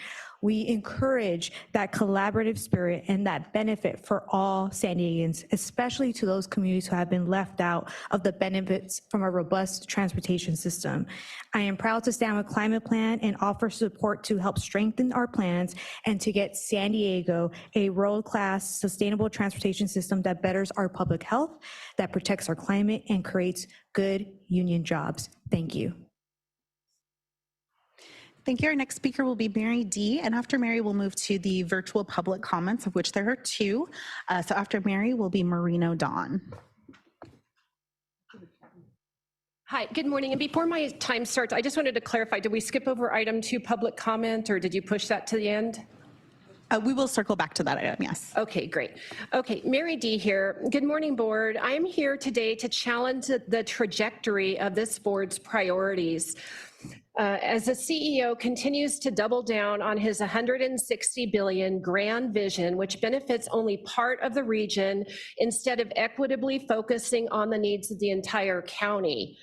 Speaker 5: We encourage that collaborative spirit and that benefit for all San Diegans, especially to those communities who have been left out of the benefits from a robust transportation system. I am proud to stand with Climate Plan and offer support to help strengthen our plans and to get San Diego a world-class sustainable transportation system that betters our public health, that protects our climate, and creates good union jobs. Thank you.
Speaker 3: Thank you. Our next speaker will be Mary D. And after Mary, we'll move to the virtual public comments, of which there are two. So after Mary will be Marino Dawn.
Speaker 14: Hi, good morning. And before my time starts, I just wanted to clarify, did we skip over item 2, public comment, or did you push that to the end?
Speaker 3: We will circle back to that item, yes.
Speaker 14: Okay, great. Okay, Mary D here. Good morning, board. I am here today to challenge the trajectory of this board's priorities. As the CEO continues to double down on his $160 billion grand vision, which benefits only part of the region instead of equitably focusing on the needs of the entire county.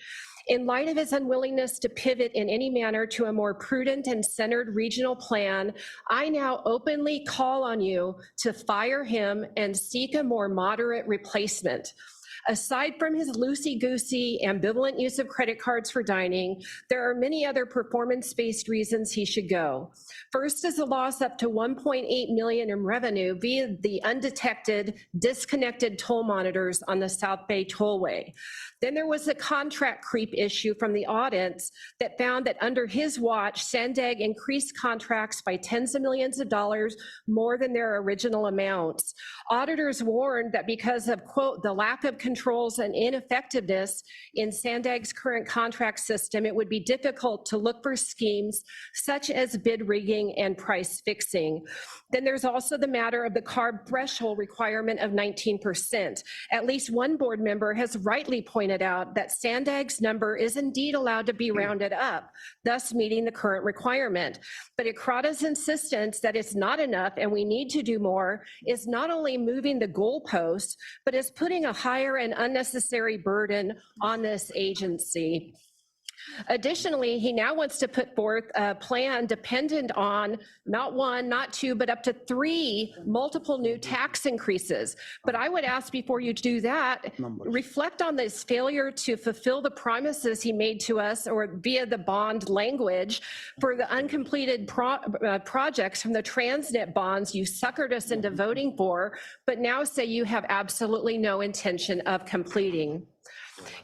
Speaker 14: In light of his unwillingness to pivot in any manner to a more prudent and centered regional plan, I now openly call on you to fire him and seek a more moderate replacement. Aside from his loosey-goosey, ambivalent use of credit cards for dining, there are many other performance-based reasons he should go. First is the loss up to $1.8 million in revenue via the undetected, disconnected toll monitors on the South Bay Tollway. Then there was a contract creep issue from the audits that found that under his watch, SANDAG increased contracts by tens of millions of dollars more than their original amounts. Auditors warned that because of, quote, the lack of controls and ineffectiveness in SANDAG's current contract system, it would be difficult to look for schemes such as bid rigging and price fixing. Then there's also the matter of the CARB threshold requirement of 19%. At least one board member has rightly pointed out that SANDAG's number is indeed allowed to be rounded up, thus meeting the current requirement. But ICRADA's insistence that it's not enough and we need to do more is not only moving the goalposts, but is putting a higher and unnecessary burden on this agency. Additionally, he now wants to put forth a plan dependent on not one, not two, but up to 3 multiple new tax increases. But I would ask before you do that, reflect on this failure to fulfill the promises he made to us or via the bond language for the uncompleted projects from the Transnet bonds you suckered us into voting for, but now say you have absolutely no intention of completing.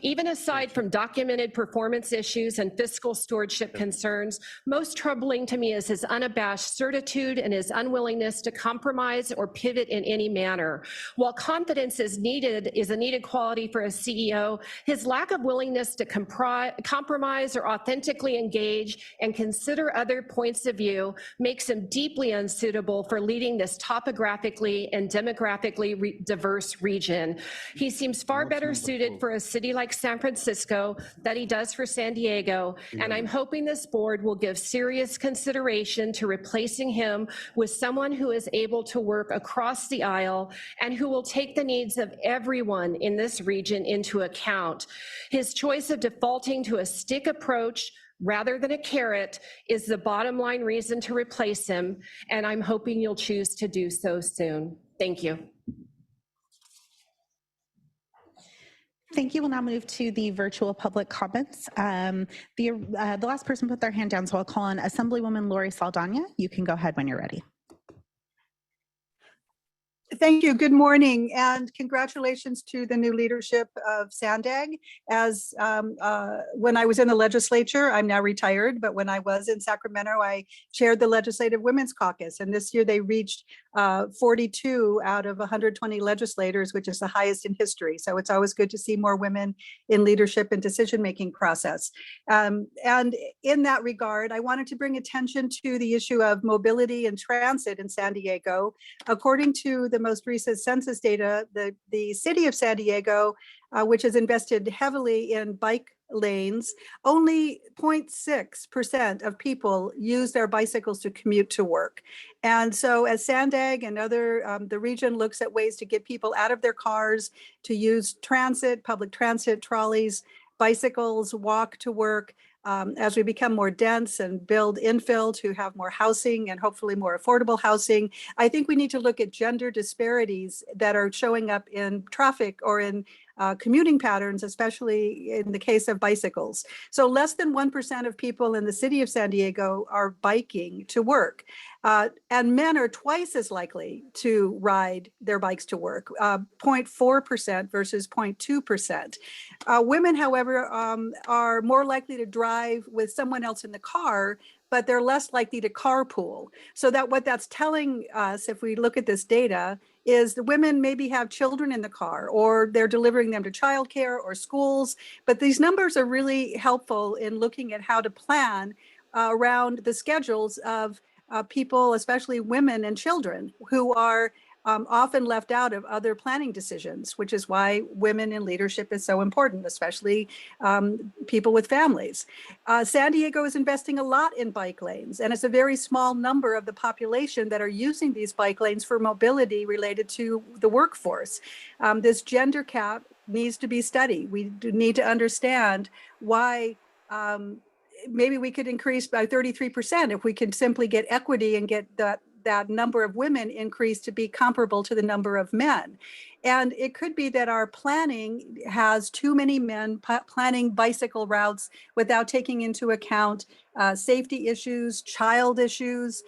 Speaker 14: Even aside from documented performance issues and fiscal stewardship concerns, most troubling to me is his unabashed certitude and his unwillingness to compromise or pivot in any manner. While confidence is a needed quality for a CEO, his lack of willingness to compromise or authentically engage and consider other points of view makes him deeply unsuitable for leading this topographically and demographically diverse region. He seems far better suited for a city like San Francisco than he does for San Diego, and I'm hoping this board will give serious consideration to replacing him with someone who is able to work across the aisle and who will take the needs of everyone in this region into account. His choice of defaulting to a stick approach rather than a carrot is the bottom line reason to replace him, and I'm hoping you'll choose to do so soon. Thank you.
Speaker 3: Thank you. We'll now move to the virtual public comments. The last person put their hand down, so I'll call on Assemblywoman Lori Saldana. You can go ahead when you're ready.
Speaker 4: Thank you. Good morning, and congratulations to the new leadership of SANDAG. As when I was in the legislature, I'm now retired, but when I was in Sacramento, I chaired the Legislative Women's Caucus, and this year they reached 42 out of 120 legislators, which is the highest in history. So it's always good to see more women in leadership and decision-making process. And in that regard, I wanted to bring attention to the issue of mobility and transit in San Diego. According to the most recent census data, the city of San Diego, which has invested heavily in bike lanes, only 0.6% of people use their bicycles to commute to work. And so as SANDAG and the region looks at ways to get people out of their cars, to use transit, public transit, trolleys, bicycles, walk to work, as we become more dense and build infill to have more housing and hopefully more affordable housing, I think we need to look at gender disparities that are showing up in traffic or in commuting patterns, especially in the case of bicycles. So less than 1% of people in the city of San Diego are biking to work. And men are twice as likely to ride their bikes to work, 0.4% versus 0.2%. Women, however, are more likely to drive with someone else in the car, but they're less likely to carpool. So that what that's telling us, if we look at this data, is the women maybe have children in the car or they're delivering them to childcare or schools. But these numbers are really helpful in looking at how to plan around the schedules of people, especially women and children, who are often left out of other planning decisions, which is why women in leadership is so important, especially people with families. San Diego is investing a lot in bike lanes, and it's a very small number of the population that are using these bike lanes for mobility related to the workforce. This gender cap needs to be studied. We do need to understand why maybe we could increase by 33% if we can simply get equity and get that number of women increased to be comparable to the number of men. And it could be that our planning has too many men planning bicycle routes without taking into account safety issues, child issues.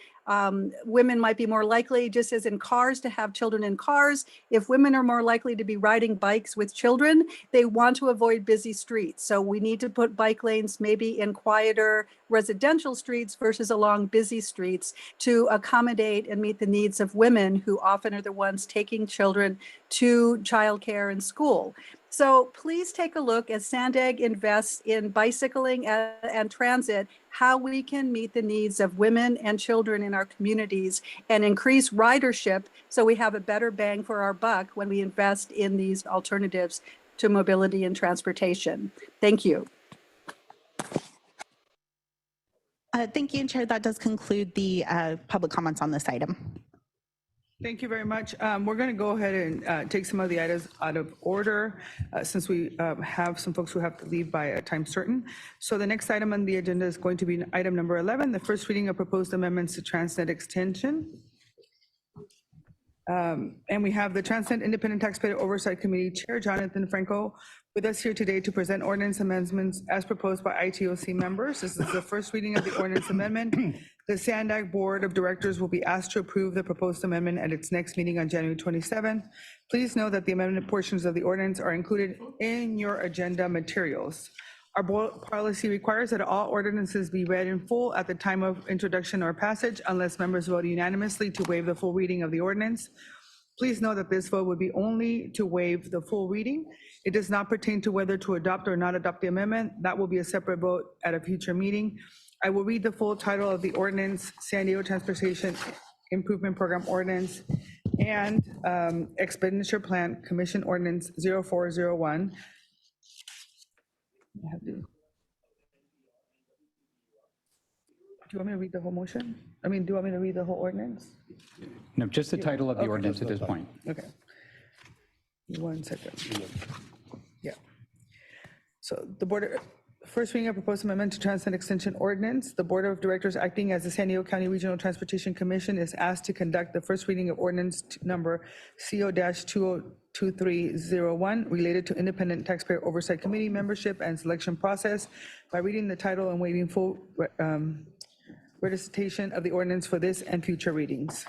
Speaker 4: Women might be more likely, just as in cars, to have children in cars. If women are more likely to be riding bikes with children, they want to avoid busy streets. So we need to put bike lanes maybe in quieter residential streets versus along busy streets to accommodate and meet the needs of women who often are the ones taking children to childcare and school. So please take a look as SANDAG invests in bicycling and transit, how we can meet the needs of women and children in our communities and increase ridership so we have a better bang for our buck when we invest in these alternatives to mobility and transportation. Thank you.
Speaker 3: Thank you, Chair. That does conclude the public comments on this item.
Speaker 19: Thank you very much. We're going to go ahead and take some of the items out of order since we have some folks who have to leave by a time certain. So the next item on the agenda is going to be item number 11, the first reading of proposed amendments to Transnet extension. And we have the Transnet Independent Taxpayer Oversight Committee Chair Jonathan Franco with us here today to present ordinance amendments as proposed by ITOC members. This is the first reading of the ordinance amendment. The Sandag Board of Directors will be asked to approve the proposed amendment at its next meeting on January 27th. Please note that the amendment portions of the ordinance are included in your agenda materials. Our board policy requires that all ordinances be read in full at the time of introduction or passage unless members vote unanimously to waive the full reading of the ordinance. Please note that this vote would be only to waive the full reading. It does not pertain to whether to adopt or not adopt the amendment. That will be a separate vote at a future meeting. I will read the full title of the ordinance: San Diego Transportation Improvement Program Ordinance and Expenditure Plan Commission Ordinance 0401. Do you want me to read the whole motion? I mean, do you want me to read the whole ordinance?
Speaker 6: No, just the title of the
Speaker 19: Okay.
Speaker 6: ordinance at this point.
Speaker 19: Okay. 1 second. Yeah. So the board, first reading of proposed amendment to Transnet Extension Ordinance. The Board of Directors acting as the San Diego County Regional Transportation Commission is asked to conduct the first reading of ordinance number CO-202301 related to Independent Taxpayer Oversight Committee membership and selection process by reading the title and waiving full recitation of the ordinance for this and future readings.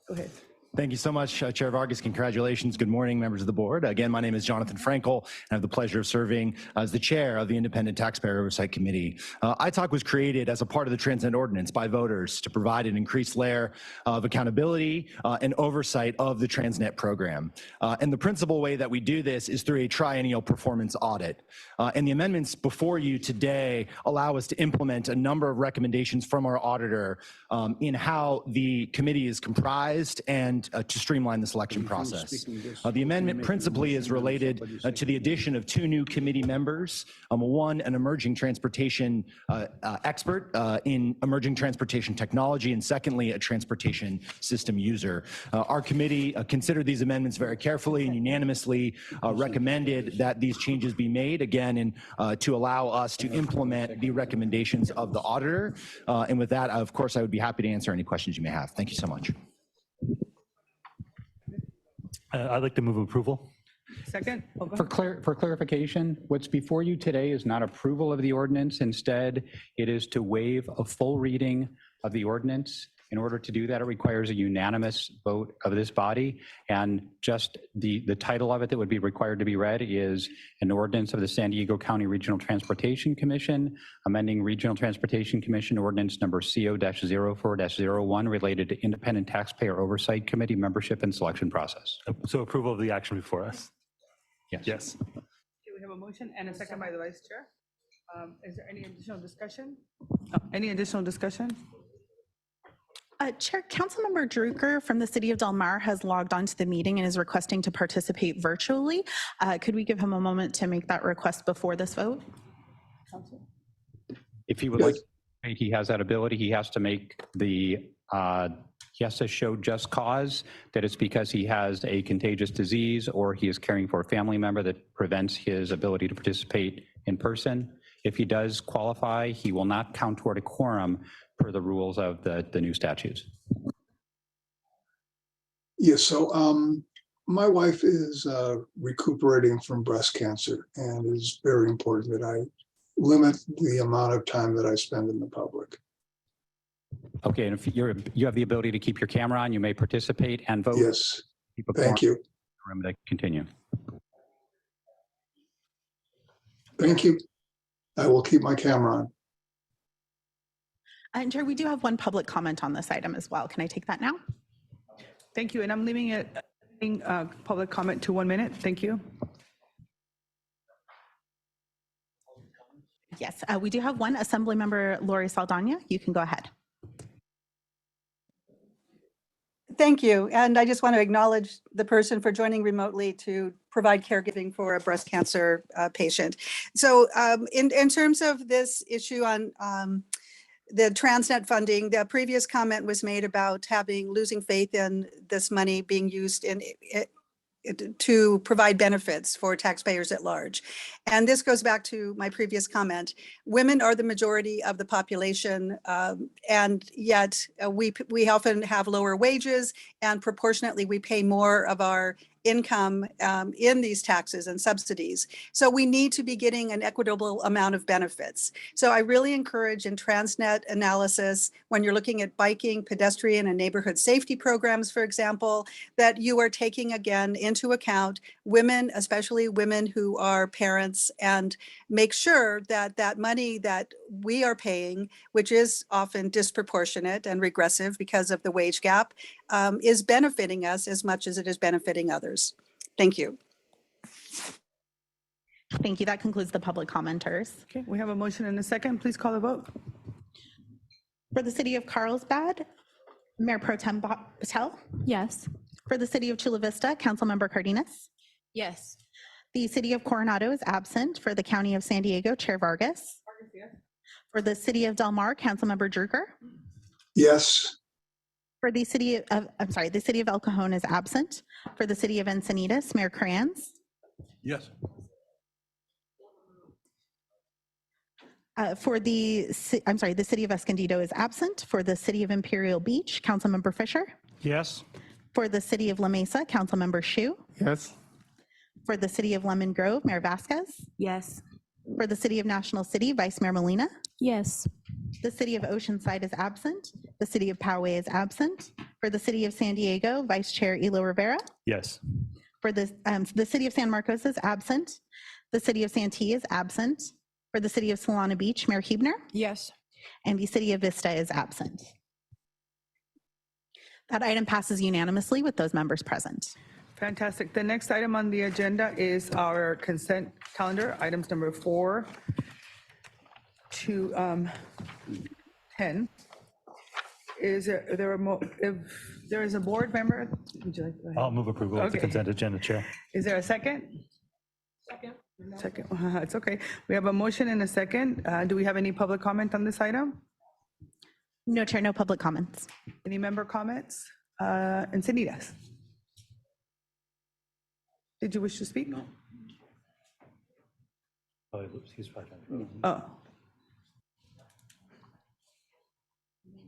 Speaker 19: Go ahead.
Speaker 13: Thank you so much, Chair Vargas. Congratulations. Good morning, members of the board. Again, my name is Jonathan Frankel, and I have the pleasure of serving as the chair of the Independent Taxpayer Oversight Committee. ITOC was created as a part of the Transnet Ordinance by voters to provide an increased layer of accountability and oversight of the Transnet program. And the principal way that we do this is through a triennial performance audit. And the amendments before you today allow us to implement a number of recommendations from our auditor in how the committee is comprised and to streamline the selection process. The amendment principally is related to the addition of 2 new committee members, one an emerging transportation expert in emerging transportation technology, and secondly, a transportation system user. Our committee considered these amendments very carefully and unanimously recommended that these changes be made, again, and to allow us to implement the recommendations of the auditor. And with that, of course, I would be happy to answer any questions you may have. Thank you so much.
Speaker 21: I'd like to move approval.
Speaker 19: Second.
Speaker 6: For clarification, what's before you today is not approval of the ordinance. Instead, it is to waive a full reading of the ordinance. In order to do that, it requires a unanimous vote of this body. And just the title of it that would be required to be read is an ordinance of the San Diego County Regional Transportation Commission, amending Regional Transportation Commission Ordinance number CO-04-01 related to Independent Taxpayer Oversight Committee membership and selection process.
Speaker 21: So approval of the action before us.
Speaker 6: Yes.
Speaker 21: Yes.
Speaker 19: Okay, we have a motion and a second by the vice chair. Is there any additional discussion? Any additional discussion?
Speaker 3: Chair, Councilmember Drucker from the City of Del Mar has logged on to the meeting and is requesting to participate virtually. Could we give him a moment to make that request before this vote?
Speaker 6: If he would like, he has that ability. He has to make the, he has to show just cause that it's because he has a contagious disease or he is caring for a family member that prevents his ability to participate in person. If he does qualify, he will not count toward a quorum per the rules of the new statutes.
Speaker 16: Yes, so my wife is recuperating from breast cancer, and it's very important that I limit the amount of time that I spend in the public.
Speaker 6: Okay, and if you have the ability to keep your camera on, you may participate and vote.
Speaker 16: Yes, thank you.
Speaker 6: Room to continue.
Speaker 16: Thank you. I will keep my camera on.
Speaker 3: And Chair, we do have one public comment on this item as well. Can I take that now?
Speaker 19: Thank you, and I'm leaving it, public comment to 1 minute. Thank you.
Speaker 3: Yes, we do have one. Assemblymember Lori Saldana, you can go ahead.
Speaker 4: Thank you. And I just want to acknowledge the person for joining remotely to provide caregiving for a breast cancer patient. So in terms of this issue on the Transnet funding, the previous comment was made about losing faith in this money being used to provide benefits for taxpayers at large. And this goes back to my previous comment. Women are the majority of the population, and yet we often have lower wages, and proportionately we pay more of our income in these taxes and subsidies. So we need to be getting an equitable amount of benefits. So I really encourage in Transnet analysis, when you're looking at biking, pedestrian, and neighborhood safety programs, for example, that you are taking again into account women, especially women who are parents, and make sure that that money that we are paying, which is often disproportionate and regressive because of the wage gap, is benefiting us as much as it is benefiting others. Thank you.
Speaker 3: Thank you. That concludes the public commenters.
Speaker 19: Okay, we have a motion and a second. Please call the vote.
Speaker 3: For the city of Carlsbad, Mayor Pro Tem Patel?
Speaker 5: Yes.
Speaker 3: For the city of Chula Vista, Councilmember Cardenas?
Speaker 5: Yes.
Speaker 3: The city of Coronado is absent. For the county of San Diego, Chair Vargas. For the city of Del Mar, Councilmember Drucker.
Speaker 16: Yes.
Speaker 3: For the city of, the city of El Cajon is absent. For the city of Encinitas, Mayor Kranz.
Speaker 22: Yes.
Speaker 3: For the city of Escondido is absent. For the city of Imperial Beach, Councilmember Fisher.
Speaker 2: Yes.
Speaker 3: For the city of La Mesa, Councilmember Shu.
Speaker 20: Yes.
Speaker 3: For the city of Lemon Grove, Mayor Vasquez.
Speaker 5: Yes.
Speaker 3: For the city of National City, Vice Mayor Molina.
Speaker 5: Yes.
Speaker 3: The city of Oceanside is absent. The city of Poway is absent. For the city of San Diego, Vice Chair Elo Rivera.
Speaker 21: Yes.
Speaker 3: For the city of San Marcos is absent. The city of Santee is absent. For the city of Solana Beach, Mayor Huebner.
Speaker 9: Yes.
Speaker 3: And the city of Vista is absent. That item passes unanimously with those members present.
Speaker 19: Fantastic. The next item on the agenda is our consent calendar, items number 4 to 10. Is there if there is a board member? Would you like to go ahead?
Speaker 21: I'll move approval of the
Speaker 19: Okay.
Speaker 21: consent agenda, Chair.
Speaker 19: Is there a second? Second, it's okay. We have a motion and a second. Do we have any public comment on this item?
Speaker 3: No, Chair, no public comments.
Speaker 19: Any member comments? Encinitas? Did you wish to speak? No.
Speaker 21: Oh, he's probably-
Speaker 19: Oh.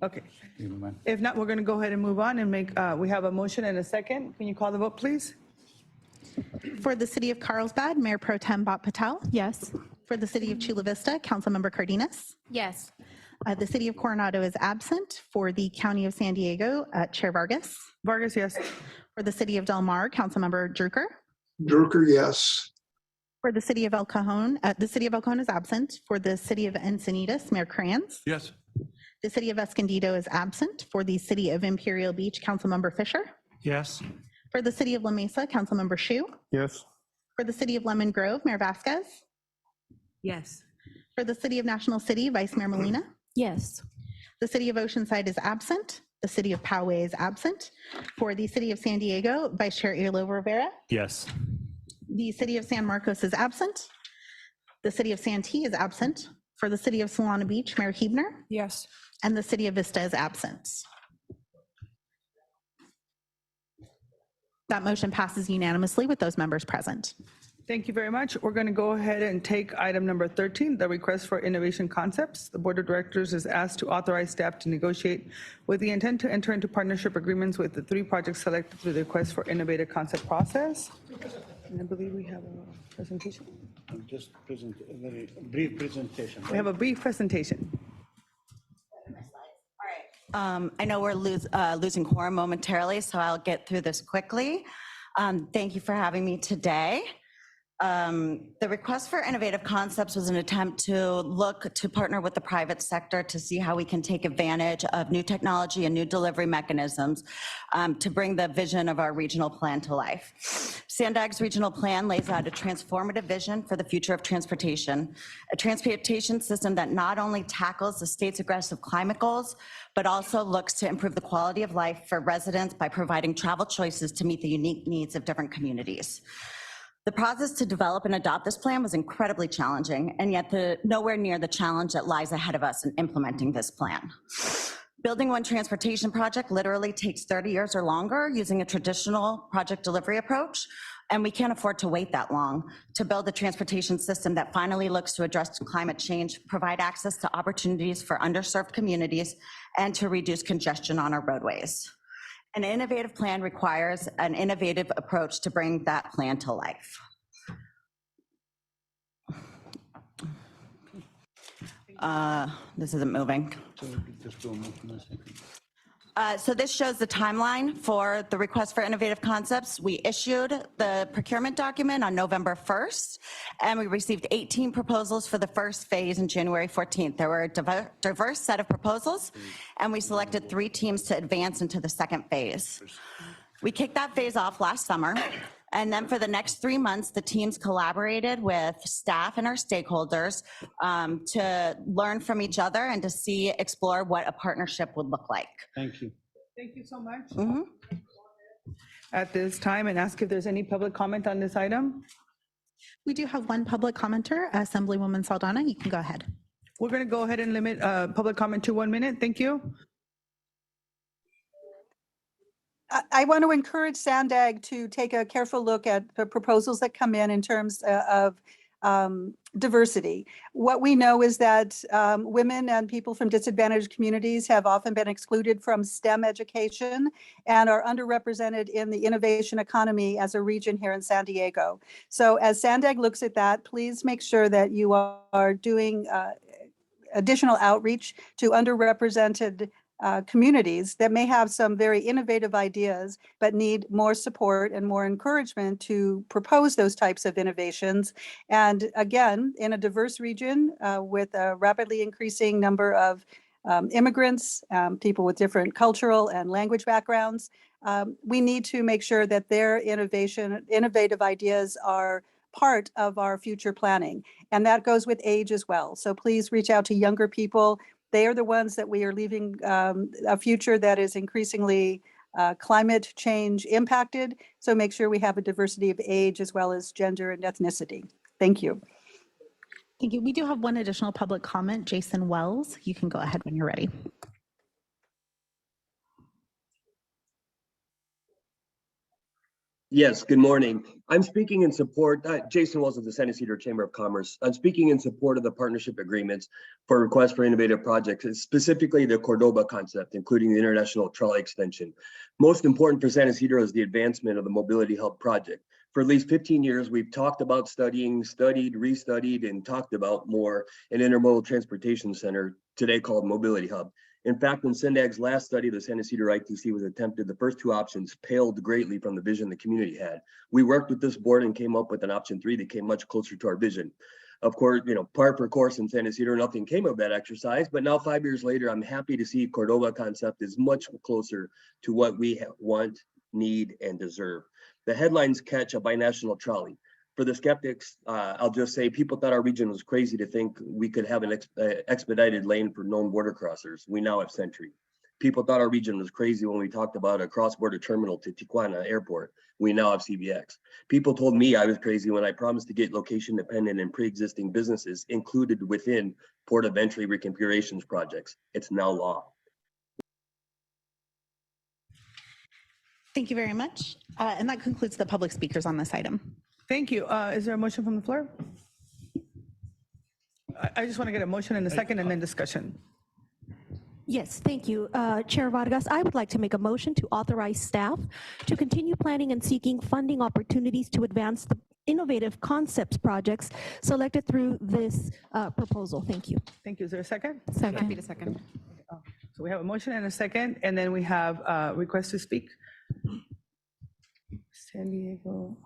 Speaker 19: Okay.
Speaker 21: Never mind.
Speaker 19: If not, we're going to go ahead and move on and make, we have a motion and a second. Can you call the vote, please?
Speaker 3: For the city of Carlsbad, Mayor Pro Tem Bhat Patel.
Speaker 5: Yes.
Speaker 3: For the city of Chula Vista, Councilmember Cardenas.
Speaker 5: Yes.
Speaker 3: The city of Coronado is absent. For the county of San Diego, Chair Vargas.
Speaker 19: Vargas, yes.
Speaker 3: For the city of Del Mar, Councilmember Drucker.
Speaker 16: Drucker, yes.
Speaker 3: For the city of El Cajon, the city of El Cajon is absent. For the city of Encinitas, Mayor Kranz.
Speaker 22: Yes.
Speaker 3: The city of Escondido is absent. For the city of Imperial Beach, Councilmember Fisher.
Speaker 2: Yes.
Speaker 3: For the city of La Mesa, Councilmember Shu.
Speaker 20: Yes.
Speaker 3: For the city of Lemon Grove, Mayor Vasquez.
Speaker 9: Yes.
Speaker 3: For the city of National City, Vice Mayor Molina.
Speaker 5: Yes.
Speaker 3: The city of Oceanside is absent. The city of Poway is absent. For the city of San Diego, Vice Chair Elo Rivera.
Speaker 21: Yes.
Speaker 3: The city of San Marcos is absent. The city of Santee is absent. For the city of Solana Beach, Mayor Huebner.
Speaker 9: Yes.
Speaker 3: And the city of Vista is absent. That motion passes unanimously with those members present.
Speaker 19: Thank you very much. We're going to go ahead and take item number 13, the request for innovation concepts. The Board of Directors is asked to authorize staff to negotiate with the intent to enter into partnership agreements with the 3 projects selected through the request for innovative concept process. And I believe we have a presentation.
Speaker 10: Just present, a very brief presentation.
Speaker 19: We have a brief presentation.
Speaker 7: I know we're losing quorum momentarily, so I'll get through this quickly. Thank you for having me today. The request for innovative concepts was an attempt to look to partner with the private sector to see how we can take advantage of new technology and new delivery mechanisms to bring the vision of our regional plan to life. Sandag's regional plan lays out a transformative vision for the future of transportation, a transportation system that not only tackles the state's aggressive climate goals, but also looks to improve the quality of life for residents by providing travel choices to meet the unique needs of different communities. The process to develop and adopt this plan was incredibly challenging, and yet nowhere near the challenge that lies ahead of us in implementing this plan. Building one transportation project literally takes 30 years or longer using a traditional project delivery approach, and we can't afford to wait that long to build a transportation system that finally looks to address climate change, provide access to opportunities for underserved communities, and to reduce congestion on our roadways. An innovative plan requires an innovative approach to bring that plan to life. This isn't moving. So this shows the timeline for the request for innovative concepts. We issued the procurement document on November 1st, and we received 18 proposals for the first phase on January 14th. There were a diverse set of proposals, and we selected 3 teams to advance into the second phase. We kicked that phase off last summer, and then for the next 3 months, the teams collaborated with staff and our stakeholders to learn from each other and to explore what a partnership would look like.
Speaker 10: Thank you.
Speaker 19: Thank you so much.
Speaker 7: Mhm.
Speaker 19: At this time, and ask if there's any public comment on this item.
Speaker 3: We do have one public commenter, Assemblywoman Saldana. You can go ahead.
Speaker 19: We're going to go ahead and limit public comment to 1 minute. Thank you.
Speaker 4: I want to encourage Sandag to take a careful look at the proposals that come in terms of diversity. What we know is that women and people from disadvantaged communities have often been excluded from STEM education and are underrepresented in the innovation economy as a region here in San Diego. So as Sandag looks at that, please make sure that you are doing additional outreach to underrepresented communities that may have some very innovative ideas, but need more support and more encouragement to propose those types of innovations. And again, in a diverse region with a rapidly increasing number of immigrants, people with different cultural and language backgrounds, we need to make sure that their innovative ideas are part of our future planning. And that goes with age as well. So please reach out to younger people. They are the ones that we are leaving a future that is increasingly climate change impacted. So make sure we have a diversity of age as well as gender and ethnicity. Thank you.
Speaker 3: Thank you. We do have one additional public comment, Jason Wells. You can go ahead when you're ready.
Speaker 8: Yes, good morning. I'm speaking in support, Jason Wells of the San Ysidro Chamber of Commerce. I'm speaking in support of the partnership agreements for requests for innovative projects, specifically the Cordoba concept, including the International Trolley Extension. Most important for San Ysidro is the advancement of the Mobility Hub project. For at least 15 years, we've talked about studied, restudied, and talked about more an intermodal transportation center, today called Mobility Hub. In fact, when Sandag's last study of the San Ysidro ITC was attempted, the first 2 options paled greatly from the vision the community had. We worked with this board and came up with an option 3 that came much closer to our vision. Of course, par for course in San Ysidro, nothing came of that exercise, but now 5 years later, I'm happy to see Cordoba concept is much closer to what we want, need, and deserve. The headlines catch a binational trolley. For the skeptics, I'll just say people thought our region was crazy to think we could have an expedited lane for known border crossers. We now have Sentry. People thought our region was crazy when we talked about a cross-border terminal to Tijuana Airport. We now have CBX. People told me I was crazy when I promised to get location-dependent and pre-existing businesses included within port of entry reconfigurations projects. It's now law.
Speaker 3: Thank you very much. And that concludes the public speakers on this item.
Speaker 19: Thank you. Is there a motion from the floor? I just want to get a motion in a second and then discussion.
Speaker 15: Yes, thank you. Chair Vargas, I would like to make a motion to authorize staff to continue planning and seeking funding opportunities to advance the innovative concepts projects selected through this proposal. Thank you.
Speaker 19: Thank you. Is there a second?
Speaker 15: Second.
Speaker 19: Happy to second. So we have a motion and a second, and then we have a request to speak. San Diego.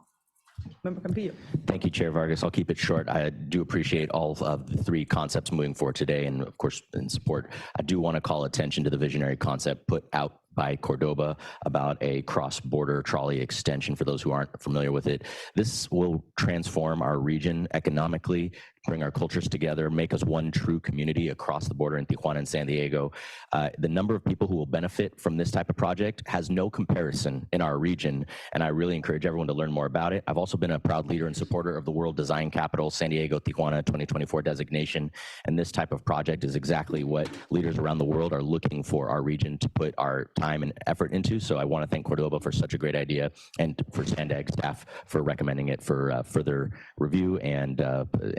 Speaker 19: Member Campillo.
Speaker 17: Thank you, Chair Vargas. I'll keep it short. I do appreciate all of the 3 concepts moving forward today, and of course, in support. I do want to call attention to the visionary concept put out by Cordoba about a cross-border trolley extension. For those who aren't familiar with it, this will transform our region economically, bring our cultures together, make us one true community across the border in Tijuana and San Diego. The number of people who will benefit from this type of project has no comparison in our region, and I really encourage everyone to learn more about it. I've also been a proud leader and supporter of the World Design Capital San Diego Tijuana 2024 designation, and this type of project is exactly what leaders around the world are looking for our region to put our time and effort into. So I want to thank Cordoba for such a great idea, and for Sandag staff for recommending it for further review and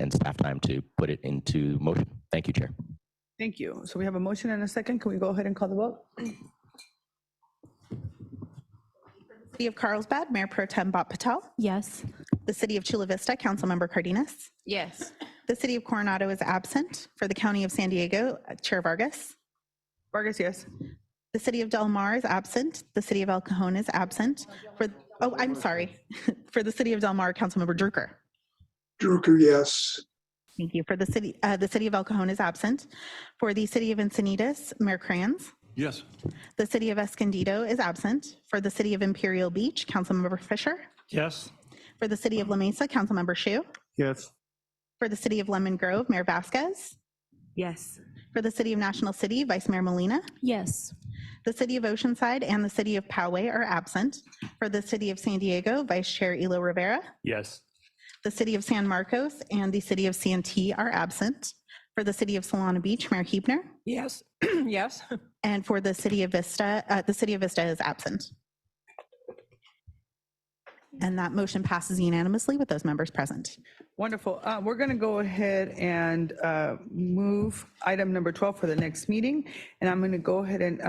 Speaker 17: staff time to put it into motion. Thank you, Chair.
Speaker 19: Thank you. So we have a motion and a second. Can we go ahead and call the vote?
Speaker 3: City of Carlsbad, Mayor Pro Tem Bob Patel.
Speaker 15: Yes.
Speaker 3: The City of Chula Vista, Councilmember Cardenas.
Speaker 9: Yes.
Speaker 3: The City of Coronado is absent. For the County of San Diego, Chair Vargas.
Speaker 19: Vargas, yes.
Speaker 3: The City of Del Mar is absent. The City of El Cajon is absent. I'm sorry. For the City of Del Mar, Councilmember Drucker.
Speaker 16: Drucker, yes.
Speaker 3: Thank you. For the City of El Cajon is absent. For the City of Encinitas, Mayor Kranz.
Speaker 22: Yes.
Speaker 3: The City of Escondido is absent. For the City of Imperial Beach, Councilmember Fisher.
Speaker 2: Yes.
Speaker 3: For the City of La Mesa, Councilmember Shu.
Speaker 20: Yes.
Speaker 3: For the City of Lemon Grove, Mayor Vasquez.
Speaker 9: Yes.
Speaker 3: For the City of National City, Vice Mayor Molina.
Speaker 15: Yes.
Speaker 3: The City of Oceanside and the City of Poway are absent. For the City of San Diego, Vice Chair Elo Rivera.
Speaker 21: Yes.
Speaker 3: The City of San Marcos and the City of Santee are absent. For the City of Solana Beach, Mayor Huebner.
Speaker 9: Yes. Yes.
Speaker 3: And for the City of Vista is absent. And that motion passes unanimously with those members present.
Speaker 19: Wonderful. We're going to go ahead and move item number 12 for the next meeting. And I'm going to go ahead and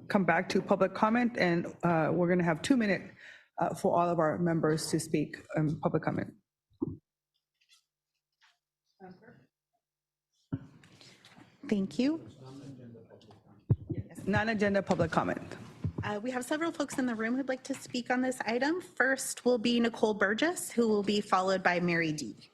Speaker 19: come back to public comment. And we're going to have 2 minutes for all of our members to speak public comment.
Speaker 3: Thank you.
Speaker 19: Non-agenda public comment.
Speaker 3: We have several folks in the room who'd like to speak on this item. First will be Nicole Burgess, who will be followed by Mary D.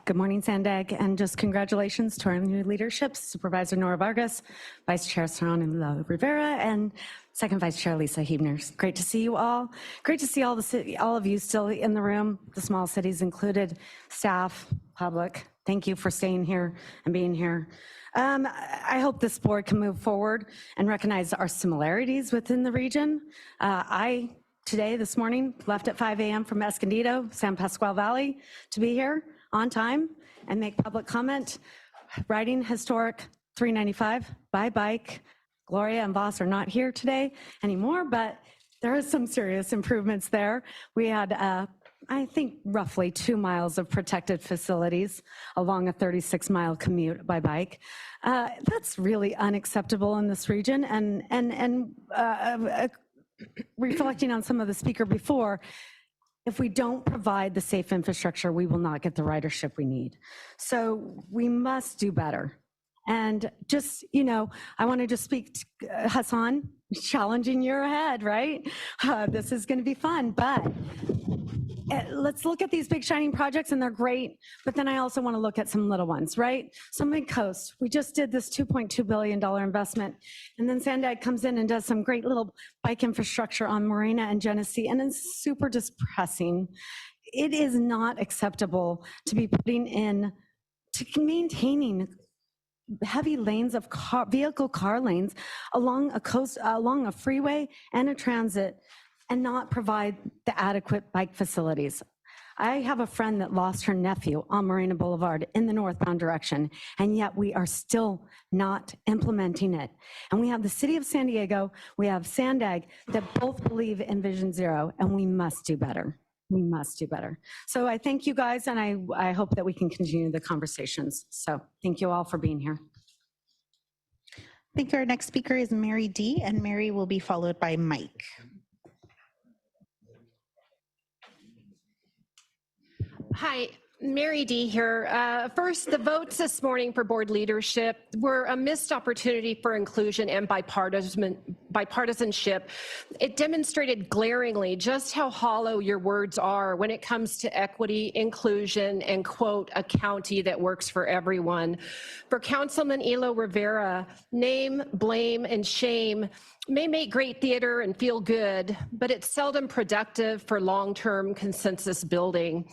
Speaker 12: Good morning, Sandag, and just congratulations to our new leadership, Supervisor Nora Vargas, Vice Chair Serrano Rivera, and Second Vice Chair Lisa Huebner. Great to see you all. Great to see all of you still in the room, the small cities included, staff, public. Thank you for staying here and being here. I hope this board can move forward and recognize our similarities within the region. This morning, left at 5 a.m. from Escondido, San Pasqual Valley, to be here on time and make public comment. Riding historic 395 by bike. Gloria and Voss are not here today anymore, but there is some serious improvements there. We had, I think, roughly 2 miles of protected facilities along a 36-mile commute by bike. That's really unacceptable in this region. And reflecting on some of the speaker before, if we don't provide the safe infrastructure, we will not get the ridership we need. So we must do better. And just, I want to just speak to Hassan, challenging year ahead, right? This is going to be fun, but let's look at these big shining projects and they're great, but then I also want to look at some little ones, right? So Mid-Coast, we just did this $2.2 billion investment, and then Sandag comes in and does some great little bike infrastructure on Marina and Genesee, and it's super depressing. It is not acceptable to be putting in, maintaining heavy lanes of car lanes along a freeway and a transit and not provide the adequate bike facilities. I have a friend that lost her nephew on Marina Boulevard in the northbound direction, and yet we are still not implementing it. And we have the City of San Diego, we have Sandag that both believe in Vision Zero, and we must do better. We must do better. So I thank you guys, and I hope that we can continue the conversations. So thank you all for being here.
Speaker 3: I think our next speaker is Mary D, and Mary will be followed by Mike.
Speaker 14: Hi, Mary D here. First, the votes this morning for board leadership were a missed opportunity for inclusion and bipartisanship. It demonstrated glaringly just how hollow your words are when it comes to equity, inclusion, and, quote, a county that works for everyone. For Councilman Elo Rivera, name, blame, and shame may make great theater and feel good, but it's seldom productive for long-term consensus building.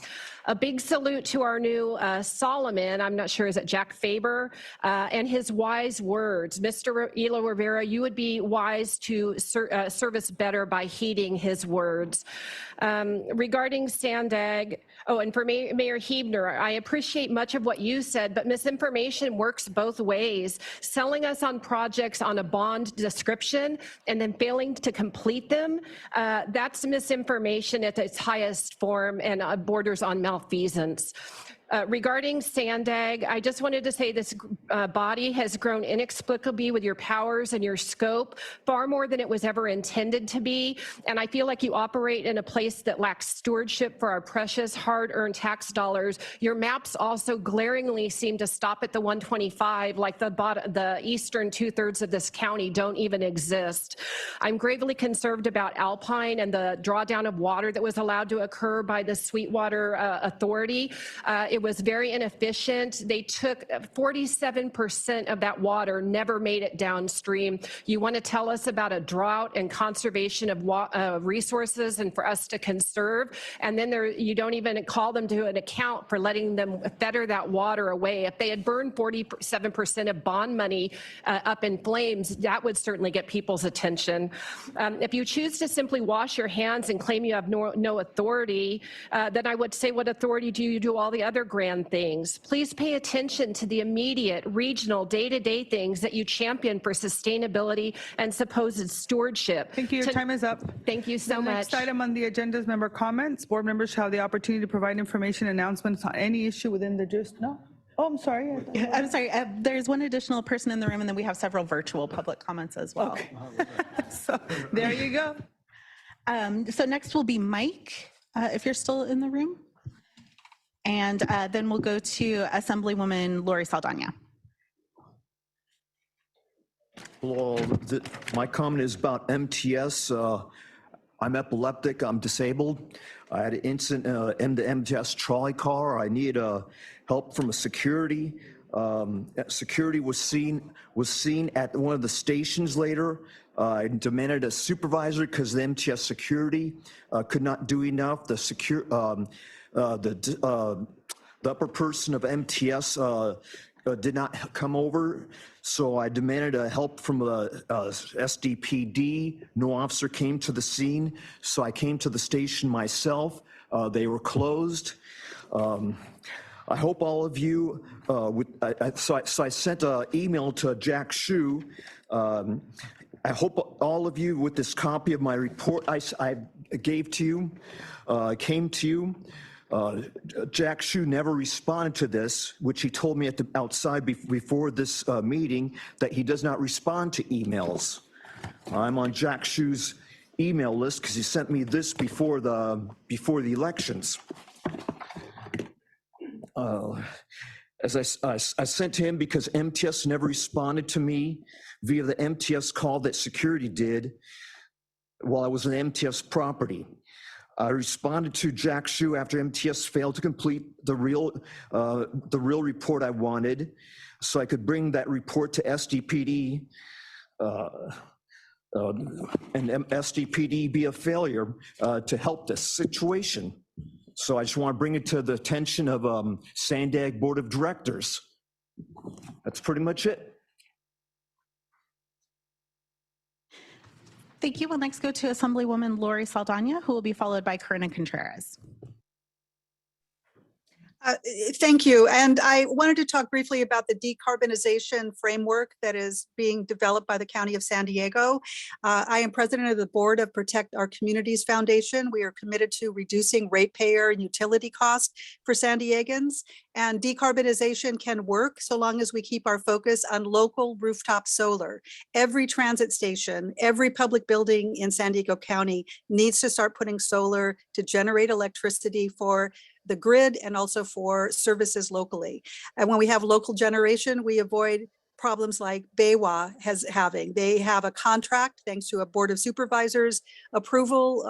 Speaker 14: A big salute to our new Solomon, I'm not sure, is it Jack Faber, and his wise words. Mr. Elo Rivera, you would be wise to service better by heeding his words. Regarding Sandag, and for Mayor Huebner, I appreciate much of what you said, but misinformation works both ways. Selling us on projects on a bond description and then failing to complete them, that's misinformation at its highest form and borders on malfeasance. Regarding Sandag, I just wanted to say this body has grown inexplicably with your powers and your scope far more than it was ever intended to be. And I feel like you operate in a place that lacks stewardship for our precious hard-earned tax dollars. Your maps also glaringly seem to stop at the 125, like the eastern 2/3 of this county don't even exist. I'm gravely concerned about Alpine and the drawdown of water that was allowed to occur by the Sweetwater Authority. It was very inefficient. They took 47% of that water, never made it downstream. You want to tell us about a drought and conservation of resources and for us to conserve, and then you don't even call them to an account for letting them fetter that water away. If they had burned 47% of bond money up in flames, that would certainly get people's attention. If you choose to simply wash your hands and claim you have no authority, then I would say, what authority do you do all the other grand things? Please pay attention to the immediate, regional, day-to-day things that you champion for sustainability and supposed stewardship.
Speaker 19: Thank you. Your time is up.
Speaker 14: Thank you so
Speaker 19: The
Speaker 14: much.
Speaker 19: next item on the agenda is member comments. Board members shall have the opportunity to provide information announcements on any issue within the no? Oh, I'm sorry.
Speaker 3: I'm sorry. There's one additional person in the room, and then we have several virtual public comments as well.
Speaker 19: Okay. So there you go.
Speaker 3: So next will be Mike, if you're still in the room. And then we'll go to Assemblywoman Lori Saldana.
Speaker 11: Hello, my comment is about MTS. I'm epileptic, I'm disabled. I had an incident in the MTS trolley car. I need help from a security. Security was seen at one of the stations later. I demanded a supervisor because the MTS security could not do enough. The upper person of MTS did not come over, so I demanded help from the SDPD. No officer came to the scene, so I came to the station myself. They were closed. I hope all of you, so I sent an email to Jack Shu. I hope all of you, with this copy of my report I gave to you, came to you. Jack Shu never responded to this, which he told me at the outside before this meeting that he does not respond to emails. I'm on Jack Shu's email list because he sent me this before the elections. As I sent to him because MTS never responded to me via the MTS call that security did while I was on MTS property. I responded to Jack Shu after MTS failed to complete the real report I wanted, so I could bring that report to SDPD, and SDPD be a failure to help this situation. So I just want to bring it to the attention of Sandag Board of Directors. That's pretty much it.
Speaker 3: Thank you. We'll next go to Assemblywoman Lori Saldana, who will be followed by Corinna Contreras.
Speaker 4: Thank you. And I wanted to talk briefly about the decarbonization framework that is being developed by the County of San Diego. I am president of the board of Protect Our Communities Foundation. We are committed to reducing ratepayer and utility costs for San Diegans. And decarbonization can work so long as we keep our focus on local rooftop solar. Every transit station, every public building in San Diego County needs to start putting solar to generate electricity for the grid and also for services locally. And when we have local generation, we avoid problems like Baywa having. They have a contract thanks to a board of supervisors approval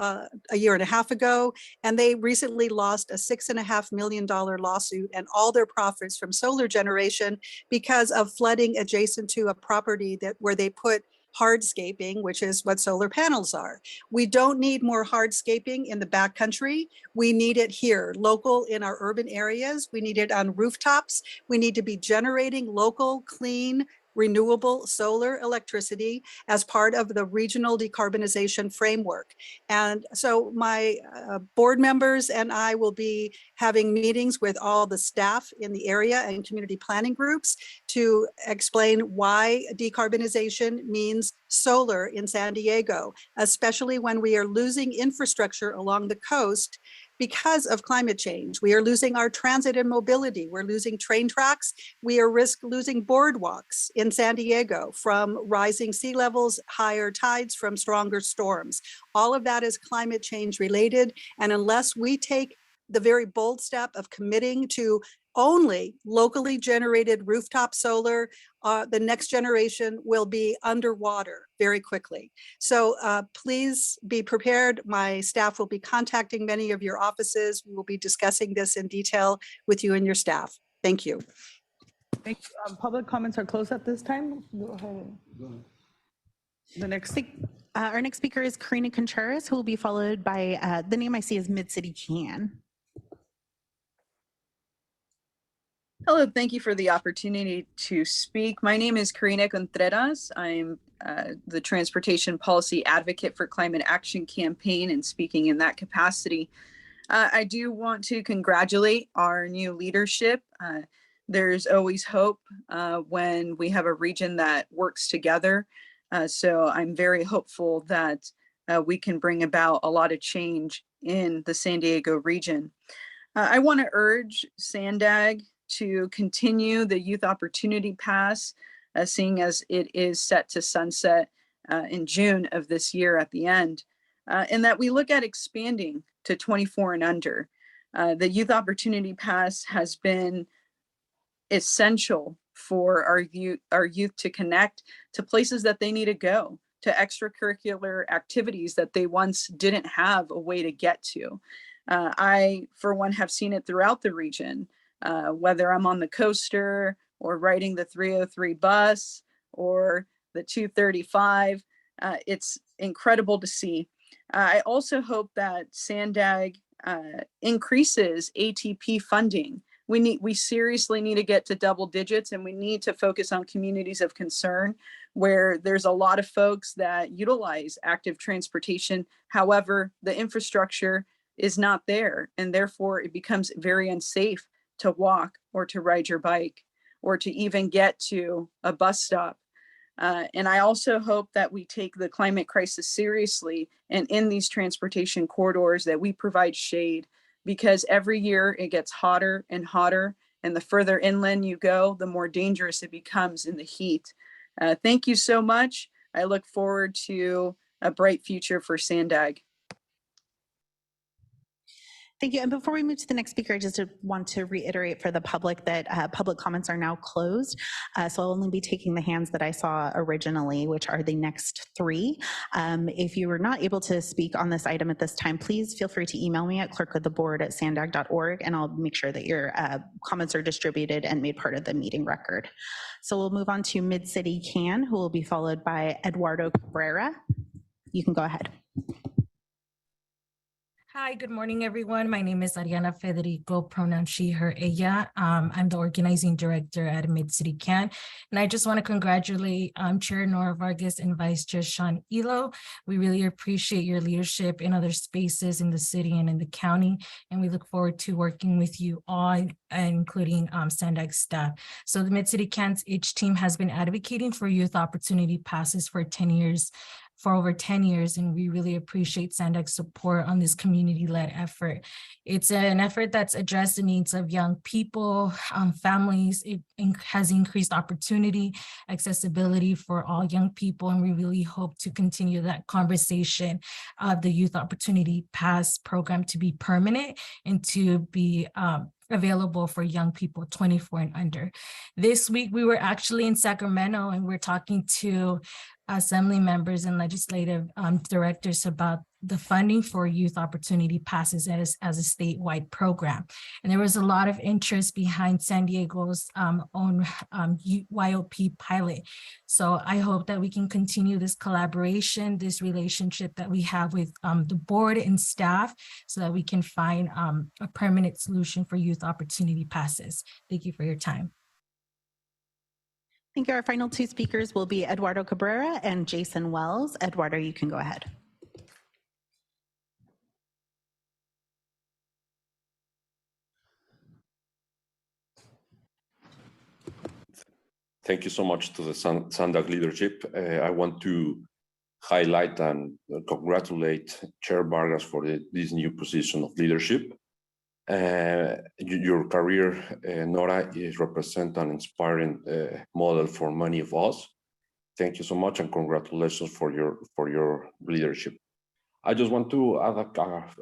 Speaker 4: a year and a half ago, and they recently lost a $6.5 million lawsuit and all their profits from solar generation because of flooding adjacent to a property where they put hardscaping, which is what solar panels are. We don't need more hardscaping in the backcountry. We need it here, local in our urban areas. We need it on rooftops. We need to be generating local, clean, renewable solar electricity as part of the regional decarbonization framework. And so my board members and I will be having meetings with all the staff in the area and community planning groups to explain why decarbonization means solar in San Diego, especially when we are losing infrastructure along the coast because of climate change. We are losing our transit and mobility. We're losing train tracks. We are losing boardwalks in San Diego from rising sea levels, higher tides, from stronger storms. All of that is climate change related. And unless we take the very bold step of committing to only locally generated rooftop solar, the next generation will be underwater very quickly. So please be prepared. My staff will be contacting many of your offices. We will be discussing this in detail with you and your staff. Thank you.
Speaker 19: Thank you. Public comments are closed at this time. Go ahead. The next.
Speaker 3: Our next speaker is Karina Contreras, who will be followed by, the name I see is Mid-City Can.
Speaker 1: Hello, thank you for the opportunity to speak. My name is Karina Contreras. I'm the Transportation Policy Advocate for Climate Action Campaign and speaking in that capacity. I do want to congratulate our new leadership. There's always hope when we have a region that works together. So I'm very hopeful that we can bring about a lot of change in the San Diego region. I want to urge SANDAG to continue the Youth Opportunity Pass, seeing as it is set to sunset in June of this year at the end, and that we look at expanding to 24 and under. The Youth Opportunity Pass has been essential for our youth to connect to places that they need to go, to extracurricular activities that they once didn't have a way to get to. I, for one, have seen it throughout the region. Whether I'm on the coaster or riding the 303 bus or the 235, it's incredible to see. I also hope that SANDAG increases ATP funding. We seriously need to get to double digits, and we need to focus on communities of concern where there's a lot of folks that utilize active transportation. However, the infrastructure is not there, and therefore it becomes very unsafe to walk or to ride your bike or to even get to a bus stop. And I also hope that we take the climate crisis seriously, and in these transportation corridors that we provide shade, because every year it gets hotter and hotter, and the further inland you go, the more dangerous it becomes in the heat. Thank you so much. I look forward to a bright future for SANDAG.
Speaker 3: Thank you. And before we move to the next speaker, I just want to reiterate for the public that public comments are now closed. So I'll only be taking the hands that I saw originally, which are the next three. If you were not able to speak on this item at this time, please feel free to email me at clerkoftheboard@sandag.org, and I'll make sure that your comments are distributed and made part of the meeting record. So we'll move on to Mid-City Can, who will be followed by Eduardo Cabrera. You can go ahead.
Speaker 18: Hi, good morning, everyone. My name is Ariana Federico, pronoun she, her, ella. I'm the organizing director at Mid-City Can. And I just want to congratulate Chair Nora Vargas and Vice Chair Sean Elo. We really appreciate your leadership in other spaces in the city and in the county. And we look forward to working with you all, including SANDAG staff. So the Mid-City Can's H team has been advocating for youth opportunity passes for over 10 years, and we really appreciate SANDAG's support on this community-led effort. It's an effort that's addressed the needs of young people, families. It has increased opportunity, accessibility for all young people, and we really hope to continue that conversation of the Youth Opportunity Pass program to be permanent and to be available for young people 24 and under. This week, we were actually in Sacramento, and we're talking to assembly members and legislative directors about the funding for youth opportunity passes as a statewide program. And there was a lot of interest behind San Diego's own YOP pilot. So I hope that we can continue this collaboration, this relationship that we have with the board and staff, so that we can find a permanent solution for youth opportunity passes. Thank you for your time.
Speaker 3: Thank you. Our final two speakers will be Eduardo Cabrera and Jason Wells. Eduardo, you can go ahead.
Speaker 23: Thank you so much to the SANDAG leadership. I want to
Speaker 6: highlight and congratulate Chair Vargas for this new position of leadership. Your career, Nora, is represent an inspiring model for many of us. Thank you so much and congratulations for your leadership. I just want to add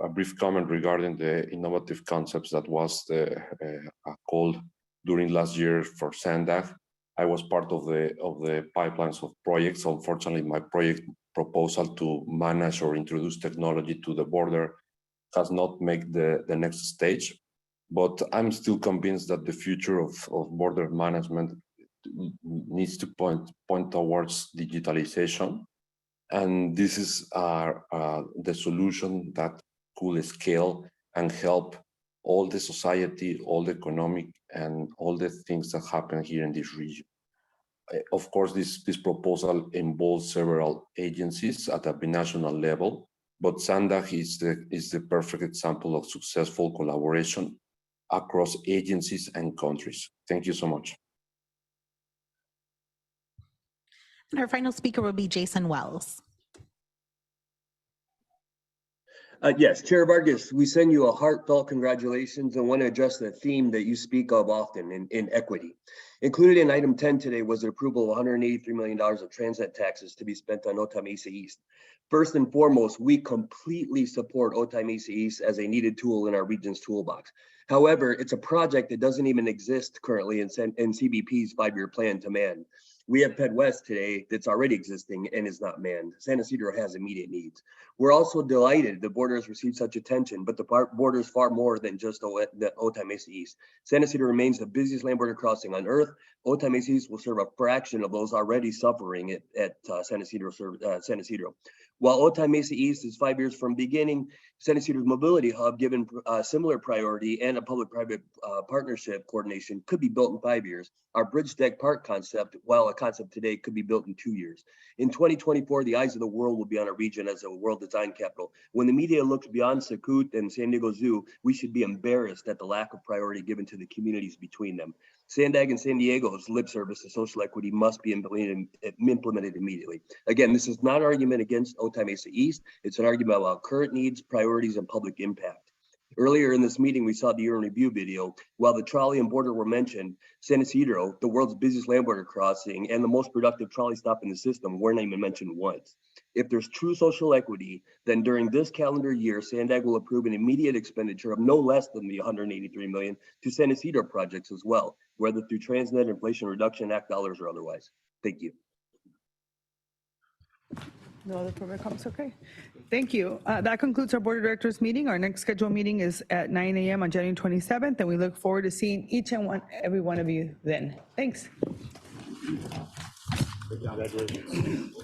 Speaker 6: a brief comment regarding the innovative concepts that was called during last year for SANDAG. I was part of the pipelines of projects. Unfortunately, my project proposal to manage or introduce technology to the border has not made the next stage, but I'm still convinced that the future of border management needs to point towards digitalization. And this is the solution that could scale and help all the society, all the economic, and all the things that happen here in this region. Of course, this proposal involves several agencies at a binational level, but SANDAG is the perfect example of successful collaboration across agencies and countries. Thank you so much.
Speaker 3: And our final speaker will be Jason Wells.
Speaker 8: Yes, Chair Vargas, we send you a heartfelt congratulations and want to address the theme that you speak of often in equity. Included in item 10 today was the approval of $183 million of transit taxes to be spent on Otay Mesa East. First and foremost, we completely support Otay Mesa East as a needed tool in our region's toolbox. However, it's a project that doesn't even exist currently in CBP's 5-year plan to man. We have Ped West today that's already existing and is not manned. San Ysidro has immediate needs. We're also delighted the border has received such attention, but the border is far more than just the Otay Mesa East. San Ysidro remains the busiest land border crossing on earth. Otay Mesa East will serve a fraction of those already suffering at San Ysidro. While Otay Mesa East is 5 years from beginning, San Ysidro's mobility hub, given similar priority and a public-private partnership coordination, could be built in 5 years. Our Bridge Deck Park concept, while a concept today, could be built in 2 years. In 2024, the eyes of the world will be on our region as a world design capital. When the media looks beyond Sakut and San Diego Zoo, we should be embarrassed at the lack of priority given to the communities between them. SANDAG and San Diego's lip service to social equity must be implemented immediately. Again, this is not an argument against Otay Mesa East. It's an argument about current needs, priorities, and public impact. Earlier in this meeting, we saw the year in review video. While the trolley and border were mentioned, San Ysidro, the world's busiest land border crossing and the most productive trolley stop in the system, weren't even mentioned once. If there's true social equity, then during this calendar year, SANDAG will approve an immediate expenditure of no less than the $183 million to San Ysidro projects as well, whether through Transnet, Inflation Reduction Act dollars or otherwise. Thank you.
Speaker 19: No other public comments, okay. Thank you. That concludes our Board of Directors meeting. Our next scheduled meeting is at 9 a.m. on January 27th, and we look forward to seeing each and every one of you then. Thanks.
Speaker 21: Congratulations.